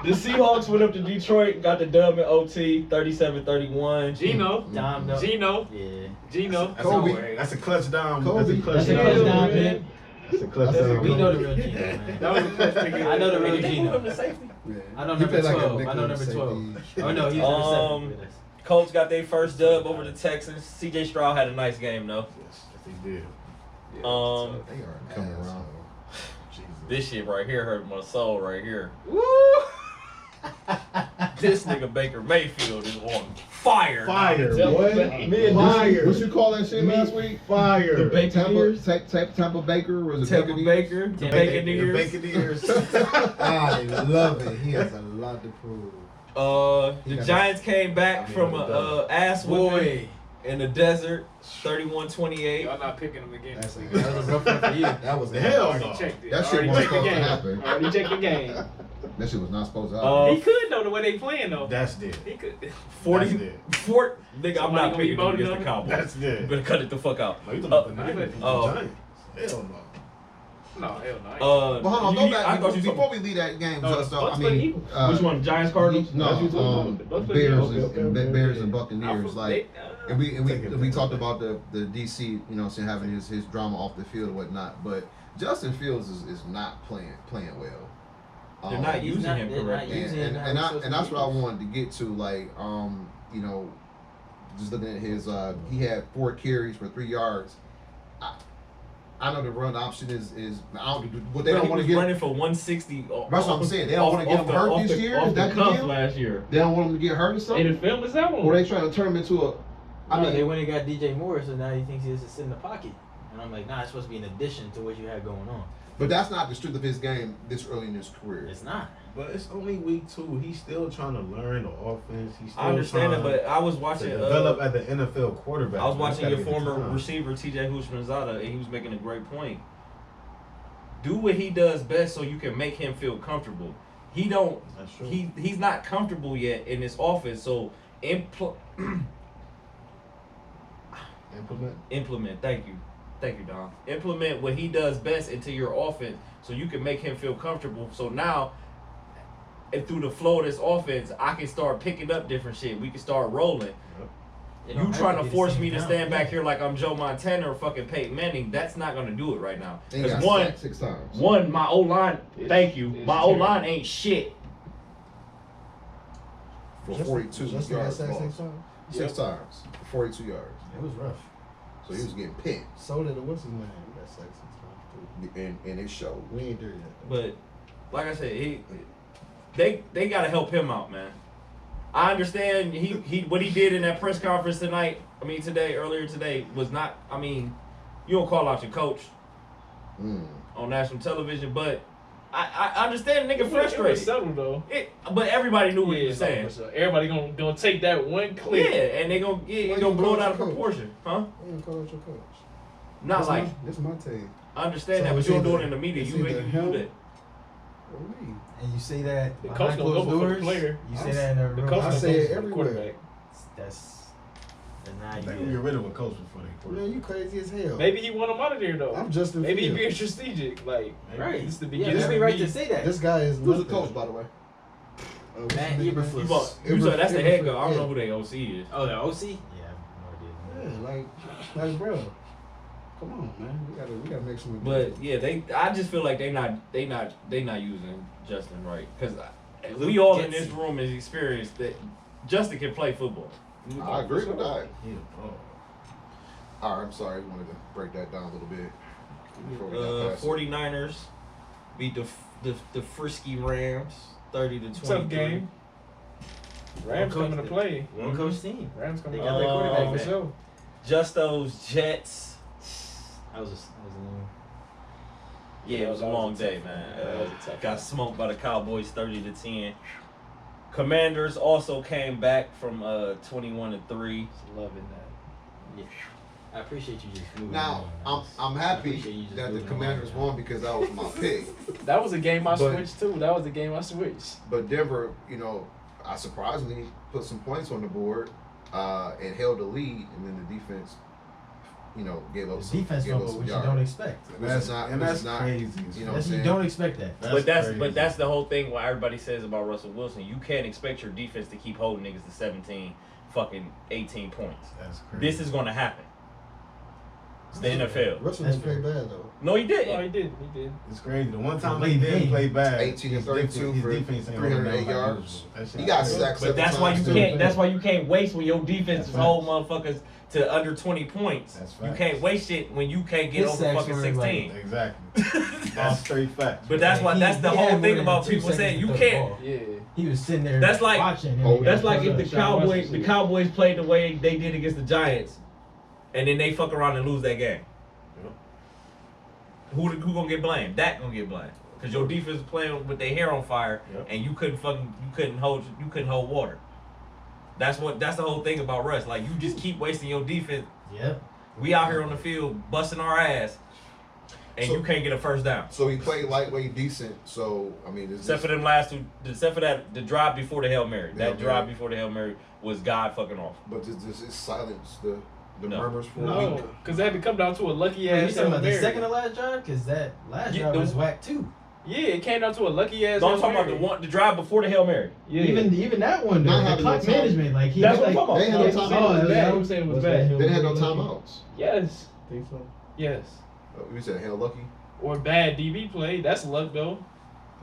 Speaker 7: The Seahawks went up to Detroit, got the dub in OT, 37-31.
Speaker 5: Gino.
Speaker 8: Dom, though.
Speaker 5: Gino.
Speaker 8: Yeah.
Speaker 5: Gino.
Speaker 6: That's
Speaker 9: Kobe.
Speaker 6: That's a clutch down.
Speaker 9: Kobe.
Speaker 6: That's a clutch
Speaker 8: That's a
Speaker 6: down.
Speaker 8: clutch down, man.
Speaker 6: That's a clutch down.
Speaker 8: We know the real Gino, man.
Speaker 5: That was a clutch pick.
Speaker 8: I know the real
Speaker 7: Did they move him
Speaker 8: Gino.
Speaker 7: to safety?
Speaker 9: Yeah.
Speaker 8: I know
Speaker 9: He
Speaker 8: number
Speaker 9: played like a
Speaker 8: 12. I know
Speaker 9: nickel
Speaker 8: number 12.
Speaker 9: safety.
Speaker 8: Oh, no, he was number 7.
Speaker 7: Colts got their first dub over the Texans. CJ Stroud had a nice game though.
Speaker 6: Yes, he did.
Speaker 9: They are
Speaker 6: Coming
Speaker 9: an
Speaker 6: around.
Speaker 9: asshole.
Speaker 6: Jesus.
Speaker 7: This shit right here hurt my soul right here. This nigga Baker Mayfield is on fire.
Speaker 6: Fire,
Speaker 5: Tell
Speaker 6: boy.
Speaker 5: me.
Speaker 6: Fire.
Speaker 4: What you call that shit last week?
Speaker 6: Fire.
Speaker 4: Tampa Baker was it
Speaker 7: Tampa Baker, the Baconeers.
Speaker 6: Baconeers.
Speaker 9: I love it. He has a lot to prove.
Speaker 7: The Giants came back from a ass whooping
Speaker 8: Boy.
Speaker 7: in the desert, 31-28.
Speaker 5: Y'all not picking him again.
Speaker 9: That's
Speaker 5: this
Speaker 9: a,
Speaker 5: week.
Speaker 8: That was a rough one for you.
Speaker 9: that was
Speaker 6: Hell
Speaker 5: Already
Speaker 6: no.
Speaker 5: checked it.
Speaker 4: That shit
Speaker 5: Already
Speaker 4: wasn't
Speaker 5: checked the
Speaker 4: supposed to
Speaker 5: game.
Speaker 4: happen.
Speaker 5: Already checked the game.
Speaker 4: That shit was not supposed to happen.
Speaker 5: He could though the way they playing though.
Speaker 6: That's dead.
Speaker 5: He could.
Speaker 7: 40,
Speaker 6: That's it.
Speaker 7: nigga, I'm
Speaker 5: Somebody
Speaker 7: not
Speaker 5: gonna be
Speaker 7: picking them
Speaker 5: voting
Speaker 7: against
Speaker 5: on
Speaker 7: the
Speaker 5: him?
Speaker 7: Cowboys.
Speaker 6: That's
Speaker 7: You
Speaker 6: dead.
Speaker 7: better cut it the fuck out.
Speaker 6: No, you talking about the Niners.
Speaker 7: Oh.
Speaker 6: Giants. Hell no.
Speaker 5: No, hell no.
Speaker 4: But hold on, go
Speaker 7: I
Speaker 4: back
Speaker 7: thought you
Speaker 4: before we leave that game.
Speaker 5: No,
Speaker 4: Just, I
Speaker 5: Bucks play
Speaker 4: mean,
Speaker 5: Eagles.
Speaker 7: Which one? Giants, Cardinals?
Speaker 4: No,
Speaker 6: That's what you're talking about.
Speaker 5: Bucks play
Speaker 4: Bears
Speaker 5: Eagles.
Speaker 4: and Bears and Buccaneers. Like, and
Speaker 6: Take it
Speaker 4: we
Speaker 6: back.
Speaker 4: talked about the DC, you know, saying having his drama off the field and whatnot. But Justin Fields is not playing well.
Speaker 7: They're not
Speaker 8: He's
Speaker 7: using
Speaker 8: not-
Speaker 7: him
Speaker 8: they're not
Speaker 7: correctly.
Speaker 8: using him how he's supposed
Speaker 4: And
Speaker 8: to
Speaker 4: that's
Speaker 8: be
Speaker 4: what I
Speaker 8: used.
Speaker 4: wanted to get to. Like, you know, just looking at his, he had 4 carries for 3 yards. I know the run option is I don't what they
Speaker 7: Bro,
Speaker 4: don't
Speaker 7: he
Speaker 4: want
Speaker 7: was
Speaker 4: to get.
Speaker 7: running for 160.
Speaker 4: That's what I'm saying. They don't want to get him hurt this year.
Speaker 7: Off
Speaker 4: Is
Speaker 7: the
Speaker 4: that the
Speaker 7: cuff
Speaker 4: deal?
Speaker 7: last year.
Speaker 4: They don't want him to get hurt or
Speaker 5: Hey,
Speaker 4: something.
Speaker 5: the film is that one.
Speaker 4: Or they trying to turn him into a. I
Speaker 8: No, they
Speaker 4: mean,
Speaker 8: went and got DJ Moore, so now he thinks he has to sit in the pocket. And I'm like, nah, it's supposed to be an addition to what you had going on.
Speaker 4: but that's not the strength of his game this early in his career.
Speaker 8: It's not.
Speaker 6: But it's only week 2. He's still trying to learn the offense. He's still
Speaker 7: I understand it,
Speaker 6: trying
Speaker 7: but I was
Speaker 6: to
Speaker 7: watching.
Speaker 6: develop as an NFL quarterback.
Speaker 7: I was
Speaker 6: Man,
Speaker 7: watching
Speaker 6: gotta
Speaker 7: your
Speaker 6: get the
Speaker 7: former
Speaker 6: time.
Speaker 7: receiver TJ Houshmandzadeh, and he was making a great point. Do what he does best so you can make him feel comfortable. He don't.
Speaker 6: That's true.
Speaker 7: He's not comfortable yet in this offense. So implement. Thank you, Don. Implement what he does best into your offense so you can make him feel comfortable. So now, and through the flow of this offense, I can start picking up different shit. We can start rolling.
Speaker 8: It
Speaker 7: You
Speaker 8: don't have
Speaker 7: trying
Speaker 8: be
Speaker 7: to
Speaker 8: the
Speaker 7: force
Speaker 8: same
Speaker 7: me to
Speaker 8: down.
Speaker 7: stand back here like I'm Joe Montana or fucking Peyton Manning? That's not gonna do it right now.
Speaker 4: He
Speaker 7: Because
Speaker 4: got sacked 6 times.
Speaker 7: my O line. Thank you.
Speaker 5: it's
Speaker 7: My O line ain't shit.
Speaker 4: For 42
Speaker 9: Justin got
Speaker 4: yards.
Speaker 9: sacked
Speaker 4: lost.
Speaker 9: 6 times.
Speaker 4: 6 times for 42 yards.
Speaker 9: It was rough.
Speaker 4: So he was getting pinned,
Speaker 9: So did what's his name? He got sacked 6 times too.
Speaker 4: and it showed.
Speaker 9: We ain't there yet.
Speaker 7: But like I said, they gotta help him out, man. I understand he what he did in that press conference earlier today was not. I mean, you don't call out your coach on national television, but I understand the nigga
Speaker 5: It was
Speaker 7: frustrated.
Speaker 5: settled though.
Speaker 7: But everybody knew what he was
Speaker 5: Yeah,
Speaker 7: saying.
Speaker 5: no, for sure. Everybody gonna take that one
Speaker 7: Yeah,
Speaker 5: clip.
Speaker 7: and they gonna
Speaker 9: Why
Speaker 7: gonna
Speaker 9: you
Speaker 7: blow it
Speaker 9: call
Speaker 7: out of
Speaker 9: your coach?
Speaker 7: proportion, huh?
Speaker 9: We ain't call out your coach.
Speaker 7: Not
Speaker 9: This
Speaker 7: like
Speaker 9: this my team.
Speaker 7: I understand
Speaker 9: So
Speaker 7: that, but
Speaker 9: it's
Speaker 7: you don't do
Speaker 9: either-
Speaker 7: it in the media.
Speaker 9: it's
Speaker 7: You make
Speaker 9: either
Speaker 7: you
Speaker 9: him-
Speaker 7: do that.
Speaker 9: Or me.
Speaker 8: And you say that
Speaker 5: The coach
Speaker 8: behind
Speaker 5: gonna go
Speaker 8: closed
Speaker 5: before the
Speaker 8: doors.
Speaker 5: player.
Speaker 8: You say that in a
Speaker 5: The
Speaker 8: room.
Speaker 5: coach
Speaker 9: I
Speaker 5: gonna
Speaker 9: say
Speaker 5: go
Speaker 9: it
Speaker 5: for the
Speaker 9: everywhere.
Speaker 5: quarterback.
Speaker 8: That's not
Speaker 6: I think
Speaker 8: you.
Speaker 6: we get rid of a coach before they quarterback.
Speaker 9: Man, you crazy as hell.
Speaker 5: Maybe he want him out of there though.
Speaker 9: I'm Justin
Speaker 5: Maybe he
Speaker 9: Fields.
Speaker 5: being strategic. Like
Speaker 8: Right.
Speaker 5: this is the
Speaker 8: Yeah,
Speaker 5: beginning.
Speaker 8: that's
Speaker 5: of
Speaker 8: me right
Speaker 5: me.
Speaker 8: to say that.
Speaker 9: This guy is
Speaker 4: Who's the
Speaker 9: nothing.
Speaker 4: coach, by the way?
Speaker 9: What's
Speaker 8: Matt
Speaker 9: his name?
Speaker 8: Eberflus.
Speaker 7: That's the head coach. I don't
Speaker 9: Yeah.
Speaker 7: know who their OC is.
Speaker 8: Oh, the OC? Yeah, I have no idea.
Speaker 9: Yeah, like, bro. Come on, man. We gotta make some.
Speaker 7: But yeah, I just feel like they not using Justin right because we all in this room is experienced that Justin can play football.
Speaker 4: I agree with that.
Speaker 6: Yeah. Oh.
Speaker 4: All right, I'm sorry. We wanted to break that down a little bit. Before we got past it.
Speaker 7: 49ers beat the Frisky Rams 30-23.
Speaker 5: Tough game. Rams coming to play.
Speaker 8: One coach team.
Speaker 5: Rams coming
Speaker 8: They
Speaker 5: to
Speaker 8: got
Speaker 5: play.
Speaker 8: their quarterback
Speaker 5: For
Speaker 8: back.
Speaker 5: sure.
Speaker 7: Just those Jets.
Speaker 8: That was a little.
Speaker 7: Yeah, it was a long day, man.
Speaker 5: That was a tough
Speaker 7: Got
Speaker 5: one.
Speaker 7: smoked by the Cowboys 30-10. Commanders also came back from 21-3.
Speaker 8: Loving that. Yeah. I appreciate you just moving
Speaker 4: Now,
Speaker 8: on.
Speaker 4: I'm
Speaker 8: I
Speaker 4: happy
Speaker 8: appreciate you just
Speaker 4: that the
Speaker 8: moving
Speaker 4: Commanders
Speaker 8: on.
Speaker 4: won because that was my pick.
Speaker 5: That was a game I
Speaker 4: But-
Speaker 5: switched too. That was the game I switched.
Speaker 4: But Denver, you know, I surprisingly put some points on the board and held the lead, and then the defense, you know, gave up
Speaker 8: The
Speaker 4: some.
Speaker 8: defense
Speaker 4: gave up
Speaker 8: fumble,
Speaker 4: some
Speaker 8: which you
Speaker 4: yards.
Speaker 8: don't expect.
Speaker 4: Which is not,
Speaker 6: and
Speaker 4: which
Speaker 6: that's
Speaker 4: is not,
Speaker 6: crazy.
Speaker 4: You know what I'm
Speaker 8: That's, you
Speaker 4: saying?
Speaker 8: don't expect that.
Speaker 7: But
Speaker 6: crazy.
Speaker 7: that's the whole thing. What everybody says about Russell Wilson. You can't expect your defense to keep holding niggas to 17, fucking 18 points.
Speaker 6: That's crazy.
Speaker 7: This is gonna happen. It's the NFL.
Speaker 9: Russell
Speaker 8: That's
Speaker 9: didn't play
Speaker 8: fair.
Speaker 9: bad though.
Speaker 7: No, he
Speaker 5: No,
Speaker 7: didn't.
Speaker 5: he did. He did.
Speaker 6: It's crazy. The one time
Speaker 8: Late
Speaker 6: he didn't
Speaker 8: game.
Speaker 6: play bad.
Speaker 4: 18 and 32
Speaker 6: his
Speaker 4: for
Speaker 6: defense ain't
Speaker 4: 308
Speaker 6: holding down
Speaker 4: yards.
Speaker 6: like usual.
Speaker 4: He got
Speaker 6: That shit-
Speaker 4: sacked
Speaker 7: But
Speaker 4: 7
Speaker 7: that's why you
Speaker 4: times, too.
Speaker 7: can't. That's why you can't waste when your defense
Speaker 6: That's
Speaker 7: hold motherfuckers to under 20 points.
Speaker 6: That's
Speaker 7: You
Speaker 6: facts.
Speaker 7: can't waste it when you can't get
Speaker 8: His
Speaker 7: over
Speaker 8: sacks
Speaker 7: fucking
Speaker 8: weren't like-
Speaker 7: 16.
Speaker 6: Exactly. That's straight fact.
Speaker 7: But that's why.
Speaker 8: He-
Speaker 7: That's the
Speaker 8: he
Speaker 7: whole
Speaker 8: had
Speaker 7: thing
Speaker 8: more
Speaker 7: about
Speaker 8: than 2
Speaker 7: people saying you
Speaker 8: seconds to
Speaker 7: can't.
Speaker 8: throw the ball.
Speaker 5: Yeah.
Speaker 8: He was sitting there
Speaker 7: That's like-
Speaker 8: watching. and
Speaker 4: Oh,
Speaker 8: he
Speaker 2: That's
Speaker 8: got
Speaker 2: like
Speaker 8: pulled
Speaker 2: if the
Speaker 8: up.
Speaker 2: Cowboys played the way they did against the Giants,
Speaker 7: And then they fuck around and lose that game. Who gonna get blamed? Dak gonna get blamed because your defense was playing with their hair on fire,
Speaker 6: Yep.
Speaker 7: and you couldn't hold water. That's the whole thing about Russ. Like, you just keep wasting your defense.
Speaker 8: Yep.
Speaker 7: We out here on the field busting our ass, and
Speaker 4: So-
Speaker 7: you can't get a first down.
Speaker 4: So he played lightweight decent. So I mean,
Speaker 7: Except for them last two, except for the drive before the Hail Mary.
Speaker 4: Hail
Speaker 7: That drive
Speaker 4: Mary.
Speaker 7: before the Hail Mary was God fucking off.
Speaker 4: But this is silence the
Speaker 7: No.
Speaker 4: murmurs for a
Speaker 5: No,
Speaker 4: week.
Speaker 5: because that had to come down to a lucky
Speaker 8: You
Speaker 5: ass.
Speaker 8: talking about the
Speaker 5: Hail
Speaker 8: second to
Speaker 5: Mary.
Speaker 8: last drive? Because that last
Speaker 7: Yeah,
Speaker 8: drive
Speaker 7: the-
Speaker 8: was whack too.
Speaker 5: Yeah, it came down to a lucky ass.
Speaker 7: No, I'm
Speaker 5: Hail
Speaker 7: talking about
Speaker 5: Mary.
Speaker 7: the drive before the Hail Mary.
Speaker 5: Yeah.
Speaker 8: Even that one,
Speaker 4: Not
Speaker 8: though, the
Speaker 4: having
Speaker 8: clock
Speaker 4: no time.
Speaker 8: management, like he
Speaker 2: That's
Speaker 8: was
Speaker 2: what I'm
Speaker 8: like,
Speaker 2: talking
Speaker 4: They
Speaker 2: about.
Speaker 4: had no
Speaker 5: Oh,
Speaker 4: timeouts.
Speaker 5: it was bad.
Speaker 8: that
Speaker 5: I'm saying it was
Speaker 8: was
Speaker 5: bad.
Speaker 8: that
Speaker 4: They had no
Speaker 8: Hill-
Speaker 4: timeouts.
Speaker 5: Yes.
Speaker 6: Think so?
Speaker 5: Yes.
Speaker 4: We said hell lucky.
Speaker 5: Or bad DB play. That's luck though.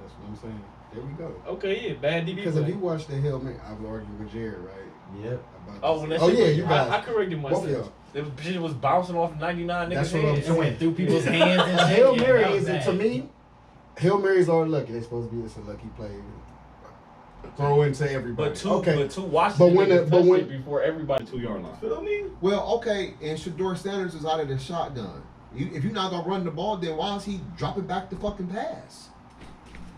Speaker 9: That's what I'm saying. There we go.
Speaker 5: Okay, yeah, bad DB
Speaker 9: Because if
Speaker 5: play.
Speaker 9: you watch the Hail Mary, I've argued with Jared, right?
Speaker 8: Yep.
Speaker 9: About
Speaker 7: Oh,
Speaker 9: this.
Speaker 7: when that
Speaker 9: Oh
Speaker 7: shit
Speaker 9: yeah,
Speaker 7: was-
Speaker 9: you guys.
Speaker 5: I corrected
Speaker 9: both of
Speaker 5: myself.
Speaker 9: y'all.
Speaker 7: The shit was bouncing off 99
Speaker 9: That's
Speaker 7: niggas'
Speaker 9: what I'm
Speaker 7: heads.
Speaker 8: It went through people's hands and
Speaker 9: A
Speaker 8: shit.
Speaker 9: Hail
Speaker 8: Yeah,
Speaker 9: Mary
Speaker 8: that was
Speaker 9: isn't
Speaker 8: bad.
Speaker 9: to me. Hail Marys are lucky. They're supposed to be. It's a lucky play. Throw into everybody.
Speaker 7: But two Washington
Speaker 9: But when
Speaker 7: niggas
Speaker 9: the- but
Speaker 7: touched
Speaker 9: when-
Speaker 7: it before everybody 2-yard line.
Speaker 6: Feel me?
Speaker 4: Well, okay, and Shador Sanders is out of the shotgun. If you're not gonna run the ball, then why is he dropping back the fucking pass?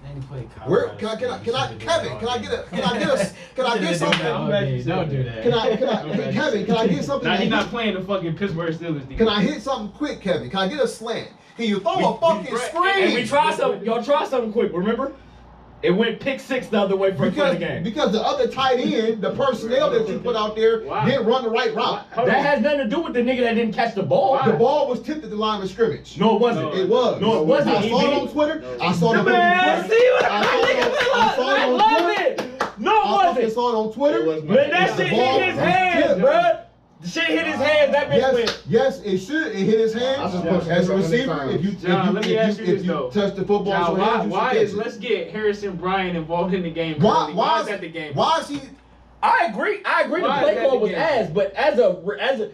Speaker 8: And he played
Speaker 4: Where
Speaker 8: Colorado
Speaker 4: can I
Speaker 8: State.
Speaker 4: Kevin? Can I get something?
Speaker 8: Don't do that.
Speaker 4: Can I Kevin? Can I get something?
Speaker 2: Nah,
Speaker 4: that
Speaker 2: he's
Speaker 4: he-
Speaker 2: not playing the fucking Pittsburgh Steelers defense.
Speaker 4: Can I hit something quick, Kevin? Can I get a slant? Can you throw a fucking screen?
Speaker 2: And we tried something. Y'all tried something quick. Remember? It went pick 6 the other way for the
Speaker 4: because,
Speaker 2: game.
Speaker 4: because the other tight end, the personnel that you put out there,
Speaker 5: Wow.
Speaker 4: didn't run the right route.
Speaker 2: That has nothing to do with the nigga that didn't catch the ball.
Speaker 4: The ball was tipped at the line of scrimmage.
Speaker 2: No, it wasn't.
Speaker 4: It was.
Speaker 2: No, it wasn't.
Speaker 4: I
Speaker 2: He
Speaker 4: saw it
Speaker 2: beat
Speaker 4: on Twitter. I saw it on
Speaker 2: Man,
Speaker 4: Twitter.
Speaker 2: see what
Speaker 4: I saw it
Speaker 2: I
Speaker 4: on
Speaker 2: love
Speaker 4: Twitter.
Speaker 2: it. No, it
Speaker 4: I fucking
Speaker 2: wasn't.
Speaker 4: saw it on Twitter.
Speaker 2: Man, that
Speaker 4: The
Speaker 2: shit
Speaker 4: ball
Speaker 2: hit his
Speaker 4: was
Speaker 2: hands,
Speaker 4: tipped.
Speaker 2: bruh. The shit hit his hands. That bitch
Speaker 4: Yes,
Speaker 2: went.
Speaker 4: yes, it should. It hit his hands. As a receiver, if you
Speaker 5: John, let me ask you this, though.
Speaker 4: touch the football,
Speaker 5: Now,
Speaker 4: with your hands, you
Speaker 5: why
Speaker 4: should
Speaker 5: is
Speaker 4: catch it.
Speaker 5: let's get Harrison Bryant involved in the game?
Speaker 4: Why?
Speaker 5: early?
Speaker 4: Why
Speaker 5: is that the game?
Speaker 4: Why is he?
Speaker 2: I agree.
Speaker 5: Why
Speaker 2: The
Speaker 5: is
Speaker 2: play
Speaker 5: that
Speaker 2: call
Speaker 5: the
Speaker 2: was
Speaker 5: game?
Speaker 2: ass, but as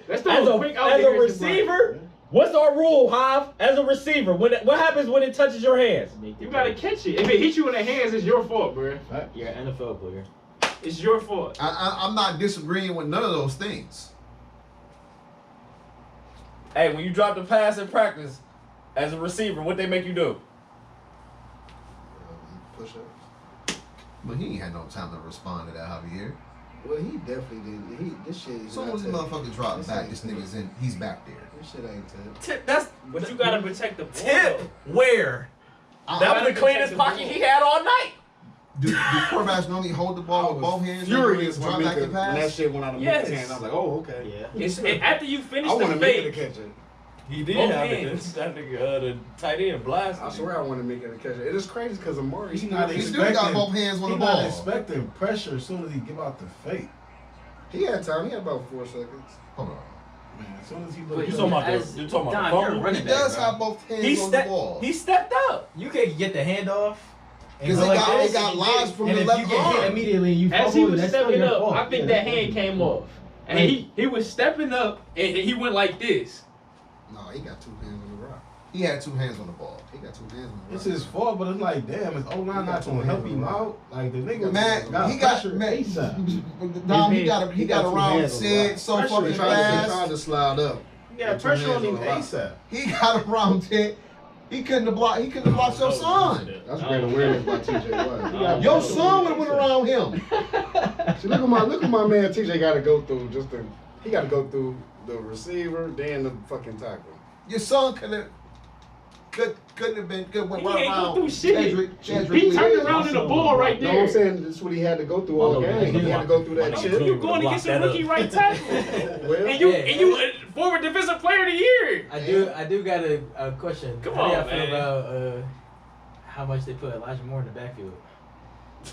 Speaker 5: Let's do a quick
Speaker 2: as a
Speaker 5: Harrison
Speaker 2: receiver, what's our rule, Hav? As a receiver, what happens when it touches your hands?
Speaker 5: You gotta catch it. If it hits you in the hands, it's your fault, bro.
Speaker 8: You're an NFL player.
Speaker 5: It's your fault.
Speaker 4: I'm not disagreeing with none of those things.
Speaker 7: Hey, when you drop the pass in practice as a receiver, what they make you do?
Speaker 9: Push ups.
Speaker 4: But he ain't had no time to respond to that, Javier.
Speaker 9: Well, he definitely didn't. This shit is.
Speaker 4: As soon as the motherfucker dropped back, this nigga's in. He's back there.
Speaker 9: This shit ain't tough.
Speaker 7: Tip. That's
Speaker 5: But you gotta protect the ball.
Speaker 7: tip. Where?
Speaker 4: I-
Speaker 7: That
Speaker 4: I-
Speaker 7: was the
Speaker 5: gotta
Speaker 7: cleanest
Speaker 5: protect the
Speaker 7: pocket
Speaker 5: ball.
Speaker 7: he had all night.
Speaker 4: Do quarterbacks normally hold the ball with both hands?
Speaker 1: Furious
Speaker 4: drop
Speaker 1: when
Speaker 4: back the
Speaker 1: Mika, when that
Speaker 4: pass?
Speaker 1: shit went out of
Speaker 5: Yes.
Speaker 1: Mika's hands. I was like, oh, okay.
Speaker 8: Yeah.
Speaker 5: After you finish
Speaker 1: I want
Speaker 5: the
Speaker 1: to make it
Speaker 5: fake,
Speaker 1: to catch it.
Speaker 7: He did
Speaker 5: Both
Speaker 7: have
Speaker 5: hands.
Speaker 7: it. That nigga, the tight end blasted.
Speaker 1: I swear I want to make it to catch it. It is crazy because Amari.
Speaker 6: He's not
Speaker 4: He still got
Speaker 6: expecting.
Speaker 4: both hands on the
Speaker 6: He's not
Speaker 4: ball.
Speaker 6: expecting pressure as soon as he give out the fake.
Speaker 1: He had time. He had about 4 seconds.
Speaker 4: Hold on.
Speaker 6: Man, as soon as he
Speaker 8: But
Speaker 6: look.
Speaker 7: You talking about
Speaker 8: As-
Speaker 7: the? You talking about
Speaker 8: Don,
Speaker 7: the
Speaker 8: you're a
Speaker 7: fumble?
Speaker 8: running
Speaker 4: He
Speaker 8: back,
Speaker 4: does
Speaker 8: bro.
Speaker 4: have both hands
Speaker 7: He
Speaker 4: on the
Speaker 7: stepped.
Speaker 4: ball.
Speaker 7: He stepped up.
Speaker 8: You can get the handoff. and
Speaker 4: Because
Speaker 8: go
Speaker 4: it
Speaker 8: like
Speaker 4: got,
Speaker 8: this,
Speaker 4: it got lies from
Speaker 8: and
Speaker 4: the
Speaker 8: if
Speaker 4: left
Speaker 8: you get hit
Speaker 4: arm.
Speaker 8: immediately, you
Speaker 5: as he
Speaker 8: fumble,
Speaker 5: was
Speaker 8: that's still
Speaker 5: stepping
Speaker 8: your
Speaker 5: up,
Speaker 8: fault.
Speaker 5: I think
Speaker 8: Yeah,
Speaker 5: that
Speaker 8: that's
Speaker 5: hand
Speaker 8: your
Speaker 5: came
Speaker 8: fault.
Speaker 5: off. And he was stepping up and he went like this.
Speaker 9: No, he got 2 hands on the rock.
Speaker 4: He had 2 hands on the ball.
Speaker 9: He got 2 hands on the rock.
Speaker 6: It's his fault, but it's like, damn, his O-line not gonna help him out. Like the nigga,
Speaker 4: Man, he got Dom, he got around Sid so
Speaker 1: He
Speaker 4: fucking
Speaker 1: tried
Speaker 4: fast.
Speaker 1: to slide up.
Speaker 6: He got
Speaker 1: With 2
Speaker 6: pressure on
Speaker 1: hands
Speaker 6: him
Speaker 1: on the rock.
Speaker 6: ASAP.
Speaker 4: He got around Ted. He couldn't have blocked your son.
Speaker 1: That's great awareness by TJ Watt.
Speaker 4: Your son would have went around him.
Speaker 1: See, look at my man TJ got to go through he got to go through the receiver, then the fucking tackle.
Speaker 4: Your son couldn't have been good. Went
Speaker 5: He
Speaker 4: right
Speaker 5: ain't go
Speaker 4: around.
Speaker 5: through shit.
Speaker 4: Chadrick
Speaker 5: He
Speaker 4: Lee.
Speaker 5: turned around in the ball right
Speaker 1: No,
Speaker 5: there.
Speaker 1: I'm saying this is what he had to go through all game. He had to go through that
Speaker 5: No,
Speaker 1: shit.
Speaker 5: you going against a rookie right tackle.
Speaker 1: Well,
Speaker 5: And you former defensive player of the year.
Speaker 8: I do got a question.
Speaker 5: Come
Speaker 8: How do y'all
Speaker 5: on,
Speaker 8: feel
Speaker 5: man.
Speaker 8: about how much they put Elijah Moore in the backfield?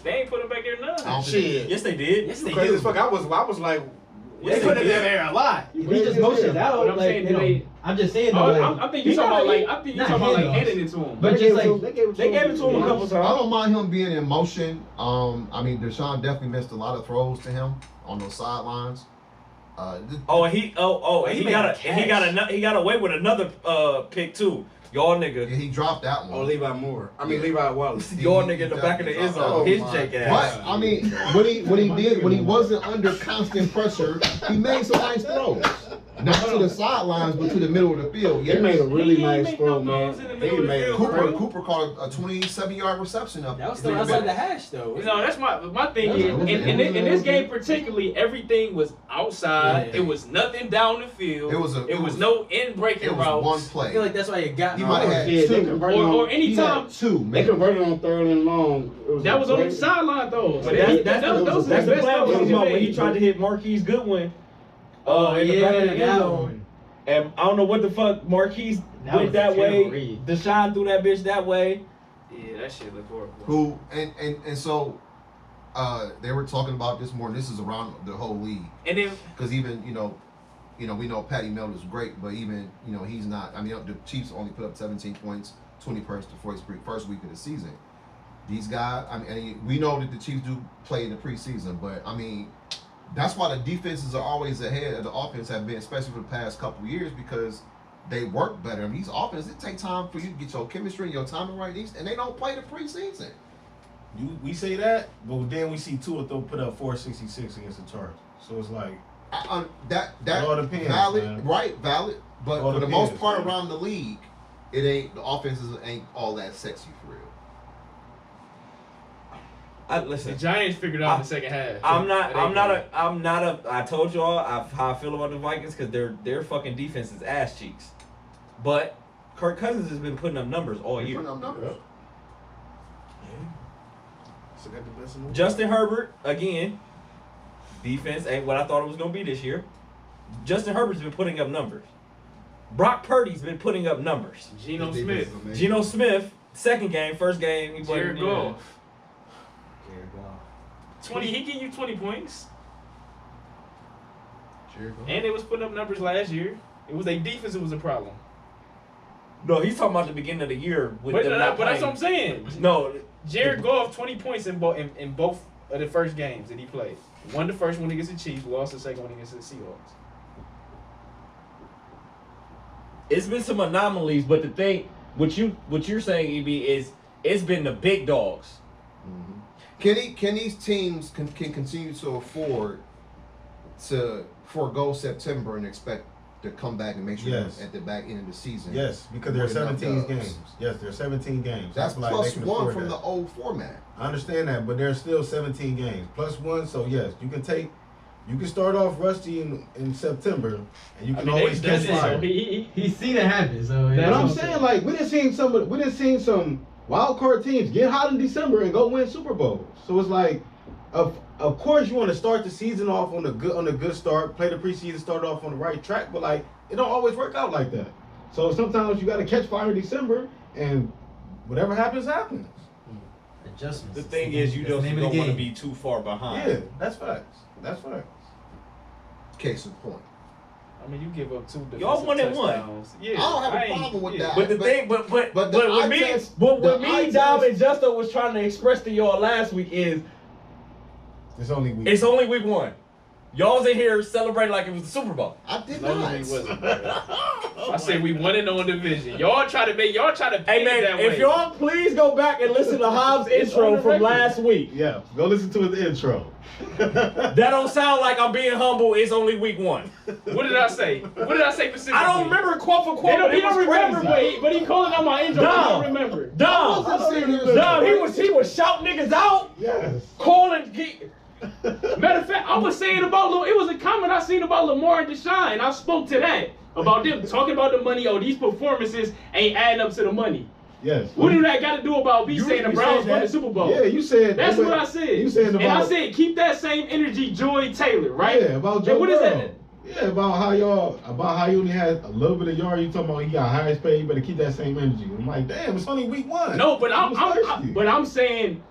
Speaker 5: They ain't put him back there none.
Speaker 1: shit.
Speaker 7: Yes, they did.
Speaker 8: Yes, they
Speaker 1: Crazy
Speaker 8: do.
Speaker 1: as fuck. I was like,
Speaker 8: They put it there a lot. He just motions out.
Speaker 5: But I'm
Speaker 8: like,
Speaker 5: saying,
Speaker 8: you know,
Speaker 5: they-
Speaker 8: I'm just saying.
Speaker 5: Oh,
Speaker 8: though,
Speaker 5: I think you talking about like handing it to him.
Speaker 8: But just like
Speaker 1: they gave it to him a couple
Speaker 4: I
Speaker 1: times.
Speaker 4: don't mind him being in motion. I mean, Deshaun definitely missed a lot of throws to him on those sidelines.
Speaker 7: He got away with another pick too. Y'all nigga.
Speaker 4: He dropped that one.
Speaker 1: Oh, Levi Moore. I mean, Levi Wallace.
Speaker 7: Y'all nigga in the back of the end zone.
Speaker 1: Oh,
Speaker 7: His
Speaker 1: my
Speaker 7: Jake ass.
Speaker 4: But I mean, when he wasn't under constant pressure, he made some nice throws. Not to the sidelines, but to the middle of the field.
Speaker 1: He made a really
Speaker 5: He ain't
Speaker 1: nice
Speaker 5: make
Speaker 1: throw,
Speaker 5: no
Speaker 1: man.
Speaker 5: throws in the
Speaker 1: He
Speaker 5: middle of the
Speaker 1: made
Speaker 5: field, bro.
Speaker 4: Cooper caught a 27-yard reception up.
Speaker 8: that was still outside the hash though.
Speaker 5: No, that's my thing.
Speaker 1: That was-
Speaker 5: Is,
Speaker 1: that was-
Speaker 5: in this game particularly, everything was outside.
Speaker 8: Yeah.
Speaker 5: It was nothing down the field.
Speaker 4: It was
Speaker 5: no in breaking
Speaker 4: It was
Speaker 5: routes.
Speaker 4: one
Speaker 8: I
Speaker 4: play.
Speaker 8: feel like that's why you got.
Speaker 4: He might have had
Speaker 1: Yeah, they
Speaker 4: two.
Speaker 1: converted
Speaker 5: Or
Speaker 1: on,
Speaker 5: anytime.
Speaker 4: Two.
Speaker 1: they converted on 3rd and long. It was
Speaker 5: That was on the
Speaker 1: great-
Speaker 5: sideline though.
Speaker 7: But that's
Speaker 5: That's
Speaker 7: the play I was talking about when he
Speaker 5: made.
Speaker 7: tried to hit Marquise Goodwin.
Speaker 8: Oh
Speaker 7: In the back of the end
Speaker 8: that
Speaker 7: zone.
Speaker 8: one.
Speaker 7: And I don't know what the fuck Marquise
Speaker 8: That
Speaker 7: went
Speaker 8: was a
Speaker 7: that
Speaker 8: terrible
Speaker 7: way.
Speaker 8: read.
Speaker 7: Deshaun threw that bitch that way.
Speaker 5: Yeah, that shit looked horrible.
Speaker 4: Who and so they were talking about this more. This is around the whole league
Speaker 5: And then
Speaker 4: because even you know we know Patty Melt is great, but even he's not. I mean the Chiefs only put up 17 points, 20 points the first week of the season. These guys, I mean, and we know that the Chiefs do play in the preseason, but I mean. That's why the defenses are always ahead of the offense have been, especially for the past couple of years, because they work better. I mean, these offenses, it take time for you to get your chemistry and your timing right, and they don't play the preseason.
Speaker 6: We say that, but then we see Tua put up 466 against the Chargers. So it's like
Speaker 4: That
Speaker 6: It all depends,
Speaker 4: valid,
Speaker 6: man.
Speaker 4: right? Valid, but
Speaker 6: All
Speaker 4: for the
Speaker 6: depends,
Speaker 4: most part
Speaker 6: man.
Speaker 4: around the league, it ain't the offenses ain't all that sexy for real.
Speaker 5: the
Speaker 7: Listen,
Speaker 5: Giants figured out in the second half.
Speaker 7: I told y'all how I feel about the Vikings because their fucking defense is ass cheeks. But Kirk Cousins has been putting up numbers all year.
Speaker 4: Putting up numbers.
Speaker 1: So got the best in the world.
Speaker 7: Justin Herbert, again, defense ain't what I thought it was going to be this year. Justin Herbert's been putting up numbers. Brock Purdy's been putting up numbers.
Speaker 5: Geno
Speaker 1: His
Speaker 5: Smith.
Speaker 1: defense is amazing.
Speaker 7: Geno Smith, second game, first game, he
Speaker 5: Jared
Speaker 7: wasn't.
Speaker 5: Goff.
Speaker 8: Jared Goff.
Speaker 5: 20. He gave you 20 points.
Speaker 1: Jared Goff.
Speaker 5: And they was putting up numbers last year. It was their defense that was a problem.
Speaker 7: No, he's talking about the beginning of the year with
Speaker 5: But,
Speaker 7: them not
Speaker 5: but that's what
Speaker 7: playing.
Speaker 5: I'm saying.
Speaker 7: No,
Speaker 5: Jared Goff 20 points in both of the first games that he played. Won the first one against the Chiefs, lost the second one against the Seahawks.
Speaker 7: it's been some anomalies, but the thing, what you're saying, EB, is it's been the big dogs.
Speaker 4: Can these teams can continue to afford to forego September and expect to come back and make sure
Speaker 6: Yes.
Speaker 4: at the back end of the season?
Speaker 6: yes, because there are
Speaker 4: With enough
Speaker 6: 17
Speaker 4: dubs.
Speaker 6: games. Yes, there are 17 games.
Speaker 4: That's
Speaker 6: I feel like
Speaker 4: plus
Speaker 6: they can
Speaker 4: one
Speaker 6: afford
Speaker 4: from
Speaker 6: that.
Speaker 4: the old format.
Speaker 6: I understand that, but there's still 17 games plus one. So yes, you can start off rusty in September, and you can always
Speaker 5: they've
Speaker 6: catch
Speaker 5: done it,
Speaker 6: fire.
Speaker 5: so he
Speaker 8: He's seen it happen, so.
Speaker 6: But
Speaker 8: that's
Speaker 6: I'm
Speaker 8: what
Speaker 6: saying, like, we done seen some wild card teams get hot in December and go win Super Bowls. So it's like, of course you want to start the season off on a good start, play the preseason, start off on the right track, but like it don't always work out like that. So sometimes you got to catch fire in December, and whatever happens, happens.
Speaker 8: adjustments.
Speaker 7: The thing is, you
Speaker 8: That's the
Speaker 7: just
Speaker 8: name of
Speaker 7: don't
Speaker 8: the
Speaker 7: want to
Speaker 8: game.
Speaker 7: be too far behind.
Speaker 6: Yeah, that's facts. That's facts.
Speaker 4: Case in point.
Speaker 5: I mean, you give up 2 defensive
Speaker 7: Y'all 1-1.
Speaker 5: touchdowns. Yeah,
Speaker 4: I don't have a
Speaker 5: ain't-
Speaker 4: problem with
Speaker 5: yeah.
Speaker 4: that.
Speaker 7: But the thing, but
Speaker 4: the
Speaker 7: with
Speaker 4: eye
Speaker 7: me,
Speaker 4: test-
Speaker 7: but
Speaker 4: the
Speaker 7: what me,
Speaker 4: eye
Speaker 7: Dom,
Speaker 4: test-
Speaker 7: and Justo was trying to express to y'all last week is
Speaker 6: It's only week.
Speaker 7: it's only week 1. Y'all's in here celebrating like it was the Super Bowl.
Speaker 4: I did
Speaker 5: No,
Speaker 4: not.
Speaker 5: he wasn't, bro. I said we 1-0 in division. Y'all try to paint
Speaker 2: Hey man,
Speaker 5: it that
Speaker 2: if
Speaker 5: way.
Speaker 2: y'all please go back and listen to Hobbs' intro from last week.
Speaker 6: Yeah, go listen to his intro.
Speaker 2: That don't sound like I'm being humble. It's only week 1.
Speaker 5: What did I say? What did I say specifically?
Speaker 2: I don't remember quote for quote.
Speaker 11: He don't remember,
Speaker 2: crazy.
Speaker 11: but he calling out my intro. He
Speaker 2: Dog.
Speaker 11: don't remember.
Speaker 2: Dog, he was shouting niggas out,
Speaker 6: Yes.
Speaker 2: calling.
Speaker 11: Matter of fact, I was saying about it was a comment I seen about Lamar and Deshaun. I spoke to that about them talking about the money. Oh, these performances ain't adding up to the money.
Speaker 6: Yes.
Speaker 11: What do that got to do about me
Speaker 6: You-
Speaker 11: saying the
Speaker 6: you
Speaker 11: Browns
Speaker 6: said
Speaker 11: won
Speaker 6: that.
Speaker 11: the Super Bowl?
Speaker 6: Yeah, you said
Speaker 11: That's what I said.
Speaker 6: You said about
Speaker 11: and I said keep that same energy, Joy Taylor, right?
Speaker 6: Yeah, about Joe
Speaker 11: And what is
Speaker 6: Burrow.
Speaker 11: that?
Speaker 6: Yeah, about how you only had a little bit of yard. You talking about he got highest paid. You better keep that same energy. I'm like, damn, it's only week 1.
Speaker 11: No, but
Speaker 6: I was thirsty.
Speaker 11: I'm saying,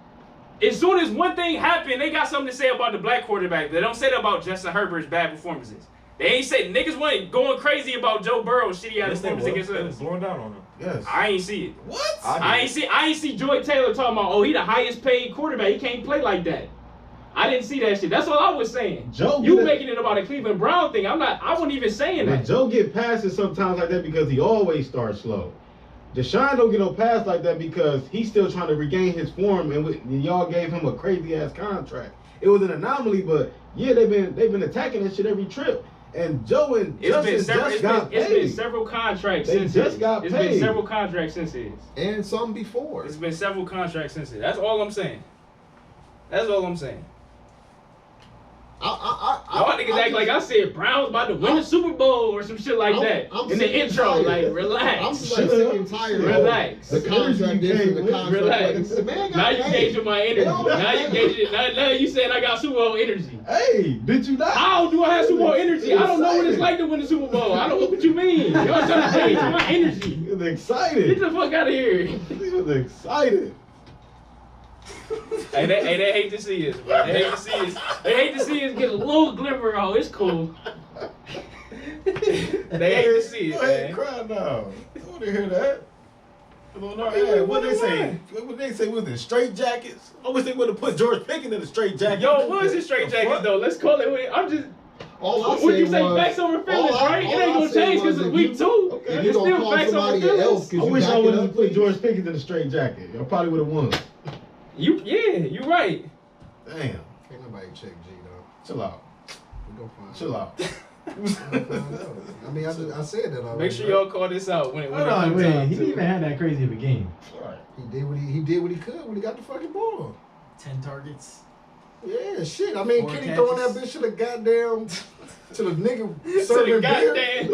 Speaker 11: as soon as one thing happened, they got something to say about the black quarterback. They don't say that about Justin Herbert's bad performances. They ain't say niggas wasn't going crazy about Joe Burrow's shitty ass performance against us.
Speaker 7: blowing down on him.
Speaker 6: Yes.
Speaker 11: I ain't see it.
Speaker 6: What?
Speaker 11: I ain't see Joy Taylor talking about, oh, he the highest paid quarterback. He can't play like that. I didn't see that shit. That's all I was saying.
Speaker 6: Joe
Speaker 11: You
Speaker 6: get-
Speaker 11: making it about a Cleveland Brown thing. I wasn't even saying
Speaker 6: But
Speaker 11: that.
Speaker 6: Joe get passes sometimes like that because he always starts slow. Deshaun don't get no pass like that because he's still trying to regain his form, and y'all gave him a crazy ass contract. It was an anomaly, but yeah, they've been attacking that shit every trip. And Joe and Justin just got paid.
Speaker 11: It's been several contracts
Speaker 6: They
Speaker 11: since
Speaker 6: just
Speaker 11: his.
Speaker 6: got
Speaker 11: It's
Speaker 6: paid.
Speaker 11: been several contracts since his.
Speaker 4: And some before.
Speaker 11: It's been several contracts since his. That's all I'm saying. That's all I'm saying. Y'all niggas act like I said Browns about to win the Super Bowl or some shit like that. In the intro, like, relax.
Speaker 4: I'm just like sick and tired.
Speaker 11: Relax.
Speaker 4: The contract this and the contract
Speaker 11: Relax.
Speaker 4: that. The man got
Speaker 11: Now you
Speaker 4: paid.
Speaker 11: gauging my energy. Now you saying I got Super Bowl energy.
Speaker 6: Hey, did you not?
Speaker 11: How do I have Super Bowl energy? I don't know what it's like to win the Super Bowl. I don't know what you mean. Y'all trying to gauge my energy.
Speaker 6: He was excited.
Speaker 11: Get the fuck out of here.
Speaker 6: He was excited.
Speaker 11: Hey, they hate to see us, bro. They hate to see us. They hate to see us get a little glimmer. Oh, it's cool. They hate to see it,
Speaker 6: Go ahead,
Speaker 11: man.
Speaker 6: cry now. I want to hear that. What they say? What they say? Was it straight jackets? I wish they would have put George Pickens in a straight jacket.
Speaker 11: Yo, what is it straight jackets though? Let's call it. I'm just.
Speaker 4: All I
Speaker 11: What you
Speaker 4: said
Speaker 11: say?
Speaker 4: was-
Speaker 11: Facts over feelings,
Speaker 4: all I-
Speaker 11: right? It
Speaker 4: all
Speaker 11: ain't
Speaker 4: I
Speaker 11: gonna
Speaker 4: said
Speaker 11: change because
Speaker 4: was
Speaker 11: it's
Speaker 4: if you-
Speaker 11: week 2.
Speaker 4: If
Speaker 11: It's
Speaker 4: you
Speaker 11: still
Speaker 4: don't call
Speaker 11: facts over
Speaker 4: somebody
Speaker 11: feelings.
Speaker 4: else,
Speaker 6: I
Speaker 4: because
Speaker 6: wish I would have put
Speaker 4: played.
Speaker 6: George Pickens in a straight jacket. I probably would have won.
Speaker 11: You right.
Speaker 6: Damn.
Speaker 9: Can't nobody check G though.
Speaker 6: Chill out.
Speaker 9: We gonna find
Speaker 6: Chill out.
Speaker 9: I mean, I said that already.
Speaker 11: Make sure y'all call this out when it
Speaker 8: Hold
Speaker 11: comes
Speaker 8: on, wait.
Speaker 11: time
Speaker 8: He
Speaker 11: to.
Speaker 8: didn't even have that crazy of a game.
Speaker 9: He did what he could when he got the fucking ball.
Speaker 8: 10 targets.
Speaker 9: Yeah, shit. I mean,
Speaker 8: 4
Speaker 9: Kenny throwing that
Speaker 8: catches.
Speaker 9: bitch to the goddamn to the nigga
Speaker 11: To the
Speaker 9: serving beer.
Speaker 11: goddamn.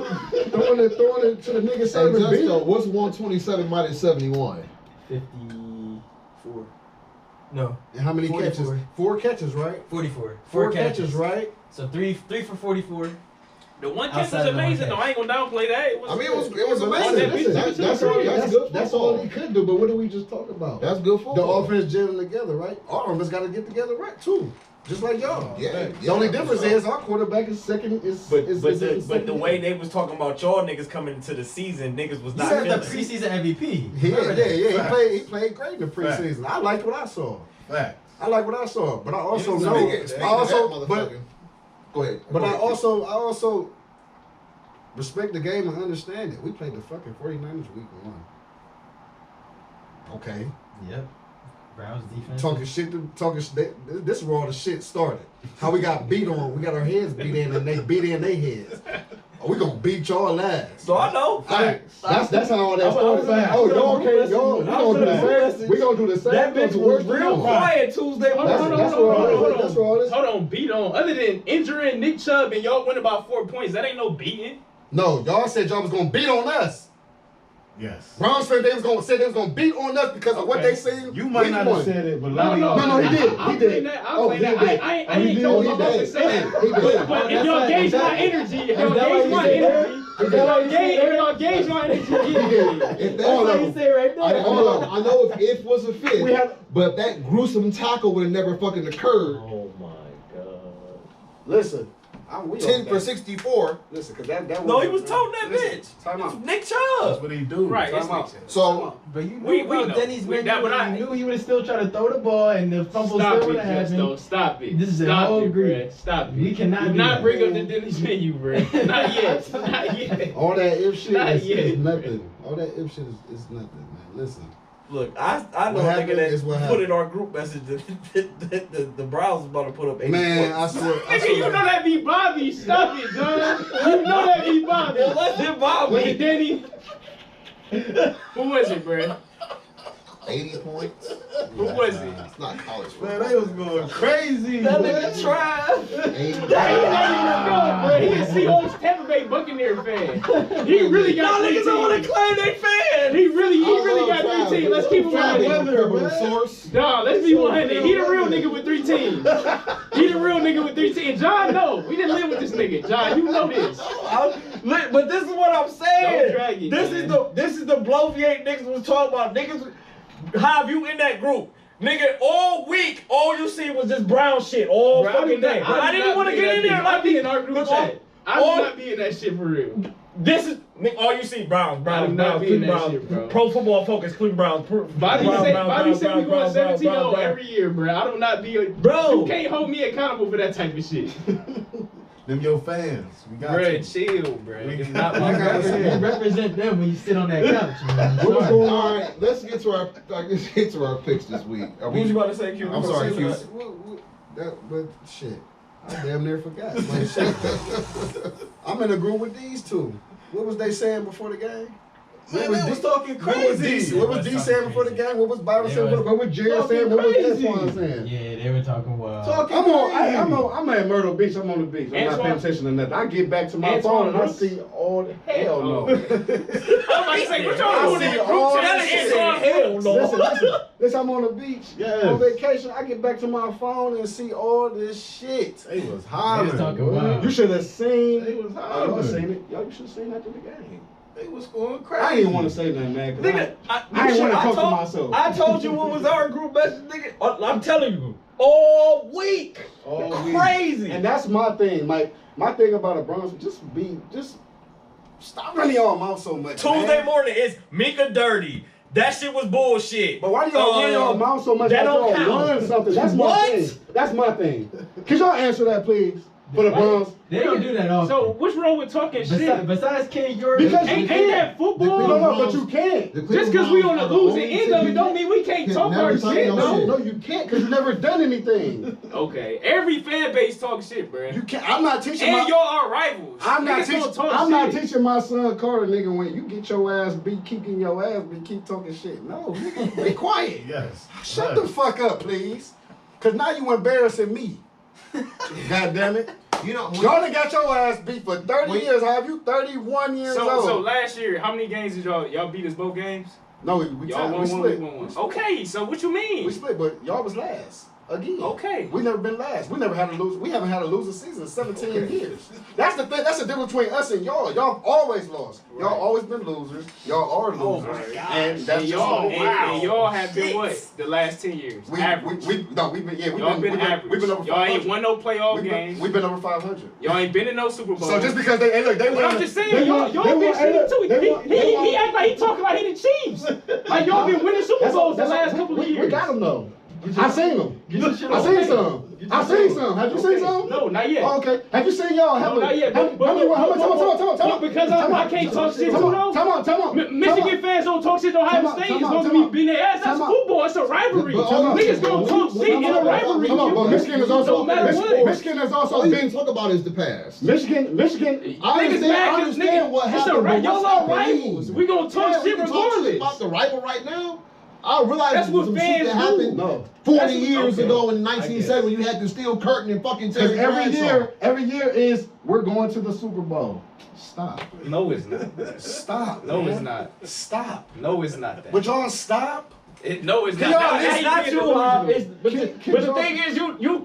Speaker 9: throwing it to the nigga
Speaker 4: Hey,
Speaker 9: serving
Speaker 4: just
Speaker 9: beer.
Speaker 4: though, what's 127 minus 71?
Speaker 8: 54. No,
Speaker 9: And how many
Speaker 8: 44.
Speaker 9: catches? 4 catches, right?
Speaker 8: 44.
Speaker 9: 4 catches, right?
Speaker 8: So three for 44.
Speaker 11: The one catch
Speaker 8: Outside
Speaker 11: was
Speaker 8: of the one
Speaker 11: amazing though.
Speaker 8: catch.
Speaker 11: I ain't gonna downplay that.
Speaker 4: I mean, it was
Speaker 9: But
Speaker 4: amazing.
Speaker 9: listen, that's all.
Speaker 4: That's good
Speaker 9: That's
Speaker 4: football.
Speaker 9: all he could do. But what did we just talk about?
Speaker 4: That's good
Speaker 9: The
Speaker 4: football.
Speaker 9: offense gelling together, right? All of us got to get together, right? Too, just like y'all.
Speaker 4: Yeah.
Speaker 9: The only difference is our quarterback is second.
Speaker 7: But the way they was talking about y'all niggas coming into the season, niggas was not
Speaker 4: said
Speaker 8: The
Speaker 7: feeling it.
Speaker 8: preseason MVP.
Speaker 9: Yeah. He played great in the
Speaker 6: Fact.
Speaker 9: preseason. I liked what I saw.
Speaker 6: Facts.
Speaker 9: I like what I saw, but I also
Speaker 4: Speaking
Speaker 9: know.
Speaker 4: of that,
Speaker 9: But
Speaker 4: motherfucker. Go ahead.
Speaker 9: But
Speaker 4: Go
Speaker 9: I
Speaker 4: ahead.
Speaker 9: also respect the game and understand it. We played the fucking 49ers week 1. Okay.
Speaker 8: Yep. Browns defense.
Speaker 9: This is where all the shit started. How we got beat on. We got our heads beat in and they beat in their heads. We gonna beat y'all ass.
Speaker 7: So I know.
Speaker 9: That's how all that started.
Speaker 2: I'm
Speaker 9: Y'all can't. Y'all. We gonna do the same. We gonna do the same.
Speaker 2: That bitch
Speaker 9: to
Speaker 2: was
Speaker 9: worse than
Speaker 2: real
Speaker 9: y'all.
Speaker 2: quiet Tuesday
Speaker 11: Hold
Speaker 2: morning.
Speaker 11: on,
Speaker 9: That's
Speaker 11: hold
Speaker 9: where
Speaker 11: on,
Speaker 9: all
Speaker 11: hold
Speaker 9: this-
Speaker 11: on.
Speaker 9: that's where all this-
Speaker 11: Hold on, beat on. Other than injuring Nick Chubb and y'all win about 4 points, that ain't no beating.
Speaker 9: No, y'all said y'all was gonna beat on us.
Speaker 6: Yes.
Speaker 9: Browns said they was gonna beat on us because of what
Speaker 11: Okay.
Speaker 9: they seen.
Speaker 6: You might
Speaker 9: week
Speaker 6: not
Speaker 9: 1.
Speaker 6: have said it, but a
Speaker 11: No,
Speaker 6: lot of y'all.
Speaker 9: No, he did.
Speaker 11: I'll
Speaker 9: He
Speaker 11: blame
Speaker 9: did.
Speaker 11: that.
Speaker 9: Oh,
Speaker 11: I'll blame
Speaker 9: he
Speaker 11: that.
Speaker 9: did.
Speaker 11: I
Speaker 9: Oh, he
Speaker 11: ain't
Speaker 9: did.
Speaker 11: told
Speaker 9: He
Speaker 11: my boss to
Speaker 9: did.
Speaker 11: say that.
Speaker 9: He did.
Speaker 11: But if y'all gauge my energy, if y'all gauge my energy, if y'all gauge my energy, yeah.
Speaker 4: If that's
Speaker 9: All
Speaker 4: what
Speaker 9: of
Speaker 4: he
Speaker 9: them.
Speaker 4: said right there.
Speaker 9: All of them.
Speaker 4: I know if was a fit,
Speaker 2: We have-
Speaker 4: but that gruesome tackle would have never fucking occurred.
Speaker 2: Oh my god.
Speaker 1: Listen, We
Speaker 4: 10
Speaker 1: on
Speaker 4: for 64.
Speaker 1: Listen, because that
Speaker 7: No, he was toting that
Speaker 1: Listen,
Speaker 7: bitch.
Speaker 1: Time
Speaker 7: It's
Speaker 1: out.
Speaker 7: Nick
Speaker 6: That's
Speaker 7: Chubb.
Speaker 6: what he do.
Speaker 11: Right. It's
Speaker 1: Time out.
Speaker 11: Nick Chubb.
Speaker 4: So
Speaker 8: But you knew
Speaker 11: We
Speaker 8: about
Speaker 11: know.
Speaker 8: Denny's
Speaker 11: We-
Speaker 8: menu.
Speaker 11: that- but I-
Speaker 8: You knew he would have still tried to throw the ball, and the fumble
Speaker 11: Stop
Speaker 8: still
Speaker 11: it,
Speaker 8: would have
Speaker 11: Justo.
Speaker 8: happened.
Speaker 11: Stop it.
Speaker 8: This is a
Speaker 11: Stop
Speaker 8: whole
Speaker 11: it,
Speaker 8: group.
Speaker 11: bruh. Stop it.
Speaker 8: We cannot
Speaker 11: Do
Speaker 8: do
Speaker 11: not
Speaker 8: that.
Speaker 11: bring up the Dennis menu, bro. Not yet. Not yet.
Speaker 9: All that if shit
Speaker 11: Not
Speaker 9: is
Speaker 11: yet.
Speaker 9: nothing. All that if shit is nothing, man. Listen.
Speaker 7: Look, I know
Speaker 9: What
Speaker 7: a
Speaker 9: happened
Speaker 7: nigga
Speaker 9: is what
Speaker 7: that put
Speaker 9: happened.
Speaker 7: in our group message that the Browns was about to put up 80
Speaker 9: Man, I
Speaker 7: points.
Speaker 9: swear.
Speaker 11: Nigga, you know that be Bobby. Stop it, John. You know that be Bobby.
Speaker 7: It wasn't Bobby.
Speaker 11: Was it Denny? Who was it, bro?
Speaker 4: 80 points.
Speaker 11: Who was it?
Speaker 4: It's not college
Speaker 6: Man,
Speaker 4: football.
Speaker 6: they was going crazy.
Speaker 7: That
Speaker 6: man.
Speaker 7: nigga tried.
Speaker 4: 80
Speaker 11: That ain't even go, bro. He a Seahawks Tampa Bay Buccaneer fan. He really got
Speaker 7: Y'all
Speaker 11: three
Speaker 7: niggas don't want to
Speaker 11: teams.
Speaker 7: claim they fan.
Speaker 11: He really got 3 teams. Let's keep it
Speaker 6: Weather,
Speaker 11: 100.
Speaker 6: man.
Speaker 4: source.
Speaker 11: Dog, let's be 100. He the real nigga with 3 teams. He the real nigga with 3 teams. John, no. We didn't live with this nigga. John, you know this.
Speaker 7: But this is what I'm saying.
Speaker 11: Don't drag it,
Speaker 7: this
Speaker 11: man.
Speaker 7: is the bloviate niggas was talking about. Niggas, how have you in that group? Nigga, all week, all you see was this brown shit all
Speaker 11: Bro,
Speaker 7: fucking day. But I didn't want to get in there
Speaker 11: I
Speaker 7: like
Speaker 11: be in our group
Speaker 7: Look,
Speaker 11: chat. I
Speaker 7: all-
Speaker 11: do not be in that shit for real.
Speaker 7: This is all you see. Browns,
Speaker 11: I do
Speaker 7: Browns,
Speaker 11: not
Speaker 7: Browns,
Speaker 11: be in
Speaker 7: Cleveland
Speaker 11: that
Speaker 7: Browns.
Speaker 11: shit, bro.
Speaker 7: Pro Football Focus, Cleveland Browns.
Speaker 11: Bobby
Speaker 7: Browns,
Speaker 11: say
Speaker 7: Browns,
Speaker 11: we going
Speaker 7: Browns,
Speaker 11: 17-0
Speaker 7: Browns.
Speaker 11: every year, bro. I do not be
Speaker 7: Bro.
Speaker 11: You can't hold me accountable for that type of shit.
Speaker 6: Them your fans. We got
Speaker 11: Bro,
Speaker 6: to.
Speaker 11: chill, bro.
Speaker 6: We-
Speaker 11: It's not
Speaker 6: I
Speaker 11: my
Speaker 6: gotta say-
Speaker 8: You represent them when you sit on that couch, man.
Speaker 4: What was
Speaker 8: Sorry.
Speaker 4: going on? Let's get to our picks this week. Are
Speaker 7: What you about to say, Q?
Speaker 4: I'm sorry, Q.
Speaker 9: But shit, I damn near forgot. Like, shit. I'm in a group with these two. What was they saying before the game?
Speaker 7: Man, they was talking
Speaker 9: What was
Speaker 7: crazy.
Speaker 9: D, what was D saying before the game? What was Byron saying? What was Jared
Speaker 6: talking
Speaker 9: saying? What was
Speaker 6: crazy.
Speaker 9: Antoine saying?
Speaker 8: Yeah, they were talking wild.
Speaker 1: I'm at Myrtle Beach. I'm on the beach. I'm not
Speaker 11: Antoine-
Speaker 1: paying attention to nothing. I get back to my
Speaker 11: Antoine
Speaker 1: phone and I
Speaker 11: Brooks?
Speaker 1: see all the hell no.
Speaker 11: I'm about to say, what y'all doing in the group
Speaker 1: all
Speaker 11: chat?
Speaker 7: that
Speaker 11: It's
Speaker 7: shit.
Speaker 11: on-
Speaker 7: Hell no.
Speaker 1: Listen, I'm on the beach
Speaker 6: Yes.
Speaker 1: on vacation. I get back to my phone and see all this shit.
Speaker 6: They was
Speaker 8: They
Speaker 6: hollering.
Speaker 8: was talking
Speaker 6: boy.
Speaker 8: wild.
Speaker 1: You should have seen.
Speaker 6: They was
Speaker 1: Y'all
Speaker 6: hollering.
Speaker 1: seen it. Y'all, you should have seen after the game.
Speaker 7: They was going crazy.
Speaker 1: I didn't want to say nothing, man. 'Cause
Speaker 7: Nigga,
Speaker 1: I didn't want to talk to
Speaker 7: told-
Speaker 1: myself.
Speaker 7: I told you what was our group message, nigga. I'm telling you, all week,
Speaker 1: All week.
Speaker 7: crazy.
Speaker 1: And that's my thing. My thing about the Browns, just stop running your mouth so much.
Speaker 7: Tuesday
Speaker 1: man.
Speaker 7: morning is Mika Dirty. That shit was bullshit.
Speaker 1: But why do y'all run your mouth so much?
Speaker 7: That
Speaker 1: like
Speaker 7: don't
Speaker 1: y'all
Speaker 7: count.
Speaker 1: run something. That's my
Speaker 7: What?
Speaker 1: thing. That's my thing. Could y'all answer that, please? For the Browns.
Speaker 8: They don't do that often.
Speaker 11: So, what's wrong with talking shit?
Speaker 8: Besides Ken York,
Speaker 1: Because
Speaker 11: Ain't that football?
Speaker 1: No, but you can't.
Speaker 11: Just because we on the losing end of it don't mean we can't talk our shit,
Speaker 1: No,
Speaker 11: though.
Speaker 1: you can't, because you never done anything.
Speaker 11: Okay, every fan base talk shit, bro.
Speaker 1: You can't. I'm not teaching
Speaker 11: And
Speaker 1: my.
Speaker 11: y'all are rivals.
Speaker 1: I'm not
Speaker 11: Niggas
Speaker 1: teaching.
Speaker 11: gonna talk
Speaker 1: I'm not
Speaker 11: shit.
Speaker 1: teaching my son Carter, nigga. When you get your ass beat, keep getting your ass beat, keep talking shit. No, nigga, be quiet.
Speaker 6: Yes.
Speaker 1: Shut the fuck up, please. Cause now you embarrassing me. God damn it.
Speaker 4: You know,
Speaker 1: Y'all done got your ass beat for 30 years. Have you 31 years old?
Speaker 11: So last year, how many games did y'all beat us both games?
Speaker 1: No, we
Speaker 11: Y'all
Speaker 1: tied.
Speaker 11: won
Speaker 1: We
Speaker 11: one, we
Speaker 1: split.
Speaker 11: won one. Okay, so what you mean?
Speaker 1: We split, but y'all was last. Again.
Speaker 11: Okay.
Speaker 1: We never been last. We never had a lose. We haven't had a losing season in 17 years. That's the thing. That's the difference between us and y'all. Y'all always lost. Y'all always been losers. Y'all are losers.
Speaker 11: my gosh.
Speaker 1: And that's
Speaker 11: And y'all,
Speaker 1: just
Speaker 11: and y'all have been what? The last 10 years? Average.
Speaker 1: we've been
Speaker 11: Y'all been average.
Speaker 1: We've been over 500.
Speaker 11: Y'all ain't won no playoff games.
Speaker 1: We've been over 500.
Speaker 11: Y'all ain't been in no Super Bowl.
Speaker 1: So just because they look, they
Speaker 11: But
Speaker 1: won.
Speaker 11: I'm just saying,
Speaker 1: they
Speaker 11: y'all
Speaker 1: won-
Speaker 11: been
Speaker 1: they won-
Speaker 11: shitty too.
Speaker 1: they won- they won-
Speaker 11: He act like he talking like he the Chiefs. Like y'all been winning Super
Speaker 1: That's all-
Speaker 11: Bowls the
Speaker 1: that's all-
Speaker 11: last couple of years.
Speaker 1: We got them though. I seen them.
Speaker 8: Get your shit
Speaker 1: I
Speaker 8: off.
Speaker 1: seen some. I seen some. Have you seen some?
Speaker 11: No, not yet.
Speaker 1: Oh, okay. Have you seen y'all?
Speaker 11: No, not yet. But because I can't talk shit too, though.
Speaker 1: Come on.
Speaker 11: Michigan fans don't talk shit to Ohio State. It's going to be beating their ass. That's football. It's a rivalry. Niggas going to talk shit in a rivalry.
Speaker 1: Come on, but Michigan is also
Speaker 11: No matter what.
Speaker 1: Michigan has also
Speaker 4: all you
Speaker 1: been.
Speaker 4: can talk about is the past.
Speaker 1: Michigan.
Speaker 4: I
Speaker 11: Niggas mad 'cause
Speaker 4: understand what
Speaker 11: it's a
Speaker 4: happened.
Speaker 11: right.
Speaker 4: but
Speaker 11: Y'all
Speaker 4: what's
Speaker 11: are
Speaker 4: happening?
Speaker 11: rivals. We going to talk
Speaker 4: Yeah, we
Speaker 11: shit
Speaker 4: can talk shit
Speaker 11: regardless.
Speaker 4: about the rival right now. I realize
Speaker 11: That's what
Speaker 4: some
Speaker 11: fans
Speaker 4: shit that
Speaker 11: do.
Speaker 4: happened
Speaker 1: No.
Speaker 4: 40
Speaker 11: That's-
Speaker 4: years
Speaker 11: okay.
Speaker 4: ago in 1970 when you had the steel curtain and fucking
Speaker 1: Because
Speaker 4: Terry
Speaker 1: every year is we're going to the Super Bowl. Stop.
Speaker 11: No, it's not.
Speaker 1: Stop.
Speaker 11: No,
Speaker 1: man.
Speaker 11: it's not.
Speaker 1: Stop.
Speaker 11: No, it's not that.
Speaker 1: Would y'all stop?
Speaker 11: No, it's not.
Speaker 7: Y'all,
Speaker 11: Now
Speaker 7: it's
Speaker 11: you
Speaker 7: not
Speaker 11: being
Speaker 7: you,
Speaker 11: delusional.
Speaker 7: Hob. It's- But
Speaker 1: Can
Speaker 7: the
Speaker 1: y'all-
Speaker 7: thing is,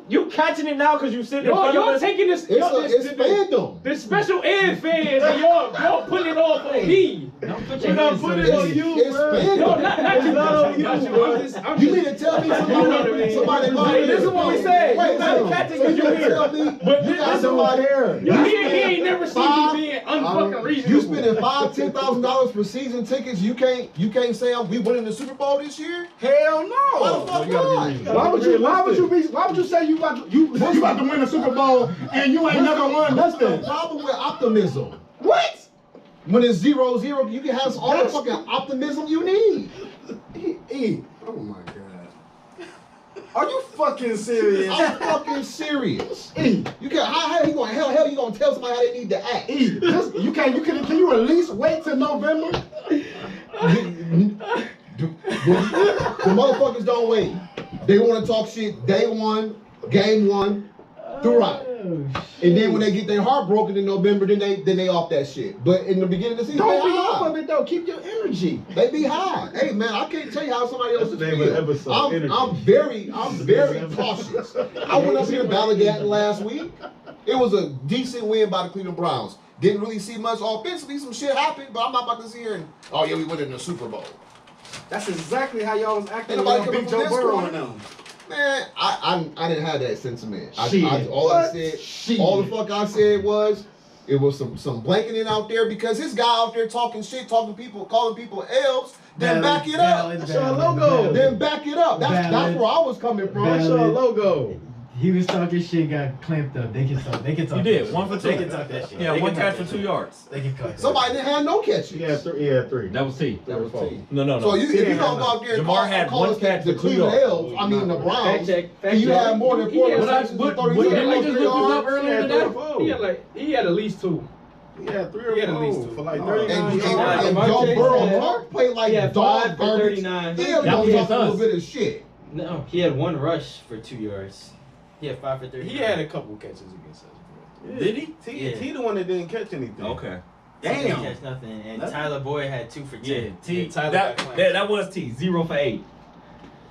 Speaker 7: you catching it now because you sitting in
Speaker 11: Y'all,
Speaker 7: front of
Speaker 11: y'all
Speaker 7: us.
Speaker 11: taking this.
Speaker 4: It's
Speaker 11: y'all,
Speaker 4: fandom.
Speaker 11: the special ed fans and y'all putting it off on me.
Speaker 8: Don't feel put
Speaker 6: We're
Speaker 8: your
Speaker 6: not
Speaker 8: hands
Speaker 6: putting it on you,
Speaker 4: It's
Speaker 6: bro.
Speaker 4: fandom.
Speaker 11: No, not
Speaker 6: It's not on you,
Speaker 11: I'm
Speaker 6: bro.
Speaker 4: You mean to tell me somebody
Speaker 2: This is what we said.
Speaker 4: Wait,
Speaker 2: You gotta catch it because you're here.
Speaker 4: tell me
Speaker 11: But
Speaker 4: you got
Speaker 11: this-
Speaker 4: somebody
Speaker 11: He ain't never seen
Speaker 4: Five-
Speaker 11: me being unfucking reasonable.
Speaker 4: You spending $5,000-$10,000 for season tickets. You can't say we winning the Super Bowl this year.
Speaker 1: Hell
Speaker 4: Why
Speaker 1: no.
Speaker 4: the fuck not?
Speaker 1: Why would you say you about to win the Super Bowl and you ain't never won
Speaker 4: What's the
Speaker 1: nothing?
Speaker 4: problem with optimism?
Speaker 1: What?
Speaker 4: When it's 0-0, you can have all the fucking optimism you need.
Speaker 1: Oh my god. Are you fucking serious?
Speaker 4: I'm fucking serious. You can how you gonna hell you gonna tell somebody how they need to act?
Speaker 1: Can you at least wait till November?
Speaker 4: The motherfuckers don't wait. They want to talk shit day one, game one, throughout. And then when they get their heart broken in November, then they off that shit. But in the beginning of the season,
Speaker 1: Don't
Speaker 4: they
Speaker 1: be
Speaker 4: high.
Speaker 1: off of it though. Keep your energy.
Speaker 4: They be high. Hey man, I can't tell you how somebody else
Speaker 6: That's the name of the episode, energy.
Speaker 4: I'm very cautious. I went up here to Ballygatton last week. It was a decent win by the Cleveland Browns. Didn't really see much offensively. Some shit happened, but I'm not about to sit here and we went in the Super Bowl.
Speaker 1: That's exactly how y'all was acting
Speaker 4: Ain't
Speaker 1: when
Speaker 4: nobody
Speaker 1: y'all beat
Speaker 4: coming
Speaker 1: Joe
Speaker 4: from this
Speaker 1: Burrow
Speaker 4: corner.
Speaker 1: and them.
Speaker 4: Man, I didn't have that sentiment.
Speaker 1: Shit.
Speaker 4: All I
Speaker 1: What?
Speaker 4: said,
Speaker 1: Shit.
Speaker 4: all the fuck I said was, it was some blanketing out there because his guy out there talking shit, calling people elves. Then back it up.
Speaker 6: That's our logo.
Speaker 4: Then back it up. That's
Speaker 8: Valid.
Speaker 4: where I was coming from.
Speaker 6: That's our logo.
Speaker 8: He was talking shit, got clamped up. They can talk. They can talk.
Speaker 7: You did,
Speaker 8: that shit.
Speaker 7: 1 for 2.
Speaker 8: They can talk that shit.
Speaker 7: Yeah,
Speaker 8: They
Speaker 7: one
Speaker 8: can talk
Speaker 7: catch for
Speaker 8: that
Speaker 7: 2
Speaker 8: shit.
Speaker 7: yards.
Speaker 8: They can cut.
Speaker 4: Somebody didn't have no catches.
Speaker 6: Yeah, three.
Speaker 3: That was T.
Speaker 1: That was T.
Speaker 7: No.
Speaker 4: So if you gonna go out there and
Speaker 7: Jamar had
Speaker 4: call
Speaker 7: one
Speaker 4: us
Speaker 7: catch
Speaker 4: the
Speaker 7: for 2
Speaker 4: Cleveland
Speaker 7: yards.
Speaker 4: Elves, I mean the Browns,
Speaker 2: Fact
Speaker 4: can you
Speaker 2: check.
Speaker 4: have more than
Speaker 2: He
Speaker 4: 4
Speaker 2: had
Speaker 4: receptions
Speaker 2: like-
Speaker 4: and 30
Speaker 2: but-
Speaker 11: Didn't we
Speaker 4: yards?
Speaker 11: just look this up
Speaker 6: He
Speaker 11: earlier
Speaker 6: had
Speaker 11: today? He had at least 2.
Speaker 6: Yeah, 3 or
Speaker 11: He had at
Speaker 6: 4
Speaker 11: least 2.
Speaker 6: for like
Speaker 1: Oh.
Speaker 6: 39
Speaker 4: And
Speaker 6: yards.
Speaker 2: Jamar
Speaker 4: Joe
Speaker 2: Chase
Speaker 4: Burrow
Speaker 2: had-
Speaker 4: Mark played like
Speaker 2: he had
Speaker 4: dog
Speaker 2: 5 for
Speaker 4: garbage.
Speaker 2: 39.
Speaker 4: He
Speaker 2: That
Speaker 4: had
Speaker 2: was
Speaker 4: a
Speaker 2: us.
Speaker 4: little bit of shit.
Speaker 2: No, he had 1 rush for 2 yards. He had 5 for 39.
Speaker 5: He had a couple catches against us.
Speaker 6: Yeah.
Speaker 7: Did he?
Speaker 6: T the one that didn't catch anything.
Speaker 7: Okay.
Speaker 2: He didn't
Speaker 1: Damn.
Speaker 2: catch nothing. And
Speaker 1: That's-
Speaker 2: Tyler Boyd had 2 for 10.
Speaker 7: Yeah, T.
Speaker 5: Tyler
Speaker 7: That,
Speaker 5: got clamped.
Speaker 7: that was T. 0 for 8.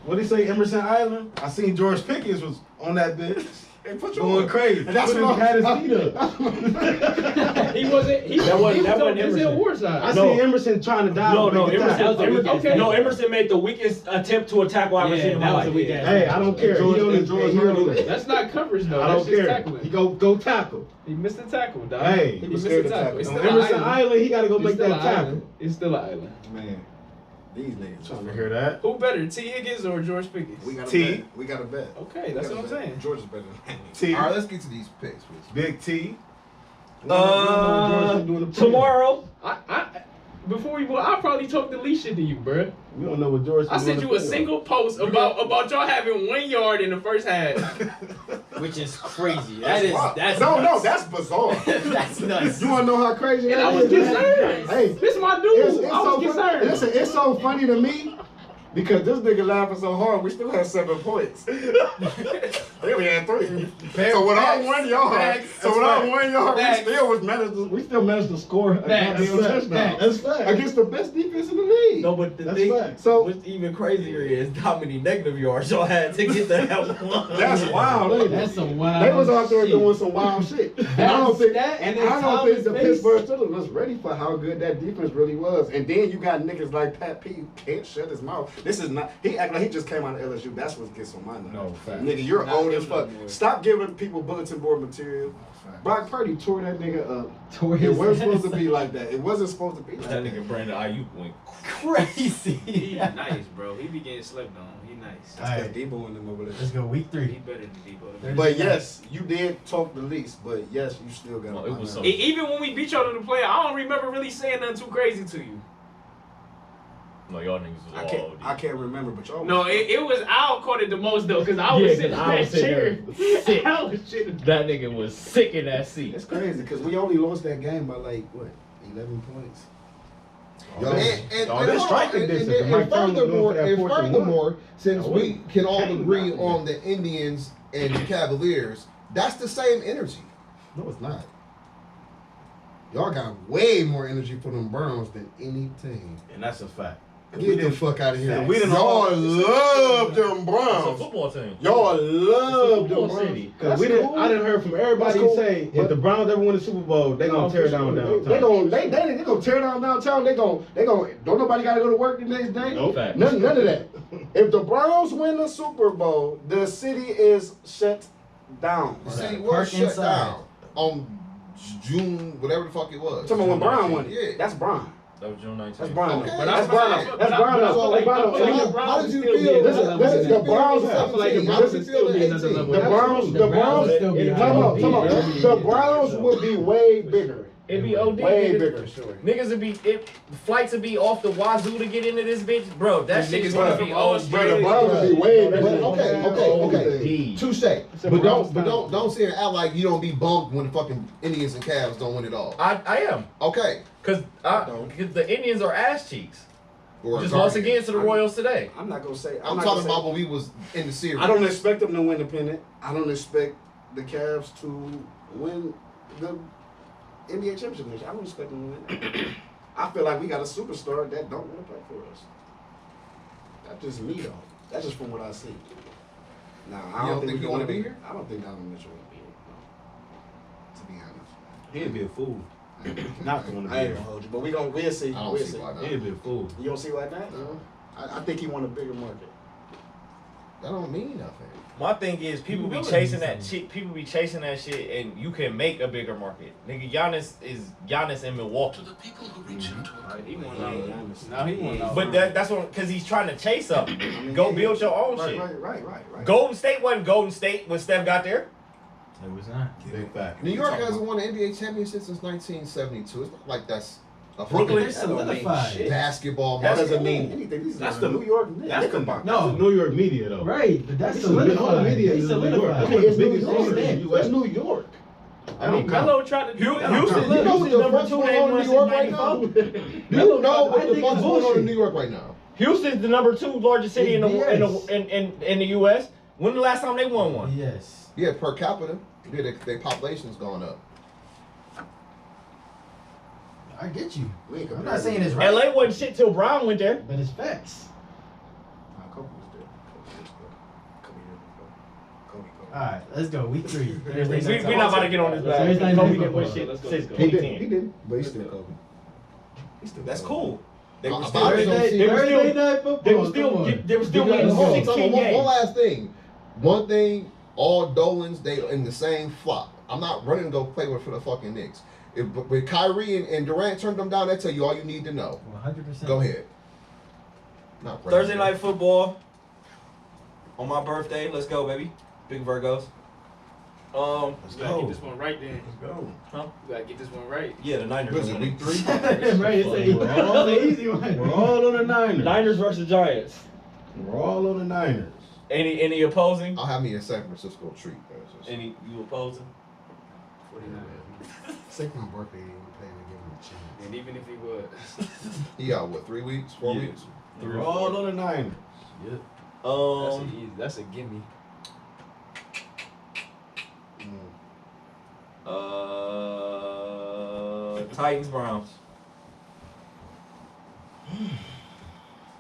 Speaker 6: What did he say, Emerson Island? I seen George Pickens was on that bitch.
Speaker 1: Hey, put
Speaker 6: Going crazy.
Speaker 1: That's
Speaker 6: Put
Speaker 1: what
Speaker 6: his- had his
Speaker 1: I'm-
Speaker 6: feet up.
Speaker 11: He wasn't. He
Speaker 7: That wasn't
Speaker 11: was on
Speaker 7: Emerson.
Speaker 11: Denzel Ward's side.
Speaker 6: I
Speaker 7: No.
Speaker 6: seen Emerson trying to dive.
Speaker 7: No,
Speaker 6: and make a
Speaker 7: Emerson.
Speaker 6: tackle.
Speaker 2: That was a weak
Speaker 11: Okay.
Speaker 7: No, Emerson made the weakest attempt to attack wide
Speaker 2: Yeah,
Speaker 7: receiver. in my
Speaker 2: that was
Speaker 7: life.
Speaker 2: a weak ass.
Speaker 6: Hey, I don't care.
Speaker 1: George-
Speaker 6: He only
Speaker 1: and George
Speaker 6: he
Speaker 1: Hurdle.
Speaker 6: only-
Speaker 11: That's not coverage though.
Speaker 6: I
Speaker 11: That's
Speaker 6: don't
Speaker 11: just
Speaker 6: care.
Speaker 11: tackling.
Speaker 6: He go tackle.
Speaker 11: He missed the tackle, dog.
Speaker 6: Hey,
Speaker 11: he
Speaker 1: he was
Speaker 11: missed
Speaker 1: scared
Speaker 11: the
Speaker 1: to
Speaker 11: tackle.
Speaker 1: tackle.
Speaker 11: It's
Speaker 6: On
Speaker 11: still an
Speaker 6: Emerson
Speaker 11: island.
Speaker 6: Island, he got to go
Speaker 11: It's
Speaker 6: make
Speaker 11: still
Speaker 6: that
Speaker 11: an
Speaker 6: tackle.
Speaker 11: island. It's still an island.
Speaker 1: Man, these niggas
Speaker 6: Trying to hear that.
Speaker 11: Who better, T. Higgins or George Pickens?
Speaker 1: We got a
Speaker 6: T.
Speaker 1: bet. We got a bet.
Speaker 11: Okay, that's what I'm saying.
Speaker 1: George is better than
Speaker 6: T.
Speaker 4: All right, let's get to these picks, please.
Speaker 6: Big T.
Speaker 7: Tomorrow.
Speaker 11: Before we, I probably talked the least shit to you, bruh.
Speaker 6: We don't know what George.
Speaker 11: I sent you a single post about y'all having 1 yard in the first half.
Speaker 2: Which is crazy. That's nuts.
Speaker 1: No, that's bizarre.
Speaker 2: That's nuts.
Speaker 1: You wanna know how crazy
Speaker 11: And
Speaker 1: that
Speaker 11: I was
Speaker 1: is?
Speaker 11: concerned.
Speaker 1: Hey,
Speaker 11: This my dude.
Speaker 1: it's
Speaker 11: I was
Speaker 1: so funny.
Speaker 11: concerned.
Speaker 1: Listen, it's so funny to me because this nigga laughing so hard, we still had 7 points. They only had 3. So without 1 yard, we still managed to score a goddamn touchdown.
Speaker 6: That's fact.
Speaker 1: Against the best defense in the league.
Speaker 7: No, but the
Speaker 6: That's
Speaker 7: thing,
Speaker 6: facts.
Speaker 1: So
Speaker 7: what's even crazier is how many negative yards y'all had to get that one.
Speaker 1: that's wild, ain't it?
Speaker 8: That's some wild.
Speaker 1: They was out there
Speaker 8: shit.
Speaker 1: doing some wild shit. And I don't think
Speaker 8: That
Speaker 1: and
Speaker 8: and
Speaker 1: I
Speaker 8: then
Speaker 1: don't think the
Speaker 8: Thomas
Speaker 1: Pittsburgh Steelers was ready for how good that defense really was. And then you got niggas like Pat P who can't shut his mouth. This is not he act like he just came out of LSU. That's what gets on my nerves.
Speaker 6: No, facts.
Speaker 1: Nigga, you're
Speaker 5: Not
Speaker 1: old as
Speaker 5: him
Speaker 1: fuck.
Speaker 5: no more.
Speaker 1: Stop giving people bulletin board material. Brock Purdy tore that nigga up.
Speaker 8: Tore
Speaker 1: It
Speaker 8: his
Speaker 1: wasn't supposed to
Speaker 8: ass
Speaker 1: be like that. It wasn't supposed to be like
Speaker 7: That
Speaker 1: that.
Speaker 7: nigga Brandon Ayuk went
Speaker 8: crazy.
Speaker 5: He nice, bro. He be getting slept on. He nice.
Speaker 1: That's
Speaker 8: Alright.
Speaker 1: because Debo and them over
Speaker 8: Let's
Speaker 1: there.
Speaker 8: go week
Speaker 5: He
Speaker 8: 3.
Speaker 5: better than Debo.
Speaker 8: There's-
Speaker 1: But yes, you did talk the least. But yes, you still got
Speaker 7: Oh, it was so-
Speaker 5: Even when we beat y'all in the play, I don't remember really saying nothing too crazy to you.
Speaker 7: No, y'all niggas was all
Speaker 1: I can't remember, but y'all.
Speaker 11: No, it was Al caught it the most though, because I was
Speaker 7: Yeah,
Speaker 11: sitting in
Speaker 7: 'cause I
Speaker 11: that
Speaker 7: was sitting
Speaker 11: chair.
Speaker 7: sick.
Speaker 11: I was sitting.
Speaker 7: That nigga was sick in that seat.
Speaker 1: It's crazy because we only lost that game by like what, 11 points.
Speaker 4: And
Speaker 6: all that striking distance,
Speaker 4: and
Speaker 6: Mike Tomlin doing
Speaker 4: furthermore,
Speaker 6: for that
Speaker 4: and
Speaker 6: 4th and 1.
Speaker 4: furthermore, since
Speaker 6: Now,
Speaker 4: we can all
Speaker 6: Kane
Speaker 4: agree
Speaker 6: not
Speaker 4: on the Indians and the Cavaliers, that's the same energy.
Speaker 1: No, it's not. Y'all got way more energy for them Browns than any team.
Speaker 6: And that's a fact. We
Speaker 9: Get the fuck out of here.
Speaker 6: We didn't
Speaker 1: Y'all love them
Speaker 7: It's a
Speaker 1: Browns.
Speaker 7: football team.
Speaker 1: Y'all love them
Speaker 2: Football
Speaker 1: Browns.
Speaker 2: city.
Speaker 6: Cause we didn't. I didn't heard from everybody
Speaker 1: That's cool.
Speaker 6: say if
Speaker 1: But-
Speaker 6: the Browns ever win the Super Bowl, they gonna tear down downtown.
Speaker 1: They gonna tear down downtown. They gonna don't nobody gotta go to work the next day.
Speaker 6: Nope.
Speaker 2: Fact.
Speaker 1: None of that. If the Browns win the Super Bowl, the city is shut down.
Speaker 4: The city
Speaker 8: Park
Speaker 4: was shut
Speaker 8: inside.
Speaker 4: down on June, whatever the fuck it was.
Speaker 1: Talking about when Brown won
Speaker 4: Yeah.
Speaker 1: it. That's Brown.
Speaker 7: That was June 19th.
Speaker 1: That's Brown.
Speaker 4: Okay.
Speaker 1: That's Brown. That's Brown. That's Brown.
Speaker 4: How did you feel?
Speaker 1: Listen, the Browns have-
Speaker 4: How did you feel at 18?
Speaker 1: The Browns, the Browns,
Speaker 8: would still be
Speaker 1: come on,
Speaker 8: high.
Speaker 1: the Browns would be way bigger.
Speaker 2: It'd be OD.
Speaker 1: Way
Speaker 2: niggas-
Speaker 1: bigger.
Speaker 7: Niggas would be flights would be off the wazoo to get into this bitch, bro. That shit's gonna be all
Speaker 1: Bro, the Browns would be way
Speaker 4: But
Speaker 1: bigger.
Speaker 4: okay. Touche. But don't sit here and act like you don't be bummed when the fucking Indians and Cavs don't win it all.
Speaker 7: I am.
Speaker 4: Okay.
Speaker 7: Cause the Indians are ass cheeks.
Speaker 4: Or
Speaker 7: Just
Speaker 4: Guardians.
Speaker 7: lost against the Royals today.
Speaker 1: I'm not gonna say.
Speaker 4: I'm talking about when we was in the series.
Speaker 1: I don't expect them to win the pennant. I don't expect the Cavs to win the NBA championship next year. I don't expect them to win that. I feel like we got a superstar that don't want to play for us. That's just me though. That's just from what I see. Now I
Speaker 4: You
Speaker 1: don't think
Speaker 4: he
Speaker 1: we
Speaker 4: wanna
Speaker 1: gonna
Speaker 4: be here?
Speaker 1: I don't think Donovan Mitchell will be here. No. To be honest.
Speaker 6: He'd be a fool. Not going to
Speaker 1: I ain't
Speaker 6: be.
Speaker 1: gonna hold you, but we'll see.
Speaker 4: I don't
Speaker 1: We'll
Speaker 4: see why not.
Speaker 6: He'd be a fool.
Speaker 1: You don't see why not? I think he want a bigger market.
Speaker 4: That don't mean nothing.
Speaker 7: My thing is people be chasing that shit. People be chasing that shit, and you can make a bigger market. Nigga, Giannis in Milwaukee.
Speaker 11: He won out. Now he won out.
Speaker 7: But that's what because he's trying to chase up. Go build your own shit.
Speaker 1: Right.
Speaker 7: Golden State wasn't Golden State when Steph got there.
Speaker 8: It was not.
Speaker 6: Big fact.
Speaker 4: New York hasn't won an NBA championship since 1972. It's not like that's a
Speaker 7: Brooklyn
Speaker 8: They're solidified.
Speaker 4: basketball
Speaker 1: That
Speaker 4: market.
Speaker 1: doesn't mean anything. These
Speaker 6: That's
Speaker 1: are
Speaker 6: the-
Speaker 1: New York.
Speaker 6: That's the
Speaker 1: Knickerbockers.
Speaker 8: No.
Speaker 6: New York media though.
Speaker 8: Right, but that's
Speaker 6: All the
Speaker 8: solidified.
Speaker 6: media
Speaker 8: They
Speaker 6: is in New York.
Speaker 8: solidified.
Speaker 6: That's one of the
Speaker 1: It's New
Speaker 6: biggest
Speaker 1: York.
Speaker 6: stories in the
Speaker 1: That's
Speaker 6: US.
Speaker 1: New York.
Speaker 6: I don't count.
Speaker 11: Melo tried to do
Speaker 4: You
Speaker 11: it.
Speaker 4: know what's the
Speaker 2: number
Speaker 4: fuck's
Speaker 2: two
Speaker 4: going
Speaker 2: name
Speaker 4: on in
Speaker 2: was
Speaker 4: New York
Speaker 2: in
Speaker 4: right now?
Speaker 2: 94.
Speaker 4: You know what
Speaker 8: I
Speaker 4: the
Speaker 8: think
Speaker 4: fuck's
Speaker 8: it's
Speaker 4: going on in
Speaker 8: bullshit.
Speaker 4: New York right now?
Speaker 7: Houston's the number 2 largest city in
Speaker 8: It's
Speaker 7: the US. When the last time they won one?
Speaker 8: Yes.
Speaker 4: Yeah, per capita, yeah, their population's gone up.
Speaker 8: I get you.
Speaker 1: We ain't
Speaker 8: I'm
Speaker 1: comparing
Speaker 8: not saying it's right,
Speaker 7: LA wasn't shit till Brown went there.
Speaker 8: but it's facts.
Speaker 1: Kobe was there. Kobe.
Speaker 8: Alright, let's go. Week 3.
Speaker 7: We're not about to get on this
Speaker 8: Thursday
Speaker 7: bag.
Speaker 8: night
Speaker 7: Kobe didn't
Speaker 8: football.
Speaker 7: win shit
Speaker 11: Let's go,
Speaker 7: since
Speaker 11: let's go.
Speaker 1: He
Speaker 7: 2010.
Speaker 1: did, but he's still Kobe.
Speaker 7: That's cool. They were
Speaker 4: I
Speaker 7: still
Speaker 4: just don't see-
Speaker 7: they were
Speaker 8: Thursday
Speaker 7: still
Speaker 8: night football.
Speaker 7: they were
Speaker 8: come
Speaker 7: still
Speaker 8: on.
Speaker 7: they were still
Speaker 4: Because-
Speaker 7: winning
Speaker 4: hold on,
Speaker 7: 16
Speaker 4: one
Speaker 7: games.
Speaker 4: last thing. One thing, all Dolans, they in the same flop. I'm not running to go play with for the fucking Knicks. If with Kyrie and Durant turned them down, they tell you all you need to know.
Speaker 8: 100%.
Speaker 4: Go ahead. Not
Speaker 7: Thursday night football on my birthday. Let's go, baby. Big Virgos.
Speaker 11: You gotta get this one right then.
Speaker 1: Go.
Speaker 7: Huh?
Speaker 11: You gotta get this one right.
Speaker 7: Yeah, the Niners.
Speaker 4: Was it week 3?
Speaker 8: Right, it's an easy one.
Speaker 6: We're all on the Niners.
Speaker 2: Niners versus Giants.
Speaker 6: We're all on the Niners.
Speaker 7: Any opposing?
Speaker 4: I'll have me a San Francisco treat.
Speaker 7: Any you opposing?
Speaker 11: 49.
Speaker 9: Saquon Barkley ain't playing to give him a chance.
Speaker 11: And even if he was,
Speaker 4: He got what, 3 weeks, 4
Speaker 7: Yeah.
Speaker 4: weeks?
Speaker 6: We're all on the Niners.
Speaker 11: that's a gimme.
Speaker 7: Titans Browns.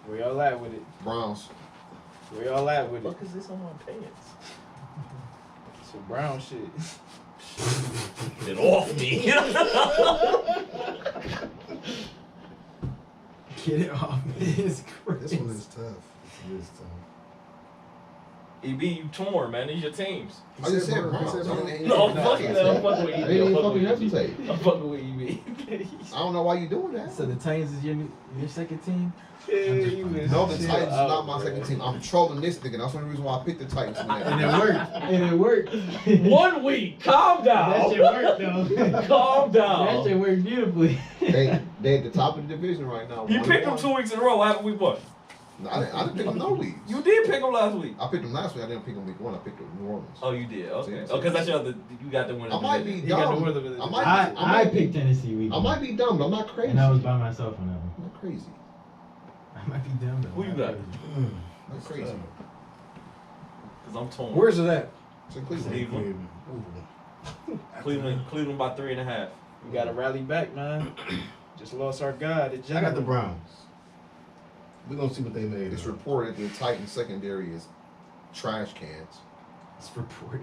Speaker 11: Where y'all at with it?
Speaker 4: Browns.
Speaker 11: Where y'all at with it?
Speaker 7: What is this on my pants?
Speaker 11: Some brown shit.
Speaker 7: Get off me.
Speaker 8: Get it off me. It's crazy.
Speaker 9: This one is tough. It is tough.
Speaker 7: EB, you torn, man. These your teams.
Speaker 4: I just said Browns.
Speaker 7: No, I'm fucking with
Speaker 4: I
Speaker 7: EB.
Speaker 4: didn't even fucking hesitate.
Speaker 7: I'm fucking with EB.
Speaker 4: I don't know why you doing that.
Speaker 8: So the Titans is your second team?
Speaker 4: No, the Titans is not my second team. I'm trolling this nigga. That's one reason why I picked the Titans.
Speaker 8: And it worked. And it worked.
Speaker 2: 1 week. Calm
Speaker 8: That
Speaker 2: down.
Speaker 8: shit worked though.
Speaker 2: Calm
Speaker 8: That
Speaker 2: down.
Speaker 8: shit worked beautifully.
Speaker 4: they at the top of the division right now.
Speaker 7: You picked them 2 weeks in a row. What happened week 1?
Speaker 4: No, I didn't pick them no weeks.
Speaker 7: You did pick them last week.
Speaker 4: I picked them last week. I didn't pick them week 1. I picked them New Orleans.
Speaker 7: Oh, you did. Okay.
Speaker 4: Yeah.
Speaker 7: Oh, because that's your other. You got the winner.
Speaker 4: I might be
Speaker 11: You got the
Speaker 4: dumb.
Speaker 11: weather with it.
Speaker 8: I picked Tennessee week.
Speaker 4: I might be dumb, but I'm not crazy.
Speaker 8: And I was by myself on that one.
Speaker 4: I'm not crazy.
Speaker 8: I might be dumb though.
Speaker 7: Who you got?
Speaker 4: I'm not crazy.
Speaker 7: Because I'm torn.
Speaker 6: Where's it at?
Speaker 4: It's in Cleveland.
Speaker 7: Cleveland.
Speaker 9: Ooh.
Speaker 7: Cleveland by 3.5.
Speaker 11: We gotta rally back, man. Just lost our guy. The
Speaker 6: I got the Browns. We're gonna see what they made.
Speaker 4: It's reported the Titans secondary is trash cans.
Speaker 10: It's reported.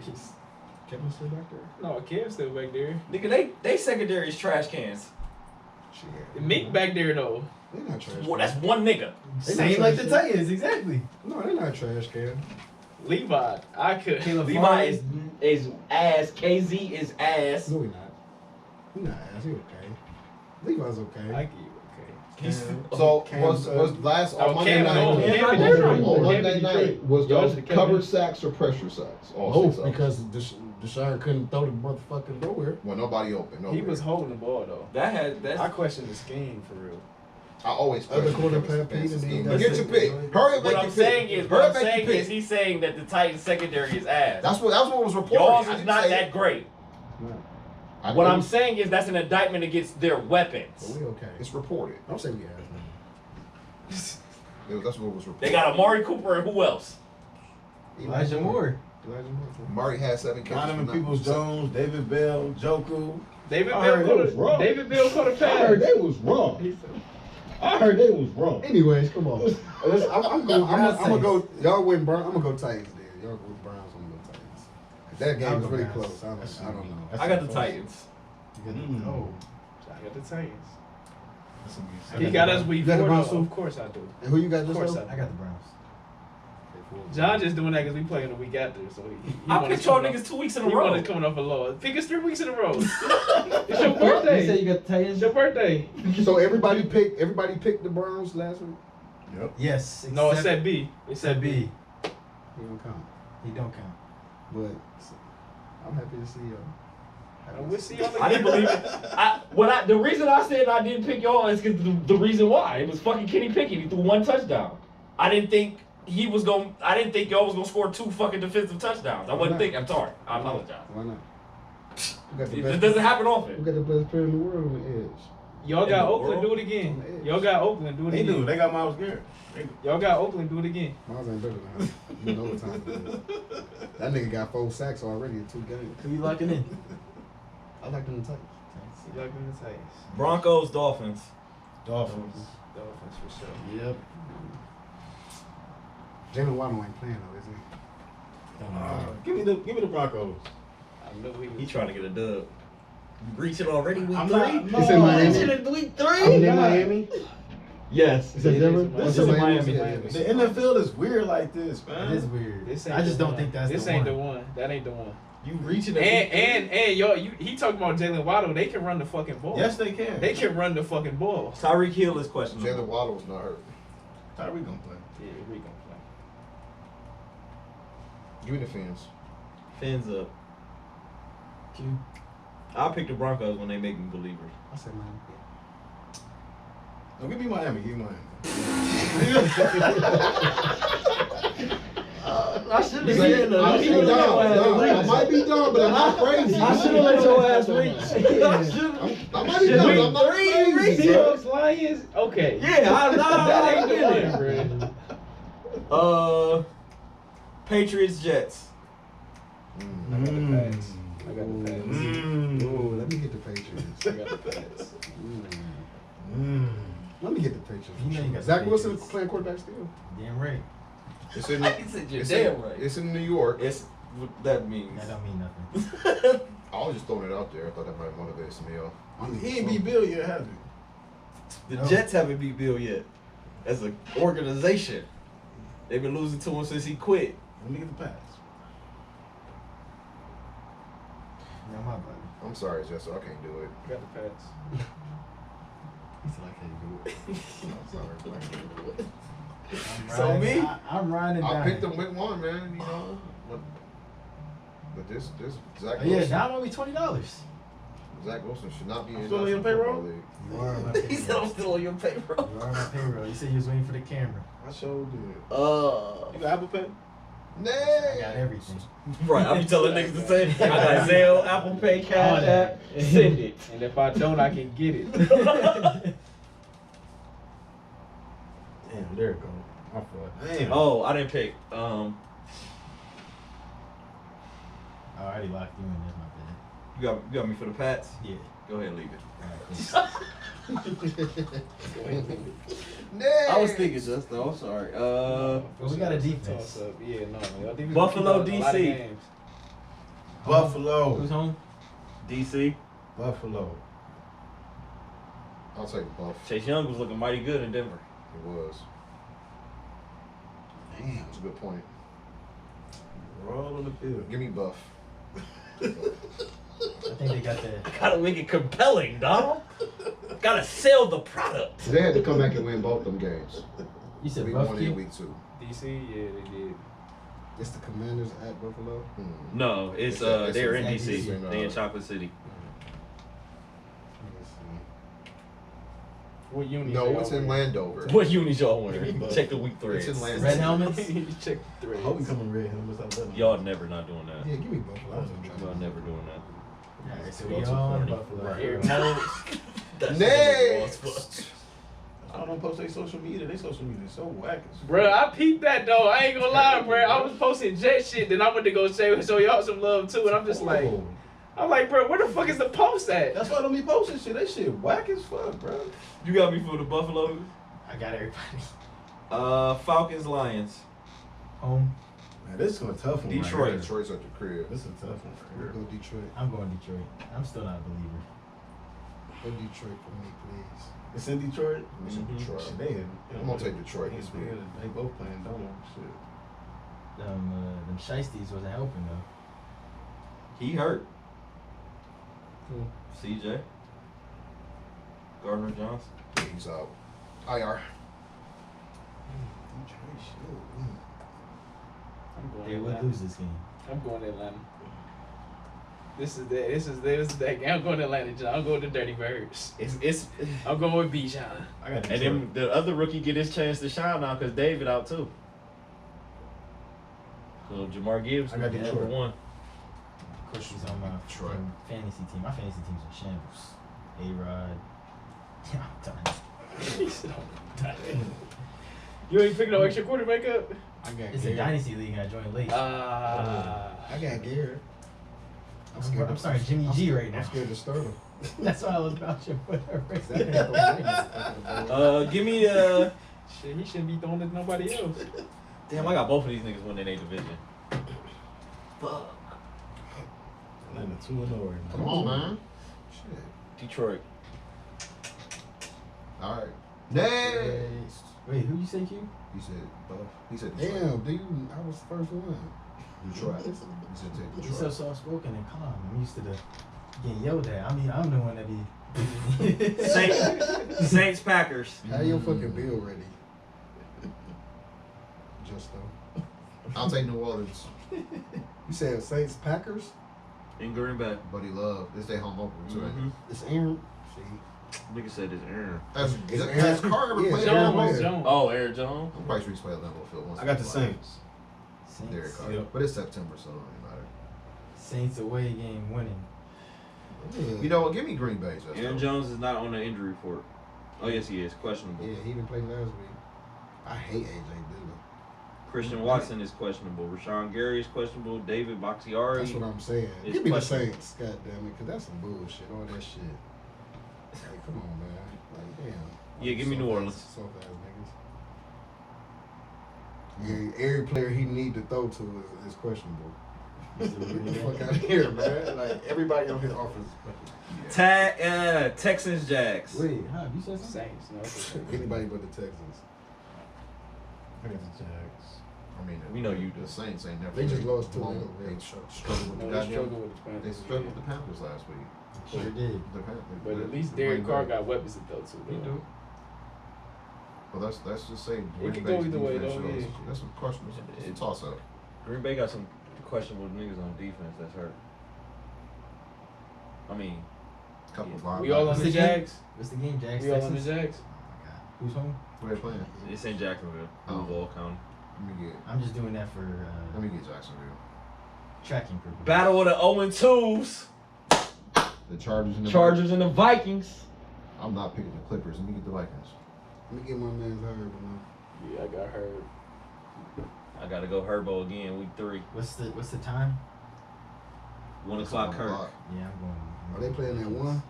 Speaker 6: Kevin still back there?
Speaker 5: No, Kev's still back there.
Speaker 7: Nigga, they secondary is trash cans.
Speaker 4: Shit.
Speaker 5: Meek back there though.
Speaker 9: They're not trash.
Speaker 7: Well, that's one nigga.
Speaker 8: Same like the Titans, exactly.
Speaker 9: No, they're not trash can.
Speaker 5: Levi, I could.
Speaker 2: Levi is ass. KZ is ass.
Speaker 9: No, we not. We not ass. He okay. Levi's okay.
Speaker 5: I give you
Speaker 4: So
Speaker 9: Cam,
Speaker 4: was last on Monday
Speaker 5: Cam,
Speaker 4: night?
Speaker 5: no, Cam
Speaker 4: On
Speaker 5: in Detroit.
Speaker 4: Monday
Speaker 5: Cam in
Speaker 4: night
Speaker 5: Detroit.
Speaker 4: was
Speaker 5: Y'all
Speaker 4: those
Speaker 5: should Cam
Speaker 4: covered
Speaker 5: in-
Speaker 4: sacks or pressure sacks? All
Speaker 9: Oh,
Speaker 4: six of them.
Speaker 9: because Deshaun couldn't throw the motherfucking nowhere.
Speaker 4: Well, nobody open.
Speaker 5: okay. He was holding the ball though.
Speaker 7: That's
Speaker 5: I question the scheme for real.
Speaker 4: I always
Speaker 9: Other
Speaker 4: question
Speaker 9: quarter
Speaker 4: Kevin
Speaker 9: plan,
Speaker 4: Stefanski's
Speaker 9: Pete,
Speaker 4: scheme.
Speaker 9: and
Speaker 4: Get your pick. Hurry up,
Speaker 7: what
Speaker 4: make
Speaker 7: I'm
Speaker 4: your
Speaker 7: saying
Speaker 4: pick.
Speaker 7: is
Speaker 4: Hurry
Speaker 7: what
Speaker 4: up,
Speaker 7: I'm
Speaker 4: make
Speaker 7: saying
Speaker 4: your
Speaker 7: is
Speaker 4: pick.
Speaker 7: he's saying that the Titans secondary is ass.
Speaker 4: That's what was reported.
Speaker 7: Yours
Speaker 4: I
Speaker 7: is
Speaker 4: didn't
Speaker 7: not
Speaker 4: say-
Speaker 7: that great.
Speaker 4: I
Speaker 7: What
Speaker 4: didn't-
Speaker 7: I'm saying is that's an indictment against their weapons.
Speaker 9: But we okay.
Speaker 4: It's reported.
Speaker 9: Don't say we ass,
Speaker 4: That's what was reported.
Speaker 7: They got Amari Cooper and who else?
Speaker 8: Elijah Moore.
Speaker 9: Elijah Moore.
Speaker 4: Murray had 7 catches.
Speaker 6: Donovan
Speaker 4: for
Speaker 6: Peoples Jones, David Bell, Joku.
Speaker 5: David
Speaker 6: I heard
Speaker 5: Bill
Speaker 6: they was wrong.
Speaker 5: caught a David Bill caught a
Speaker 6: I heard
Speaker 5: pass.
Speaker 6: they was wrong. I heard they was wrong.
Speaker 9: Anyways, come on. I'm gonna go. Y'all win Browns. I'm gonna go Titans then. Y'all go Browns. I'm gonna go Titans. That game
Speaker 8: I'll
Speaker 9: was
Speaker 8: go
Speaker 9: really
Speaker 8: Browns.
Speaker 9: close. I don't know.
Speaker 7: I got the Titans.
Speaker 8: You got the
Speaker 6: Oh.
Speaker 5: I got the Titans.
Speaker 8: I
Speaker 5: He
Speaker 8: got
Speaker 5: got
Speaker 8: the
Speaker 5: us week
Speaker 9: You got the
Speaker 5: 4
Speaker 9: Browns
Speaker 5: though.
Speaker 9: too?
Speaker 5: Of course I do.
Speaker 9: And who you got
Speaker 5: Of
Speaker 9: this
Speaker 5: course
Speaker 9: up?
Speaker 8: I got the Browns.
Speaker 5: John just doing that because we playing the week after, so he
Speaker 7: I
Speaker 5: want us
Speaker 7: picked y'all
Speaker 5: coming
Speaker 7: niggas 2 weeks in
Speaker 5: off-
Speaker 7: a
Speaker 5: he want us
Speaker 7: row.
Speaker 5: coming off a low. Pick us 3 weeks in a row. It's your
Speaker 8: You
Speaker 5: birthday.
Speaker 8: said you got the Titans?
Speaker 5: It's your birthday.
Speaker 9: So everybody picked the Browns last week.
Speaker 6: Yep.
Speaker 8: Yes.
Speaker 5: No, it's
Speaker 8: except-
Speaker 5: at B. It's
Speaker 8: Except
Speaker 5: at B.
Speaker 8: B.
Speaker 9: He don't count.
Speaker 8: He don't count.
Speaker 9: But I'm happy to see y'all.
Speaker 5: We'll see y'all
Speaker 7: I didn't believe it. The reason I said I didn't pick y'all is because the reason why it was fucking Kenny Pickett. He threw 1 touchdown. I didn't think y'all was gonna score 2 fucking defensive touchdowns. I wasn't thinking. I'm sorry. I apologize.
Speaker 9: Why not? We got the
Speaker 7: It
Speaker 9: best.
Speaker 7: doesn't happen
Speaker 9: We
Speaker 7: often.
Speaker 9: got the best player in the world on the edge.
Speaker 5: Y'all
Speaker 7: In
Speaker 5: got
Speaker 7: the
Speaker 5: Oakland,
Speaker 7: world?
Speaker 5: do it again. Y'all got Oakland, do it
Speaker 6: They do.
Speaker 5: again.
Speaker 6: They got Myles Garrett.
Speaker 5: Y'all got Oakland, do it again.
Speaker 9: Miles ain't better than us. You know what time it is. That nigga got 4 sacks already in 2 games.
Speaker 8: Who you locking in?
Speaker 9: I like them Titans.
Speaker 5: Y'all got the Titans.
Speaker 7: Broncos, Dolphins.
Speaker 6: Dolphins.
Speaker 5: Dolphins for sure.
Speaker 6: Yep.
Speaker 9: Jalen Waddle ain't playing though, is he?
Speaker 6: Give me the Broncos.
Speaker 5: I know
Speaker 7: He trying to get a dub. You reach it already week
Speaker 6: I'm
Speaker 7: 3?
Speaker 6: not.
Speaker 9: It's in Miami.
Speaker 2: Week
Speaker 9: I'm in Miami.
Speaker 2: Yes.
Speaker 9: Is that Denver?
Speaker 5: This
Speaker 9: It's
Speaker 5: is
Speaker 9: in
Speaker 2: Miami.
Speaker 9: Yeah,
Speaker 6: The NFL is weird like this, man.
Speaker 8: It is weird.
Speaker 5: This ain't
Speaker 8: I just
Speaker 5: the
Speaker 8: don't
Speaker 5: one.
Speaker 8: think that's
Speaker 5: this
Speaker 8: the
Speaker 5: ain't
Speaker 8: one.
Speaker 5: the one. That ain't the one.
Speaker 7: You reaching
Speaker 5: And y'all, he talking about Jalen Waddle. They can run the fucking ball.
Speaker 6: Yes, they can.
Speaker 5: They can run the fucking ball.
Speaker 7: Tyreek Hill is
Speaker 4: Jalen
Speaker 7: questionable.
Speaker 4: Waddle's not hurt.
Speaker 6: Tyreek gonna play.
Speaker 5: Yeah, we gonna play.
Speaker 4: Give me the Fins.
Speaker 7: Fins up. I'll pick the Broncos when they make me believers.
Speaker 9: I said Miami.
Speaker 6: No, give me Miami. Give me Miami.
Speaker 2: I should have
Speaker 9: I
Speaker 2: said that. I should have let your ass
Speaker 9: I
Speaker 2: reach.
Speaker 9: might be dumb, but I'm not crazy.
Speaker 2: I should have let your ass reach.
Speaker 9: I might be dumb, but I'm not crazy.
Speaker 5: Seahawks, Lions. Okay.
Speaker 2: Yeah,
Speaker 5: that ain't
Speaker 2: I
Speaker 5: the one, bro.
Speaker 7: Patriots, Jets.
Speaker 5: I got the pass. I got the pass.
Speaker 9: Ooh, let me get the Patriots.
Speaker 5: I got the pass.
Speaker 9: Let me get the Patriots.
Speaker 8: You know you got the
Speaker 9: Zach Wilson
Speaker 8: Patriots.
Speaker 9: playing quarterback still.
Speaker 8: Damn right.
Speaker 4: It's in,
Speaker 7: He said you're
Speaker 4: it's
Speaker 7: damn
Speaker 4: in,
Speaker 7: right.
Speaker 4: it's in New York.
Speaker 7: It's what that means.
Speaker 8: That don't mean nothing.
Speaker 4: I was just throwing it out there. I thought that might motivate some of y'all.
Speaker 6: He ain't beat Bill yet, has he?
Speaker 7: The Jets haven't beat Bill yet. As an organization, they've been losing to him since he quit.
Speaker 6: Let me get the pass.
Speaker 8: Yeah, my buddy.
Speaker 4: I'm sorry, Jesse. I can't do it.
Speaker 5: I got the pass.
Speaker 9: He said I can't do it.
Speaker 4: I'm sorry. I can't do it.
Speaker 8: I'm
Speaker 7: me?
Speaker 8: I'm riding
Speaker 4: I
Speaker 8: down.
Speaker 4: picked them with one, man. You know, but this Zach
Speaker 8: Oh, yeah,
Speaker 4: Wilson,
Speaker 8: down only $20.
Speaker 4: Zach Wilson should not be in
Speaker 6: Still on your
Speaker 4: National Football
Speaker 6: payroll?
Speaker 4: League.
Speaker 8: You are on my
Speaker 7: He said
Speaker 8: payroll.
Speaker 7: I'm still on your payroll.
Speaker 8: You are on my payroll. You said you was waiting for the camera.
Speaker 6: I sure did.
Speaker 7: You
Speaker 6: got Apple Pay?
Speaker 8: I
Speaker 4: Nay.
Speaker 8: got everything.
Speaker 7: Right, I be telling niggas the same thing. I got Zelle, Apple Pay,
Speaker 8: All
Speaker 7: Cash
Speaker 8: that.
Speaker 7: App, send it.
Speaker 5: And if I don't, I can get it.
Speaker 6: Damn, there it goes. My fault. Damn.
Speaker 7: Oh, I didn't pick.
Speaker 8: I already locked you in. That's my bad.
Speaker 7: You got me for the Pats?
Speaker 8: Yeah.
Speaker 7: Go ahead and leave it.
Speaker 4: Next.
Speaker 10: I was thinking just though. I'm sorry.
Speaker 8: Well, we got a defense.
Speaker 5: Toss-up. Yeah, no. Y'all defense
Speaker 7: Buffalo,
Speaker 5: keep out a lot of
Speaker 7: DC.
Speaker 5: games.
Speaker 6: Buffalo.
Speaker 8: Who's home?
Speaker 7: DC.
Speaker 6: Buffalo.
Speaker 4: I'll take Buff.
Speaker 7: Chase Young was looking mighty good in Denver.
Speaker 4: It was.
Speaker 9: Damn.
Speaker 4: That's a good point.
Speaker 6: We're all on the field.
Speaker 4: Give me Buff.
Speaker 8: I think they got the.
Speaker 7: Gotta make it compelling, Donald. Gotta sell the product.
Speaker 4: They had to come back and win both them games.
Speaker 8: You said
Speaker 4: Week
Speaker 8: Buff
Speaker 4: 1
Speaker 8: Q?
Speaker 4: and Week 2.
Speaker 5: DC, yeah, they did.
Speaker 9: It's the Commanders at Buffalo.
Speaker 7: No, it's
Speaker 4: It's
Speaker 7: they're in
Speaker 8: in
Speaker 7: DC.
Speaker 4: DC.
Speaker 7: They in Chocolate City.
Speaker 9: Let me see.
Speaker 5: What uni?
Speaker 4: No, it's in Landover.
Speaker 7: What unis y'all wearing? Check the week
Speaker 4: It's
Speaker 7: threads.
Speaker 4: in Landover.
Speaker 8: Red helmets?
Speaker 5: You check the
Speaker 6: I
Speaker 5: threads.
Speaker 6: hope we come in red helmets. I've done
Speaker 7: Y'all never not doing that.
Speaker 9: Yeah, give me Buffalo. I was gonna try
Speaker 7: Y'all
Speaker 9: to-
Speaker 7: never doing that.
Speaker 8: Alright, so
Speaker 7: Go
Speaker 8: we
Speaker 7: too
Speaker 8: all on
Speaker 7: corny.
Speaker 8: Buffalo.
Speaker 5: Eric Moles.
Speaker 4: Next.
Speaker 6: I don't post their social media. Their social media is so whack.
Speaker 5: Bruh, I peeped that though. I ain't gonna lie, bruh. I was posting Jet shit, then I went to go show y'all some love too, and I'm just like,
Speaker 6: Oh,
Speaker 5: bruh, where the fuck is the post at?
Speaker 6: that's why I don't be posting shit. That shit whack as fuck, bro.
Speaker 7: You got me for the Buffalo.
Speaker 8: I got everybody.
Speaker 7: Falcons, Lions.
Speaker 8: Home.
Speaker 6: Man, this is a tough one.
Speaker 7: Detroit.
Speaker 6: Right here.
Speaker 4: Detroit's at the crib.
Speaker 6: This is a tough one.
Speaker 9: We'll
Speaker 6: Right
Speaker 9: go Detroit.
Speaker 8: I'm going Detroit. I'm still not a believer.
Speaker 9: Go Detroit for me, please.
Speaker 6: here. It's in Detroit.
Speaker 4: It's in Detroit.
Speaker 6: Shit, they in,
Speaker 4: I'm gonna take Detroit this week.
Speaker 6: They both playing dome. Shit.
Speaker 8: Them Shiesties wasn't helping though.
Speaker 7: He hurt.
Speaker 8: Who?
Speaker 7: CJ. Gardner Johnson.
Speaker 4: Yeah, he's out. IR.
Speaker 9: Detroit, shit.
Speaker 5: I'm going
Speaker 8: They would
Speaker 5: Atlanta.
Speaker 8: lose this game.
Speaker 5: I'm going to Atlanta. This is that game. I'm going to Atlanta, John. I'm going to Dirty Birds.
Speaker 7: It's
Speaker 5: I'm going with Bijan.
Speaker 6: I got
Speaker 7: and then the other rookie get his chance to shine now because David out too. So Jamar Gibbs,
Speaker 6: I got
Speaker 7: number
Speaker 6: Detroit.
Speaker 7: 1.
Speaker 8: Of course, he's on my
Speaker 4: Detroit.
Speaker 8: fantasy team. My fantasy team's in shambles. A-Rod. Yeah, I'm done.
Speaker 5: He said, I'm done. You ain't picking no extra quarterback up?
Speaker 9: I got
Speaker 8: It's a
Speaker 9: Garrett.
Speaker 8: dynasty league and I joined late.
Speaker 9: I got Garrett.
Speaker 8: I'm sorry, Jimmy G right now.
Speaker 9: I'm scared to start him.
Speaker 8: That's why I was about you.
Speaker 7: Give me
Speaker 5: Shit, he shouldn't be throwing it to nobody else.
Speaker 7: damn. I got both of these niggas winning their division. Fuck.
Speaker 6: Atlanta 2-0 right now.
Speaker 4: Come on, man.
Speaker 9: Shit.
Speaker 7: Detroit.
Speaker 4: All right. Next.
Speaker 8: Wait, who you say, Q?
Speaker 4: He said Buff. He said Detroit.
Speaker 9: Damn, dude, I was the first one.
Speaker 4: Detroit. He said take
Speaker 8: He's so
Speaker 4: Detroit.
Speaker 8: soft spoken and calm. I'm used to getting yelled at. I mean, I'm the one that be.
Speaker 7: Saints Packers.
Speaker 9: How your fucking bill ready? Just though.
Speaker 4: I'll take New Orleans.
Speaker 9: You said Saints Packers?
Speaker 7: In Green Bay.
Speaker 4: Buddy Love. This day home opener too. ain't it?
Speaker 7: Mm-hmm.
Speaker 9: It's Aaron. See.
Speaker 7: Nigga said it's Aaron.
Speaker 4: Has
Speaker 9: Aaron-
Speaker 4: Carr ever
Speaker 9: yeah,
Speaker 4: played?
Speaker 9: Aaron
Speaker 4: Aaron
Speaker 9: Jones.
Speaker 5: Jones.
Speaker 7: Oh, Aaron Jones.
Speaker 4: I'm quite sure he's played at Lambeau Field once.
Speaker 6: I got the
Speaker 4: or twice.
Speaker 6: Saints.
Speaker 4: Derek Carr.
Speaker 6: Yep.
Speaker 4: But it's September, so it don't really matter.
Speaker 8: Saints away game winning.
Speaker 9: Yeah.
Speaker 4: You know what? Give me Green Bay. Just
Speaker 7: Aaron
Speaker 4: though.
Speaker 7: Jones is not on the injury report. Oh yes, he is questionable.
Speaker 9: Yeah, he didn't play last week. I hate AJ Dillon.
Speaker 7: Christian Watson is questionable. Rashawn Gary is questionable. David Bakhtiari.
Speaker 9: That's what I'm saying.
Speaker 7: It's
Speaker 9: Give me the
Speaker 7: questionable.
Speaker 9: Saints, god damn it, cause that's some bullshit. All that shit. Like, come on, man. Like, damn.
Speaker 7: Yeah, give me New Orleans.
Speaker 9: Soft ass niggas. Yeah, every player he need to throw to is questionable. Get the fuck out of here, man. Like everybody on his offense is questionable.
Speaker 7: Texans Jags.
Speaker 8: Wait, huh? You said something?
Speaker 5: Saints, no.
Speaker 9: Anybody but the Texans.
Speaker 6: I got the Jags.
Speaker 4: I mean,
Speaker 7: We know you
Speaker 4: the
Speaker 7: do.
Speaker 4: Saints ain't never.
Speaker 9: They just
Speaker 4: played
Speaker 9: lost to
Speaker 4: long.
Speaker 9: them.
Speaker 4: They struggled with the
Speaker 5: No, they
Speaker 4: goddamn.
Speaker 5: struggle with the Panthers.
Speaker 4: They struggled with the Panthers last week.
Speaker 8: Sure did.
Speaker 4: The Panthers.
Speaker 5: But at least Derek Carr got weapons to throw to.
Speaker 8: He
Speaker 5: though.
Speaker 8: do.
Speaker 4: Well, let's just say Green
Speaker 5: could
Speaker 4: Bay's
Speaker 5: go either way,
Speaker 4: defense
Speaker 5: though,
Speaker 4: shows-
Speaker 5: yeah.
Speaker 4: That's a question. It's a toss up.
Speaker 7: Green Bay got some questionable niggas on defense that's hurt. I mean,
Speaker 4: Couple of
Speaker 5: We all on
Speaker 8: What's
Speaker 5: the
Speaker 8: the game?
Speaker 5: Jags.
Speaker 8: What's the game, Jags?
Speaker 5: We all on the
Speaker 8: Texans?
Speaker 5: Jags.
Speaker 8: Oh my god. Who's home?
Speaker 4: Who they playing?
Speaker 7: it's in Jacksonville,
Speaker 4: Oh.
Speaker 7: Duval County.
Speaker 4: Let me get.
Speaker 8: I'm just doing that for
Speaker 4: Let me get Jacksonville.
Speaker 8: tracking purposes.
Speaker 7: Battle of the 0-2s.
Speaker 4: The Chargers and the
Speaker 7: Chargers and the Vikings.
Speaker 4: I'm not picking the Clippers. Let me get the Vikings.
Speaker 9: Let me get my man's Herb on.
Speaker 5: Yeah, I got hurt.
Speaker 7: I gotta go Herbo again, week 3.
Speaker 8: What's the time?
Speaker 7: 1 o'clock Kirk.
Speaker 8: Yeah, I'm going.
Speaker 9: Are they playing at 1?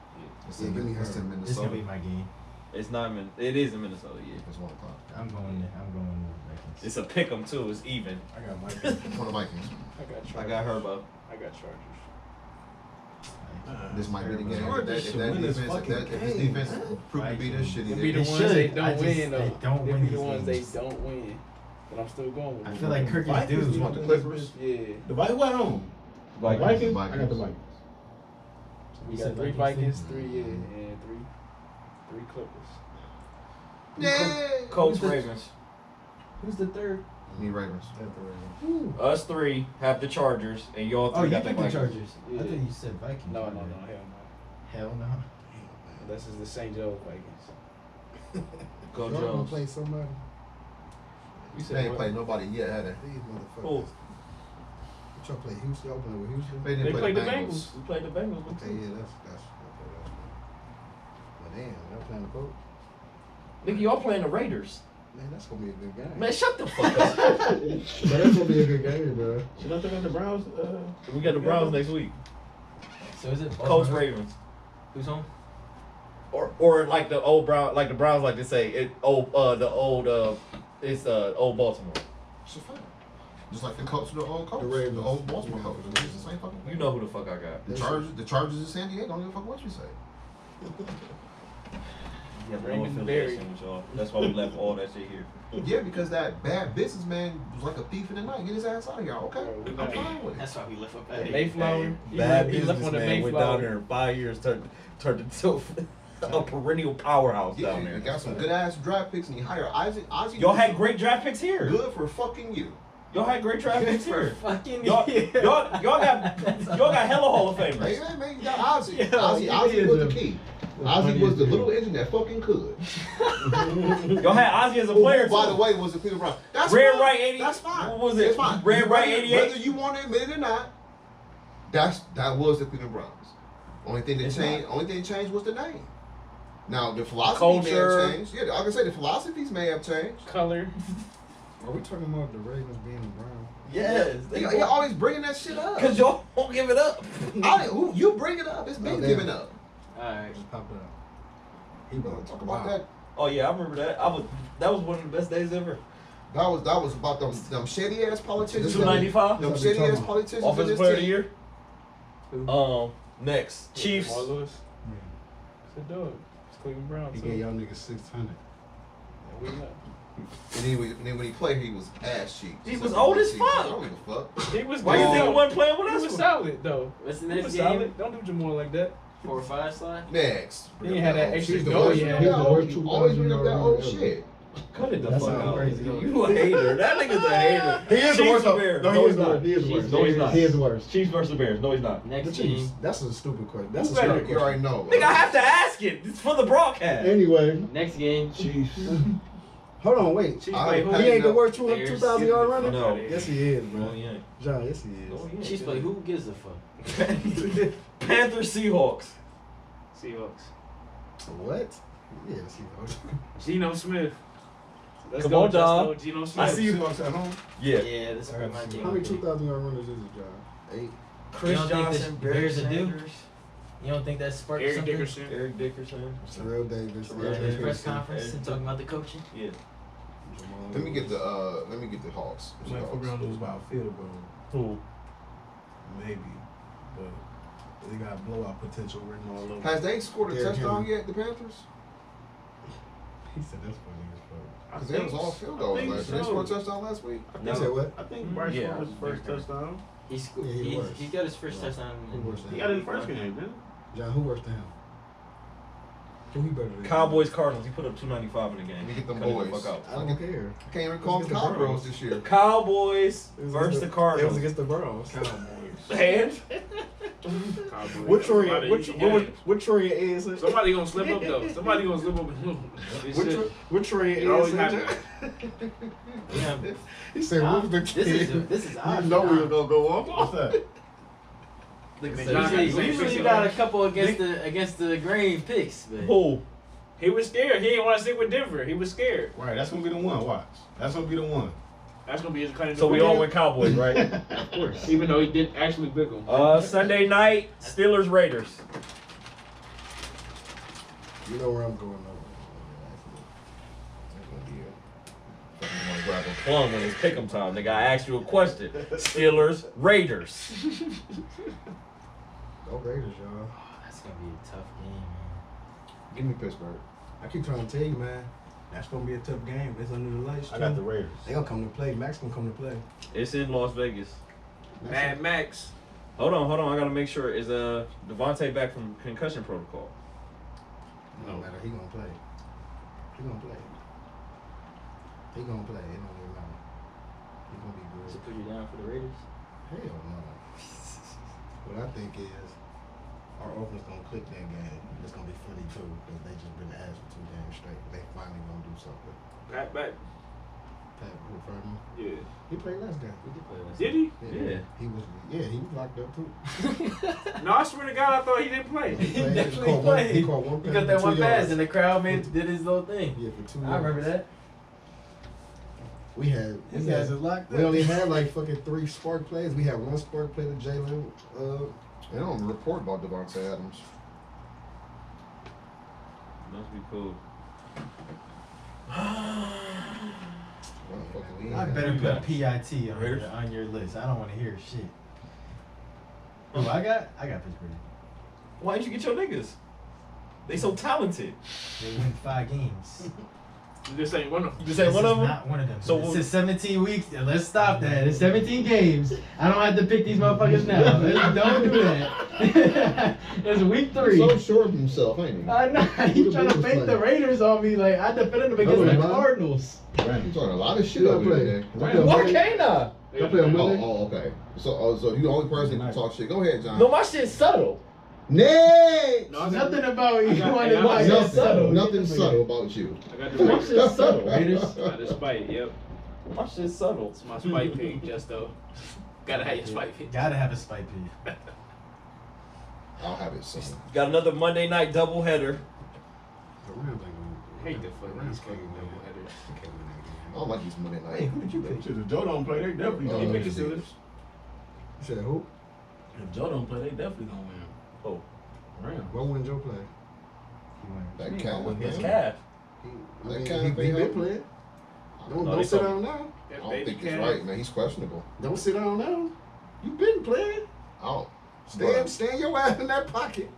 Speaker 4: It's
Speaker 9: Yeah,
Speaker 4: in
Speaker 9: give me
Speaker 4: it's
Speaker 9: her.
Speaker 4: in
Speaker 8: This is gonna
Speaker 4: Minnesota.
Speaker 8: be my game.
Speaker 7: It's not. It is in Minnesota. Yeah.
Speaker 4: It's 1 o'clock.
Speaker 8: I'm going. Vikings.
Speaker 7: It's a pick 'em too. It's even.
Speaker 6: I got my
Speaker 4: For the Vikings.
Speaker 7: I got Herbo.
Speaker 11: I got Chargers.
Speaker 4: This might be the game.
Speaker 6: Chargers
Speaker 4: If
Speaker 6: should
Speaker 4: that
Speaker 6: win this
Speaker 4: defense,
Speaker 6: fucking
Speaker 4: if this
Speaker 6: game,
Speaker 4: defense
Speaker 6: man.
Speaker 4: prove to be this shitty,
Speaker 11: They be the
Speaker 8: They
Speaker 11: ones they
Speaker 8: should.
Speaker 11: don't
Speaker 8: I just-
Speaker 11: win though.
Speaker 8: they don't
Speaker 11: They
Speaker 8: win
Speaker 11: be the
Speaker 8: these
Speaker 11: ones
Speaker 8: games.
Speaker 11: they don't win. But I'm still going with
Speaker 8: I
Speaker 11: them.
Speaker 8: feel like Kirk is
Speaker 6: Vikings
Speaker 8: due.
Speaker 6: is
Speaker 4: want the Clippers?
Speaker 11: Yeah.
Speaker 6: The Vikings at home.
Speaker 7: Vikings.
Speaker 6: Vikings? I got the Vikings.
Speaker 11: We
Speaker 8: You
Speaker 11: got
Speaker 8: said
Speaker 11: 3
Speaker 8: Vikings,
Speaker 11: Vikings, 3 and 3 Clippers.
Speaker 4: Yeah.
Speaker 7: Colts Ravens.
Speaker 8: Who's the third?
Speaker 4: Me Ravens.
Speaker 7: Us 3 have the Chargers, and y'all 3
Speaker 8: Oh, you
Speaker 7: got the
Speaker 8: picked the
Speaker 7: Vikings.
Speaker 8: Chargers.
Speaker 11: Yeah.
Speaker 8: I thought you said Vikings.
Speaker 11: No, hell no.
Speaker 8: Hell no.
Speaker 11: This is the St. Joe Vikings.
Speaker 7: Go
Speaker 9: Y'all gonna
Speaker 7: Jones.
Speaker 9: play somebody?
Speaker 11: You
Speaker 4: They ain't played nobody yet, had they?
Speaker 9: These motherfuckers.
Speaker 7: Who?
Speaker 9: Y'all play Houston? Y'all play with Houston?
Speaker 4: They didn't
Speaker 11: They
Speaker 4: play
Speaker 11: played
Speaker 4: the
Speaker 11: the
Speaker 4: Bengals.
Speaker 7: We played the Bengals.
Speaker 9: Okay, yeah, that's okay. But damn, y'all playing the Colts?
Speaker 7: Nigga, y'all playing the Raiders.
Speaker 9: Man, that's gonna be a good game.
Speaker 7: Man, shut the fuck up.
Speaker 9: But that's gonna be a good game, bro.
Speaker 6: Should I think about the Browns?
Speaker 7: We got the Browns next week.
Speaker 8: So is it
Speaker 7: Colts Ravens.
Speaker 8: Who's home?
Speaker 7: Or like the old Brown, like the Browns like to say it. It's old Baltimore.
Speaker 4: It's a fact. Just like the Colts, the old Colts,
Speaker 9: The Ravens.
Speaker 4: the old Baltimore Colts. It's the same fucking
Speaker 7: You
Speaker 4: thing.
Speaker 7: know who the fuck I got.
Speaker 4: The Chargers in San Diego. Don't give a fuck what you say.
Speaker 7: Yeah, no
Speaker 11: Raymond
Speaker 7: affiliation with y'all. That's why we left all that shit here.
Speaker 4: Yeah, because that bad businessman was like a thief in the night. Get his ass out of here. Okay,
Speaker 11: Bro, we
Speaker 4: I'm fine with it.
Speaker 8: That's why we left up
Speaker 11: Hey, Mayflower.
Speaker 7: Bad
Speaker 11: He left on the
Speaker 7: businessman went
Speaker 11: Mayflower.
Speaker 7: down there in 5 years, turned into a perennial powerhouse
Speaker 4: Yeah,
Speaker 7: down
Speaker 4: he
Speaker 7: there.
Speaker 4: got some good ass draft picks, and he hired Ozzie.
Speaker 7: Y'all had great draft picks here.
Speaker 4: good for fucking you.
Speaker 7: Y'all had great draft picks here.
Speaker 8: Fucking
Speaker 7: Y'all got hella Hall of
Speaker 4: Hey,
Speaker 7: Famers.
Speaker 4: man, you got Ozzie.
Speaker 8: Yeah,
Speaker 4: Ozzie
Speaker 8: he
Speaker 4: was
Speaker 8: is
Speaker 4: the key. Ozzie was the little engine that fucking could.
Speaker 7: Y'all had Ozzy as a player too.
Speaker 4: By the way, was the Cleveland Browns. That's
Speaker 7: Red
Speaker 4: fine.
Speaker 7: Right 80.
Speaker 4: That's fine.
Speaker 7: What was it?
Speaker 4: It's fine.
Speaker 7: Red Right 88.
Speaker 4: Whether you want to admit it or not, that was the Cleveland Browns. Only thing that changed was the name. Now the philosophy
Speaker 7: Culture.
Speaker 4: may have changed. Yeah, I can say the philosophies may have changed.
Speaker 11: Color.
Speaker 9: Are we talking about the Ravens being the Browns?
Speaker 7: Yes.
Speaker 4: You're always bringing that shit up.
Speaker 7: Because y'all won't give it up.
Speaker 4: You bring it up. It's been
Speaker 9: damn.
Speaker 4: given up.
Speaker 8: Alright.
Speaker 9: Just popped up. He
Speaker 4: You wanna talk about that?
Speaker 7: Oh yeah, I remember that. That was one of the best days ever.
Speaker 4: That was about them shady ass politicians.
Speaker 7: $2.95.
Speaker 4: Them shady ass politicians. in
Speaker 7: Offensive
Speaker 4: this
Speaker 7: player of the
Speaker 4: team.
Speaker 7: year. Next Chiefs.
Speaker 11: Jamal Lewis. It's a dog. It's Cleveland Browns.
Speaker 9: He
Speaker 11: too.
Speaker 9: gave y'all niggas 600.
Speaker 11: We know.
Speaker 4: And then when he played, he was ass cheap.
Speaker 7: He was old as fuck.
Speaker 4: I don't give a fuck.
Speaker 11: He was
Speaker 7: Why you
Speaker 11: good.
Speaker 7: think he wasn't playing with
Speaker 11: He
Speaker 7: us?
Speaker 11: was solid though.
Speaker 8: What's the
Speaker 11: He
Speaker 8: next
Speaker 11: was
Speaker 8: game?
Speaker 11: solid. Don't do Jamal like that.
Speaker 8: 4 or 5 slide?
Speaker 4: Next.
Speaker 11: He ain't had that extra
Speaker 4: He's the
Speaker 11: dough
Speaker 4: worst.
Speaker 11: yet.
Speaker 4: He's the
Speaker 9: He's the
Speaker 4: worst.
Speaker 9: worst
Speaker 4: You always bring up that
Speaker 9: 2,000
Speaker 4: old
Speaker 9: ever.
Speaker 4: shit.
Speaker 7: Cut it the
Speaker 9: That
Speaker 7: fuck
Speaker 9: sounds
Speaker 7: out.
Speaker 9: crazy.
Speaker 7: You a hater. That nigga's a hater.
Speaker 1: He is the
Speaker 7: Chiefs
Speaker 1: worst.
Speaker 7: or Bears?
Speaker 1: No, he is the worst.
Speaker 9: He is the worst.
Speaker 7: No, he's not.
Speaker 9: He is the worst.
Speaker 7: Chiefs versus the Bears. No, he's not.
Speaker 9: The
Speaker 8: Next
Speaker 9: Chiefs.
Speaker 8: game.
Speaker 9: That's a stupid question. That's a
Speaker 7: Who better?
Speaker 9: stupid
Speaker 4: You
Speaker 9: question.
Speaker 4: already know.
Speaker 7: Nigga, I have to ask it. It's for the broadcast.
Speaker 9: Anyway,
Speaker 8: Next game.
Speaker 9: Chiefs. Hold on, wait.
Speaker 11: Chiefs
Speaker 4: I-
Speaker 11: play who?
Speaker 4: I
Speaker 9: He ain't the
Speaker 4: know.
Speaker 9: worst
Speaker 8: Bears.
Speaker 9: 2,000 yard runner?
Speaker 7: No.
Speaker 9: Yes, he is,
Speaker 7: No,
Speaker 9: bro.
Speaker 7: he ain't.
Speaker 9: John, yes, he
Speaker 7: No,
Speaker 9: is.
Speaker 7: he ain't.
Speaker 8: Chiefs play. Who gives a fuck?
Speaker 7: Panthers, Seahawks.
Speaker 11: Seahawks.
Speaker 9: What? Yeah, Seahawks.
Speaker 11: Geno Smith. Let's
Speaker 7: Come
Speaker 11: go,
Speaker 7: on, Dom.
Speaker 11: Justo. Geno Smith.
Speaker 7: I see you.
Speaker 9: Seahawks at home?
Speaker 7: Yeah.
Speaker 8: Yeah, this is
Speaker 9: I
Speaker 8: my
Speaker 9: got
Speaker 8: game.
Speaker 9: How many 2,000 yard runners is it, John? 8.
Speaker 7: Chris
Speaker 8: You don't think
Speaker 7: Johnson,
Speaker 8: the
Speaker 7: Barry
Speaker 8: Bears are due?
Speaker 7: Sanders,
Speaker 8: You don't think that sparked
Speaker 11: Eric
Speaker 8: something?
Speaker 11: Dickerson.
Speaker 7: Eric Dickerson.
Speaker 9: Terrell Davis.
Speaker 7: Terrell
Speaker 8: Yeah,
Speaker 7: Davis.
Speaker 8: the press conference and talking about the coaching.
Speaker 7: Yeah.
Speaker 9: Jamal
Speaker 4: Let me get
Speaker 9: Lewis.
Speaker 4: the Hawks.
Speaker 6: Might we're gonna lose by a field goal,
Speaker 7: Who?
Speaker 6: maybe, but they got blowout potential written all over.
Speaker 4: Has they scored a
Speaker 9: Derrick
Speaker 4: touchdown
Speaker 9: Henry.
Speaker 4: yet? The Panthers?
Speaker 6: He said that's funny as fuck.
Speaker 4: Because they was all field goals last year. They scored a touchdown last week.
Speaker 9: You said what?
Speaker 6: I think Bryce
Speaker 7: Yeah.
Speaker 6: scored his first touchdown.
Speaker 8: He scored.
Speaker 9: Yeah, he was.
Speaker 8: He got his first touchdown.
Speaker 9: Who worse than
Speaker 6: He
Speaker 9: him?
Speaker 6: got it in the first game, didn't
Speaker 9: John, who worse than him? Who he better than?
Speaker 7: Cowboys, Cardinals. He put up 295 in the game.
Speaker 4: Let me get them
Speaker 7: Cut it the
Speaker 4: boys.
Speaker 7: fuck out.
Speaker 9: I don't care.
Speaker 4: I can't even call them
Speaker 9: Let's get the
Speaker 4: Cowboys
Speaker 9: Browns.
Speaker 4: this year.
Speaker 7: Cowboys
Speaker 9: It was
Speaker 7: versus the
Speaker 9: against It
Speaker 7: Cardinals.
Speaker 9: was against the Browns.
Speaker 7: And
Speaker 11: Cowboys.
Speaker 1: Which Troy?
Speaker 11: Somebody-
Speaker 1: Which Troy is it?
Speaker 11: Somebody gonna slip up though. Somebody gonna slip up and lose.
Speaker 1: Which Troy
Speaker 11: It always
Speaker 1: is
Speaker 11: happens.
Speaker 1: it?
Speaker 8: Yeah.
Speaker 1: He said, "Who's the
Speaker 8: This
Speaker 1: kid?"
Speaker 8: is
Speaker 1: You
Speaker 8: odd.
Speaker 1: know we were gonna go off.
Speaker 6: What's that?
Speaker 8: Usually you got a couple against the grain picks, but
Speaker 7: who?
Speaker 11: He was scared. He didn't want to stick with Denver. He was scared.
Speaker 6: Right, that's gonna be the one. Watch. That's gonna be the one.
Speaker 11: That's gonna be his kind of.
Speaker 7: So we all went Cowboys, right?
Speaker 11: Of course. Even though he didn't actually pick them.
Speaker 7: Sunday night, Steelers Raiders.
Speaker 9: You know where I'm going on.
Speaker 7: I'm gonna grab a plum when it's pick'em time. Nigga, I asked you a question. Steelers Raiders.
Speaker 9: Go Raiders, y'all.
Speaker 8: That's gonna be a tough game, man.
Speaker 9: Give me Pittsburgh. I keep trying to tell you, man. That's gonna be a tough game. It's under the lights.
Speaker 6: I got the Raiders.
Speaker 9: They gonna come to play. Max gonna come to play.
Speaker 7: It's in Las Vegas.
Speaker 5: Mad Max.
Speaker 7: Hold on. I gotta make sure. Is Devontae back from concussion protocol?
Speaker 9: No matter. He gonna play. He gonna play. He gonna play. It don't even matter. He gonna be good.
Speaker 8: To put you down for the Raiders.
Speaker 9: Hell no. What I think is our offense gonna click that game. It's gonna be funny too because they just been asked for 2 games straight. They finally gonna do something.
Speaker 5: Pat back.
Speaker 9: Pat Furman.
Speaker 5: Yeah.
Speaker 9: He played last game.
Speaker 5: Did he?
Speaker 7: Yeah.
Speaker 9: He was. Yeah, he was locked up too.
Speaker 5: No, I swear to God, I thought he didn't play.
Speaker 9: He played.
Speaker 8: definitely played.
Speaker 9: He caught one pass.
Speaker 8: He got that
Speaker 9: for
Speaker 8: one
Speaker 9: 2
Speaker 8: pass
Speaker 9: yards.
Speaker 8: and the crowd did his little thing.
Speaker 9: Yeah, for 2
Speaker 8: I
Speaker 9: yards.
Speaker 8: remember that.
Speaker 9: We had.
Speaker 8: His ass is locked
Speaker 9: We
Speaker 8: up.
Speaker 9: only had like fucking 3 spark plays. We had 1 spark play to Jalen.
Speaker 4: They don't report about Devontae Adams.
Speaker 7: Must be cool.
Speaker 9: Motherfucker, we
Speaker 8: I
Speaker 9: ain't
Speaker 8: better
Speaker 9: had-
Speaker 8: put PIT
Speaker 7: Raiders?
Speaker 8: on your list. I don't want to hear shit. Who I got Pittsburgh.
Speaker 7: Why didn't you get your niggas? They so talented.
Speaker 8: They win 5 games.
Speaker 5: This ain't one of them.
Speaker 7: You just ain't one
Speaker 8: This
Speaker 7: of
Speaker 8: is
Speaker 7: them?
Speaker 8: not one of them.
Speaker 7: So
Speaker 8: So
Speaker 7: what-
Speaker 8: this is 17 weeks. Yeah, let's stop that. It's 17 games. I don't have to pick these motherfuckers now. Don't do that. It's week 3.
Speaker 4: So sure of himself, ain't he?
Speaker 8: I know. He's trying to fake the Raiders on me. Like I defended them against the Cardinals.
Speaker 4: He's talking a lot of shit
Speaker 9: Who
Speaker 4: over
Speaker 9: play?
Speaker 4: there.
Speaker 8: Why can't I?
Speaker 9: They play on Monday.
Speaker 4: Oh, okay. So you the only person who can talk shit. Go ahead, John.
Speaker 7: No, my shit's subtle.
Speaker 4: Next!
Speaker 8: Nothing about you.
Speaker 11: I got-
Speaker 8: wanted
Speaker 11: I
Speaker 8: my
Speaker 11: got
Speaker 8: shit subtle.
Speaker 4: Nothing subtle about you.
Speaker 11: I got the
Speaker 7: My
Speaker 11: Raiders.
Speaker 7: shit's subtle.
Speaker 8: Raiders.
Speaker 11: Got the spite. Yep.
Speaker 7: My shit's subtle.
Speaker 11: It's my spite pick, just though. Gotta have your spite pick.
Speaker 8: Gotta have a spike pick.
Speaker 4: I'll have it soon.
Speaker 7: Got another Monday night doubleheader.
Speaker 9: The Rams ain't gonna.
Speaker 11: Hate the
Speaker 9: The
Speaker 11: fucking
Speaker 9: Rams
Speaker 11: East
Speaker 9: can't
Speaker 11: Coast
Speaker 9: win.
Speaker 11: doubleheaders.
Speaker 9: They can't win that game.
Speaker 4: I don't like these Monday night.
Speaker 9: Hey, who did you pick?
Speaker 6: Shit, if Joe don't play, they definitely
Speaker 4: Uh,
Speaker 6: gonna
Speaker 11: You
Speaker 6: win.
Speaker 11: pick the Steelers.
Speaker 9: You said who?
Speaker 6: If Joe don't play, they definitely gonna win.
Speaker 7: Oh,
Speaker 6: Rams.
Speaker 9: What win Joe play?
Speaker 4: That
Speaker 7: with
Speaker 4: calf,
Speaker 7: his
Speaker 4: man.
Speaker 7: calf.
Speaker 9: He
Speaker 4: That
Speaker 9: been
Speaker 4: calf ain't
Speaker 9: playing.
Speaker 4: helping.
Speaker 9: Don't
Speaker 7: No,
Speaker 9: don't
Speaker 7: they
Speaker 9: sit
Speaker 7: told-
Speaker 9: down now.
Speaker 4: I
Speaker 11: That
Speaker 4: don't
Speaker 11: baby
Speaker 4: think he's
Speaker 11: calf.
Speaker 4: right, man. He's questionable.
Speaker 9: Don't sit down now. You been playing.
Speaker 4: I don't.
Speaker 9: Stand your ass in that pocket.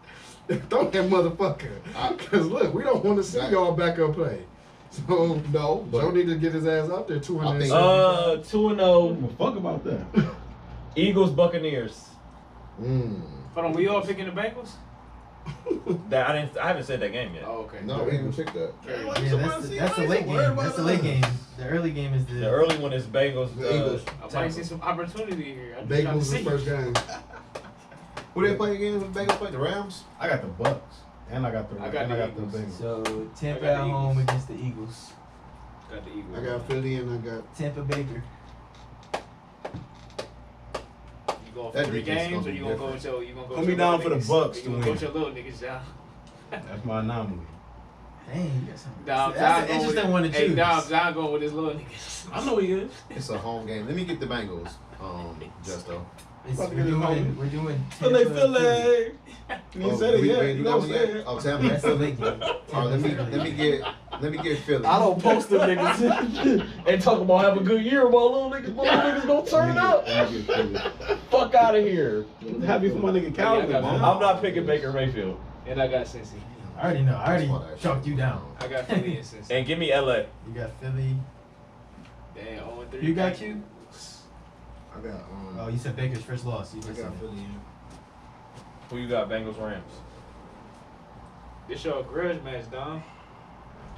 Speaker 9: Throw that motherfucker.
Speaker 4: I-
Speaker 9: Cause look, we don't want to see
Speaker 4: That-
Speaker 9: y'all back up play. So
Speaker 4: No, but
Speaker 9: Joe need to get his ass out there. 200.
Speaker 4: I think-
Speaker 7: 2-0.
Speaker 6: Give a fuck about that.
Speaker 7: Eagles Buccaneers.
Speaker 11: Hold on, we all picking the Bengals?
Speaker 7: That I haven't said that game yet.
Speaker 11: Oh, okay.
Speaker 4: No, we didn't pick that.
Speaker 8: Yeah, that's the late game. That's the late game. The early game is
Speaker 7: The early one is Bengals.
Speaker 4: The Eagles.
Speaker 11: I might see some opportunity here. I'm just trying to
Speaker 9: Bengals
Speaker 11: see.
Speaker 9: the first game.
Speaker 4: Who they play again? Who the Bengals play? The Rams?
Speaker 6: I got the Bucks. And I got the
Speaker 11: I got
Speaker 6: and
Speaker 11: the
Speaker 6: I got the
Speaker 11: Eagles.
Speaker 6: Bengals.
Speaker 8: So Tampa
Speaker 11: I got
Speaker 8: at
Speaker 11: the
Speaker 8: home
Speaker 11: Eagles.
Speaker 8: against the Eagles.
Speaker 11: Got the Eagles.
Speaker 9: I got Philly and I got.
Speaker 8: Tampa Baker.
Speaker 11: You going
Speaker 4: That
Speaker 11: for 3
Speaker 4: defense
Speaker 11: games,
Speaker 4: gonna
Speaker 11: or
Speaker 4: be
Speaker 11: you gonna
Speaker 4: different.
Speaker 11: go with your? You gonna go?
Speaker 6: Put
Speaker 11: with
Speaker 6: me
Speaker 11: your
Speaker 6: down
Speaker 11: little
Speaker 6: for the
Speaker 11: niggas?
Speaker 6: Bucks
Speaker 11: You
Speaker 6: to
Speaker 11: gonna go
Speaker 6: win.
Speaker 11: with your little niggas down?
Speaker 6: That's my anomaly.
Speaker 8: Dang, you got some.
Speaker 11: Dom,
Speaker 8: That's an interesting one to
Speaker 11: Hey,
Speaker 8: choose.
Speaker 11: Dom going with his little niggas.
Speaker 6: I know he is.
Speaker 4: It's a home game. Let me get the Bengals. Justo.
Speaker 8: We're doing
Speaker 6: Philly,
Speaker 8: Tampa,
Speaker 6: Philly. You ain't said it yet.
Speaker 4: we
Speaker 6: You
Speaker 4: do
Speaker 6: don't
Speaker 4: that
Speaker 6: say
Speaker 4: one yet?
Speaker 6: it.
Speaker 4: Oh, Tampa.
Speaker 8: That's the late game.
Speaker 4: All right, let me get Philly.
Speaker 2: I don't post them niggas and talk about have a good year. My little niggas gonna turn up.
Speaker 9: Let me get Philly.
Speaker 2: Fuck out of here.
Speaker 6: Happy for my nigga Calvin,
Speaker 11: I got
Speaker 6: man.
Speaker 7: I'm not picking Baker Mayfield.
Speaker 11: And I got Cincy.
Speaker 8: I already know. I already
Speaker 4: That's why that
Speaker 8: chalked
Speaker 4: shit-
Speaker 8: you down.
Speaker 11: I got Philly and Cincy.
Speaker 7: And give me LA.
Speaker 8: You got Philly.
Speaker 11: Damn, 0-3.
Speaker 8: You got you?
Speaker 9: I got.
Speaker 8: Oh, you said Baker's first loss. You
Speaker 9: I
Speaker 8: just said
Speaker 9: got
Speaker 8: that.
Speaker 9: Philly in.
Speaker 7: Who you got? Bengals Rams.
Speaker 11: This your grudge match, Dom.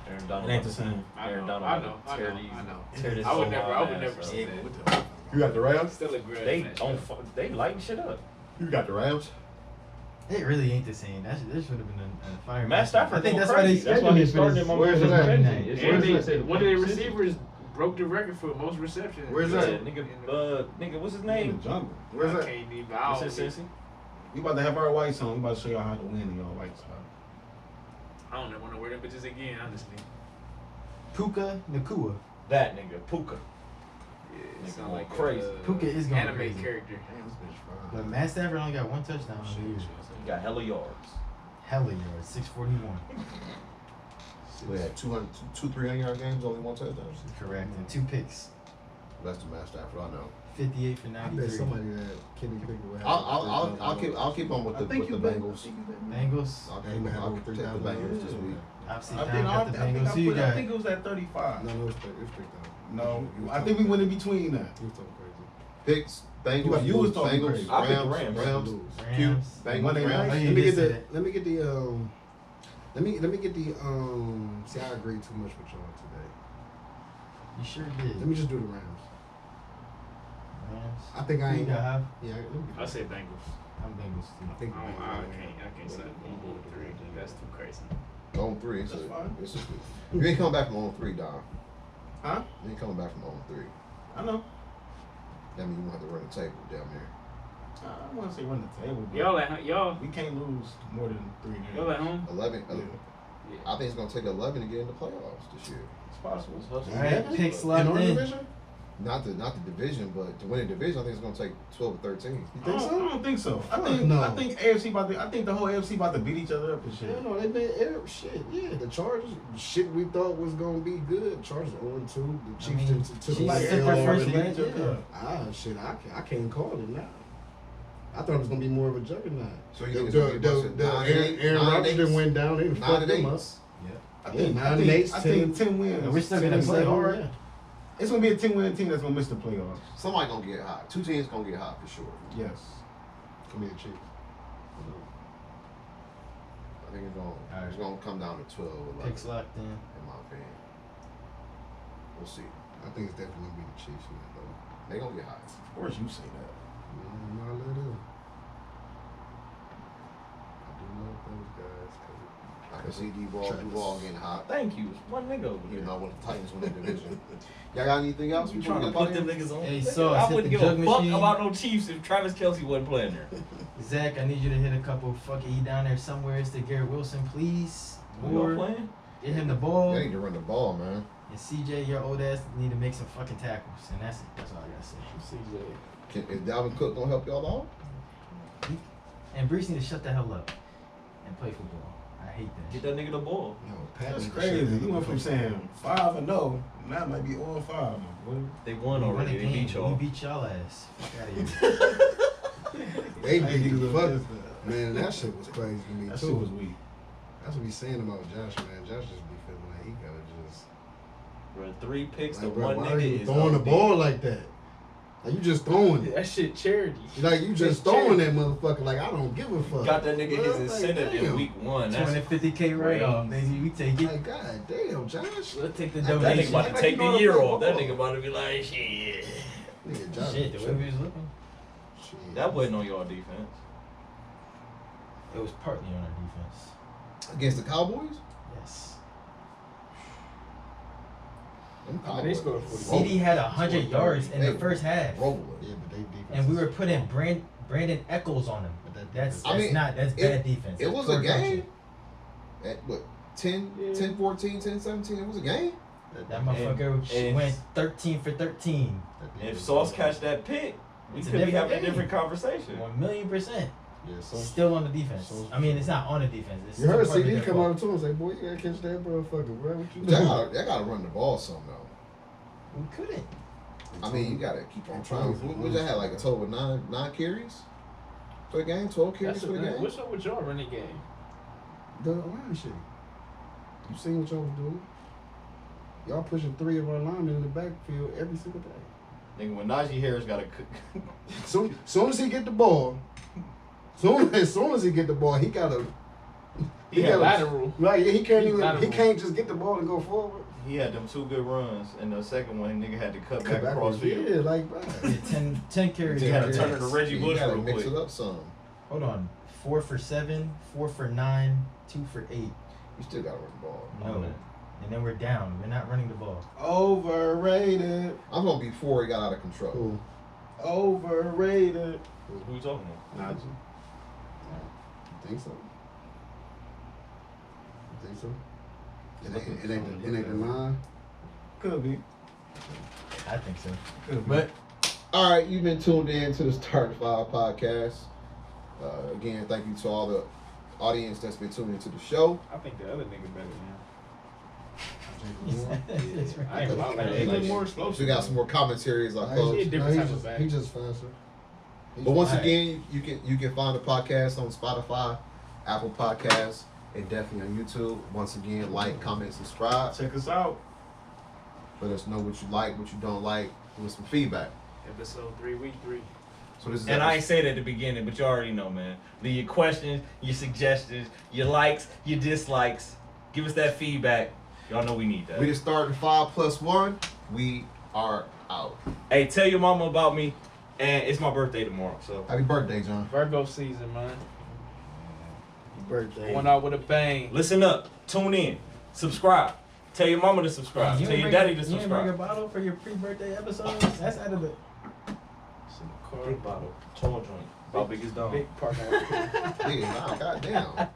Speaker 7: Aaron Donald.
Speaker 8: It ain't the same.
Speaker 11: I
Speaker 7: Aaron
Speaker 11: know,
Speaker 7: Donald.
Speaker 11: I know.
Speaker 7: Tear this
Speaker 11: I would
Speaker 7: so
Speaker 11: never,
Speaker 7: my
Speaker 11: I would
Speaker 7: ass
Speaker 11: never
Speaker 7: up.
Speaker 11: say that.
Speaker 9: You got the Rams.
Speaker 11: Still a grudge
Speaker 7: They
Speaker 11: match.
Speaker 7: don't. They lighten shit up.
Speaker 9: You got the Rams.
Speaker 8: It really ain't the same. That should have been a fire.
Speaker 7: Matt
Speaker 8: matchup.
Speaker 7: Stafford
Speaker 8: I think
Speaker 7: going
Speaker 8: that's why they
Speaker 7: crazy. That's why
Speaker 8: scheduled
Speaker 7: he
Speaker 8: it for
Speaker 7: started
Speaker 8: this.
Speaker 7: him on
Speaker 9: Where's
Speaker 7: the
Speaker 9: it at?
Speaker 7: bench.
Speaker 8: Night.
Speaker 7: It's
Speaker 11: And
Speaker 7: where's
Speaker 11: they,
Speaker 7: it?
Speaker 11: one of their receivers broke the record for most receptions.
Speaker 9: Where's
Speaker 7: Yeah,
Speaker 9: that?
Speaker 7: nigga, what's his
Speaker 6: In the
Speaker 7: name?
Speaker 6: jungle.
Speaker 9: Where's
Speaker 11: I
Speaker 9: that?
Speaker 11: can't even.
Speaker 7: What's his Cincy?
Speaker 6: We about to have our whites on. We about to show y'all how to win in y'all whites.
Speaker 11: I don't want to wear them bitches again, honestly.
Speaker 8: Puka Nakua.
Speaker 7: That nigga, Puka.
Speaker 5: Yeah,
Speaker 7: Nigga
Speaker 5: sound
Speaker 7: going
Speaker 5: like
Speaker 7: crazy.
Speaker 8: Puka is going
Speaker 5: anime
Speaker 8: crazy.
Speaker 5: character.
Speaker 9: Damn, this bitch fine.
Speaker 8: But Matt Stafford only got 1 touchdown on the year.
Speaker 7: He got hella yards.
Speaker 8: Hella yards, 641.
Speaker 4: We had 300 yard games, only 1 touchdown.
Speaker 8: Correct. And 2 picks.
Speaker 4: That's the Matt Stafford I know.
Speaker 8: 58 for
Speaker 9: I
Speaker 8: 93.
Speaker 9: bet somebody that Kenny Pickett would have.
Speaker 4: I'll keep on with the Bengals.
Speaker 8: Bengals.
Speaker 4: I'll protect the Bengals this week.
Speaker 8: Obviously,
Speaker 6: I
Speaker 8: Don
Speaker 6: think
Speaker 8: got the Bengals. Who you
Speaker 6: I
Speaker 8: got?
Speaker 6: think it was at 35.
Speaker 9: No, it's 3,000.
Speaker 6: No, I think we went in between that.
Speaker 9: You was talking crazy.
Speaker 4: Picks, Bengals,
Speaker 6: You was talking
Speaker 4: Bengals,
Speaker 6: crazy.
Speaker 7: I picked
Speaker 4: Rams,
Speaker 7: Rams.
Speaker 4: Rams,
Speaker 8: Rams.
Speaker 4: Bengals,
Speaker 6: Monday night.
Speaker 4: Rams.
Speaker 8: Oh, you
Speaker 9: Let me
Speaker 8: did
Speaker 9: get
Speaker 8: say
Speaker 9: the.
Speaker 8: that.
Speaker 9: Let me get the. Let me get the. See, I agree too much with y'all today.
Speaker 8: You sure did.
Speaker 9: Let me just do the Rams.
Speaker 8: Rams.
Speaker 9: I think I
Speaker 8: Who you
Speaker 9: ain't.
Speaker 8: got, Hov?
Speaker 9: Yeah, let me
Speaker 5: I say Bengals.
Speaker 8: I'm Bengals too.
Speaker 9: I think.
Speaker 5: I can't say 3. That's too crazy.
Speaker 4: 0-3.
Speaker 6: That's fine.
Speaker 4: You ain't coming back from 0-3, Don.
Speaker 6: Huh?
Speaker 4: You ain't coming back from 0-3.
Speaker 6: I know.
Speaker 4: That means you gonna have to run the table down there.
Speaker 6: I don't want to say run the table. But
Speaker 5: Y'all
Speaker 6: we can't lose more than 3 games.
Speaker 5: at home?
Speaker 4: 11.
Speaker 6: Yeah.
Speaker 4: I think it's gonna take 11 to get in the playoffs this year.
Speaker 6: It's possible.
Speaker 8: All right, picks locked
Speaker 9: In our
Speaker 8: in.
Speaker 9: division?
Speaker 4: Not the division, but to win the division, I think it's gonna take 12 or 13.
Speaker 9: You
Speaker 6: I
Speaker 9: think
Speaker 6: don't,
Speaker 9: so?
Speaker 6: I don't think so. I
Speaker 9: Fuck
Speaker 6: think
Speaker 9: no.
Speaker 6: I think AFC about to. I think the whole AFC about to beat each other up and shit.
Speaker 9: Yeah, no, they been shit. Yeah, the Chargers, shit we thought was gonna be good. Chargers 0-2. The Chiefs
Speaker 8: mean,
Speaker 9: took
Speaker 8: Chiefs
Speaker 9: a
Speaker 8: took
Speaker 9: L
Speaker 8: their first
Speaker 9: already.
Speaker 8: leg, yeah.
Speaker 9: Ah, shit, I can't call it now. I thought it was gonna be more of a juggernaut.
Speaker 4: So you think it's gonna be
Speaker 9: Aaron Rodgers done went down. They
Speaker 4: 9
Speaker 9: fucked them up.
Speaker 6: I
Speaker 9: Yeah,
Speaker 6: think
Speaker 9: 9 and 8,
Speaker 6: I think 10 wins.
Speaker 8: And we're still
Speaker 6: 10
Speaker 8: gonna
Speaker 6: wins
Speaker 8: play
Speaker 6: all
Speaker 8: hard.
Speaker 6: right. It's gonna be a 10-win team that's gonna miss the playoffs.
Speaker 4: Somebody gonna get hot. 2 teams gonna get hot for sure.
Speaker 6: Yes.
Speaker 9: Gonna be the Chiefs.
Speaker 4: I think it's gonna come down to 12 or 11,
Speaker 8: Picks locked in.
Speaker 4: in my opinion. We'll see.
Speaker 9: I think it's definitely gonna be the Chiefs, man. Though.
Speaker 4: They gonna get hot.
Speaker 6: Of course you say that.
Speaker 9: I love them. I do love those guys.
Speaker 4: I can see Duval getting hot.
Speaker 7: Thank you. One nigga over
Speaker 4: You
Speaker 7: here.
Speaker 4: know when the Titans win that division. Y'all got anything else?
Speaker 7: You
Speaker 4: before
Speaker 7: trying
Speaker 4: we
Speaker 7: to
Speaker 4: get
Speaker 7: put them
Speaker 4: out of
Speaker 7: niggas on?
Speaker 8: Hey,
Speaker 7: Nigga,
Speaker 8: Sauce,
Speaker 7: I
Speaker 8: hit
Speaker 7: wouldn't
Speaker 8: the
Speaker 7: give a
Speaker 8: jug
Speaker 7: fuck
Speaker 8: machine.
Speaker 7: about no Chiefs if Travis Kelce wasn't playing there.
Speaker 8: Zach, I need you to hit a couple fucking he down there somewhere. It's the Garrett Wilson, please.
Speaker 7: We all
Speaker 8: Or
Speaker 7: playing?
Speaker 8: get him the ball.
Speaker 4: They need to run the ball, man.
Speaker 8: And CJ, your old ass need to make some fucking tackles. And that's it. That's all I gotta say.
Speaker 4: Is Dalvin Cook gonna help y'all out?
Speaker 8: And Brees need to shut the hell up and play football. I hate that.
Speaker 7: Get that nigga the ball.
Speaker 9: No, Pat
Speaker 6: That's
Speaker 9: need to
Speaker 6: crazy.
Speaker 9: shut that
Speaker 6: You went
Speaker 9: up.
Speaker 6: from saying 5-0, now it might be 0-5 now, boy.
Speaker 7: They won
Speaker 8: We
Speaker 7: already.
Speaker 8: a
Speaker 7: They beat
Speaker 8: game.
Speaker 7: y'all.
Speaker 8: We beat y'all ass. Fuck out of here.
Speaker 9: They
Speaker 6: I
Speaker 9: beat
Speaker 6: ain't
Speaker 9: the
Speaker 6: do
Speaker 9: fuck.
Speaker 6: this,
Speaker 9: Man, that shit was crazy to me
Speaker 6: That
Speaker 9: too.
Speaker 6: shit was weak.
Speaker 9: That's what we saying about Josh, man. Josh just be feeling like he gotta just.
Speaker 7: Bro, 3 picks to
Speaker 9: Like, bro,
Speaker 7: one
Speaker 9: why are you
Speaker 7: nigga is
Speaker 9: throwing the
Speaker 7: OD.
Speaker 9: ball like that? Like you just throwing it.
Speaker 5: That shit charity.
Speaker 9: Like you just throwing that motherfucker. Like I don't give a fuck.
Speaker 7: Got that nigga his
Speaker 9: Like,
Speaker 7: incentive in
Speaker 9: damn.
Speaker 7: week 1. That's
Speaker 8: 250K write-off, baby. We take it.
Speaker 9: Like God damn, Josh.
Speaker 8: We'll take the
Speaker 7: that nigga
Speaker 8: donation.
Speaker 7: about to
Speaker 9: Like,
Speaker 7: take
Speaker 9: you
Speaker 7: the
Speaker 9: know
Speaker 7: year
Speaker 9: the
Speaker 7: off. That
Speaker 9: ball.
Speaker 7: nigga about to be like, shit.
Speaker 9: Nigga, Josh.
Speaker 8: Shit, the way we was looking.
Speaker 9: Shit.
Speaker 7: That wasn't on y'all defense.
Speaker 8: It was partly on our defense.
Speaker 4: Against the Cowboys?
Speaker 8: Yes.
Speaker 4: Them
Speaker 5: I mean, they scored 40.
Speaker 8: CD had 100 yards in the
Speaker 4: They
Speaker 8: first half.
Speaker 4: rolled.
Speaker 9: Yeah, but they defense.
Speaker 8: And we were
Speaker 9: is-
Speaker 8: putting Brandon Eccles on him.
Speaker 9: But that
Speaker 8: That's
Speaker 9: defense-
Speaker 4: I mean,
Speaker 8: that's bad defense.
Speaker 4: It
Speaker 8: That's
Speaker 4: was
Speaker 8: poor
Speaker 4: a game.
Speaker 8: coaching.
Speaker 4: At what? 10, 14, 10, 17. It was a game.
Speaker 8: That motherfucker
Speaker 7: and-
Speaker 8: went 13 for 13.
Speaker 9: that
Speaker 7: If
Speaker 9: defense-
Speaker 7: Sauce catch that pick, we
Speaker 8: It's a
Speaker 7: could be
Speaker 8: different
Speaker 7: having a
Speaker 8: game.
Speaker 7: different conversation.
Speaker 8: 1,000,000%.
Speaker 9: Yeah, so
Speaker 8: Still on the defense.
Speaker 9: So-
Speaker 8: I mean, it's not on the defense. It's
Speaker 9: you heard
Speaker 8: still partly
Speaker 9: CD
Speaker 8: their
Speaker 9: come
Speaker 8: fault.
Speaker 9: out to him and say, "Boy, you gotta catch that motherfucker, bro. What you
Speaker 4: Y'all gotta run the ball some though.
Speaker 8: We couldn't.
Speaker 4: I mean, you gotta keep on
Speaker 9: I'm
Speaker 4: trying.
Speaker 9: trying.
Speaker 4: What y'all had like a total of nine carries for the game? 12 carries
Speaker 5: That's
Speaker 4: for the game?
Speaker 5: what's up with y'all running game?
Speaker 9: The line shit. You seen what y'all was doing? Y'all pushing 3 of our linemen in the backfield every single day.
Speaker 7: Nigga, when Najee Harris got a
Speaker 9: Soon as he get the ball, as soon as he get the ball, he gotta.
Speaker 5: He had
Speaker 9: gotta-
Speaker 5: lateral.
Speaker 9: Right, yeah, he can't
Speaker 5: He
Speaker 9: even.
Speaker 5: lateral.
Speaker 9: He can't just get the ball and go forward.
Speaker 7: he had them 2 good runs, and the second one, nigga had to cut
Speaker 9: Come
Speaker 7: back across field.
Speaker 9: Yeah, like bro.
Speaker 8: Yeah, 10 carries.
Speaker 7: He had to
Speaker 8: Reggie
Speaker 7: turn it to Reggie
Speaker 4: You
Speaker 7: Bush
Speaker 4: gotta
Speaker 7: real
Speaker 4: mix
Speaker 7: quick.
Speaker 4: it up some.
Speaker 8: Hold on. 4 for 7, 4 for 9, 2 for 8.
Speaker 4: You still gotta run the ball.
Speaker 8: No. And then we're down. We're not running the ball.
Speaker 6: Overrated.
Speaker 4: I'm gonna be 4 it got out of control.
Speaker 9: Cool.
Speaker 6: Overrated.
Speaker 7: Who you talking about?
Speaker 6: Najee.
Speaker 9: You think so? You think so? It ain't the line.
Speaker 6: Could be.
Speaker 8: I I think so. But
Speaker 4: All right, you've been tuned in to the Starting Five podcast. Again, thank you to all the audience that's been tuning into the show.
Speaker 5: I think the other nigga better
Speaker 8: That's
Speaker 5: now. I ain't gonna lie,
Speaker 6: He
Speaker 5: like,
Speaker 6: look more
Speaker 4: So
Speaker 6: explosive.
Speaker 4: we got some more commentaries. I
Speaker 9: Nah,
Speaker 4: close.
Speaker 5: He a different type of back.
Speaker 9: he just faster.
Speaker 4: But once again, you can find the podcast on Spotify, Apple Podcasts, and definitely on YouTube. Once again, like, comment, subscribe.
Speaker 6: Check us out.
Speaker 4: Let us know what you like, what you don't like. Give us some feedback.
Speaker 5: Episode 3, week 3.
Speaker 4: So this is
Speaker 7: And I ain't said it at the beginning, but you already know, man. Leave your questions, your suggestions, your likes, your dislikes. Give us that feedback. Y'all know we need that.
Speaker 4: we just started 5+1. We are out.
Speaker 7: Hey, tell your mama about me, and it's my birthday tomorrow, so.
Speaker 4: Happy birthday, John.
Speaker 5: Virgo season, man.
Speaker 6: Birthday.
Speaker 5: Going out with a bang.
Speaker 7: Listen up, tune in, subscribe. Tell your mama to subscribe.
Speaker 8: You
Speaker 7: Tell
Speaker 8: ain't
Speaker 7: your
Speaker 8: bring
Speaker 7: daddy
Speaker 8: a-
Speaker 7: to
Speaker 8: You ain't bring a
Speaker 7: subscribe.
Speaker 8: bottle for your pre-birthday episode? That's out of the.
Speaker 7: Big bottle, tall joint, about big as dome.
Speaker 5: Big parking lot.
Speaker 4: Yeah, nah, goddamn.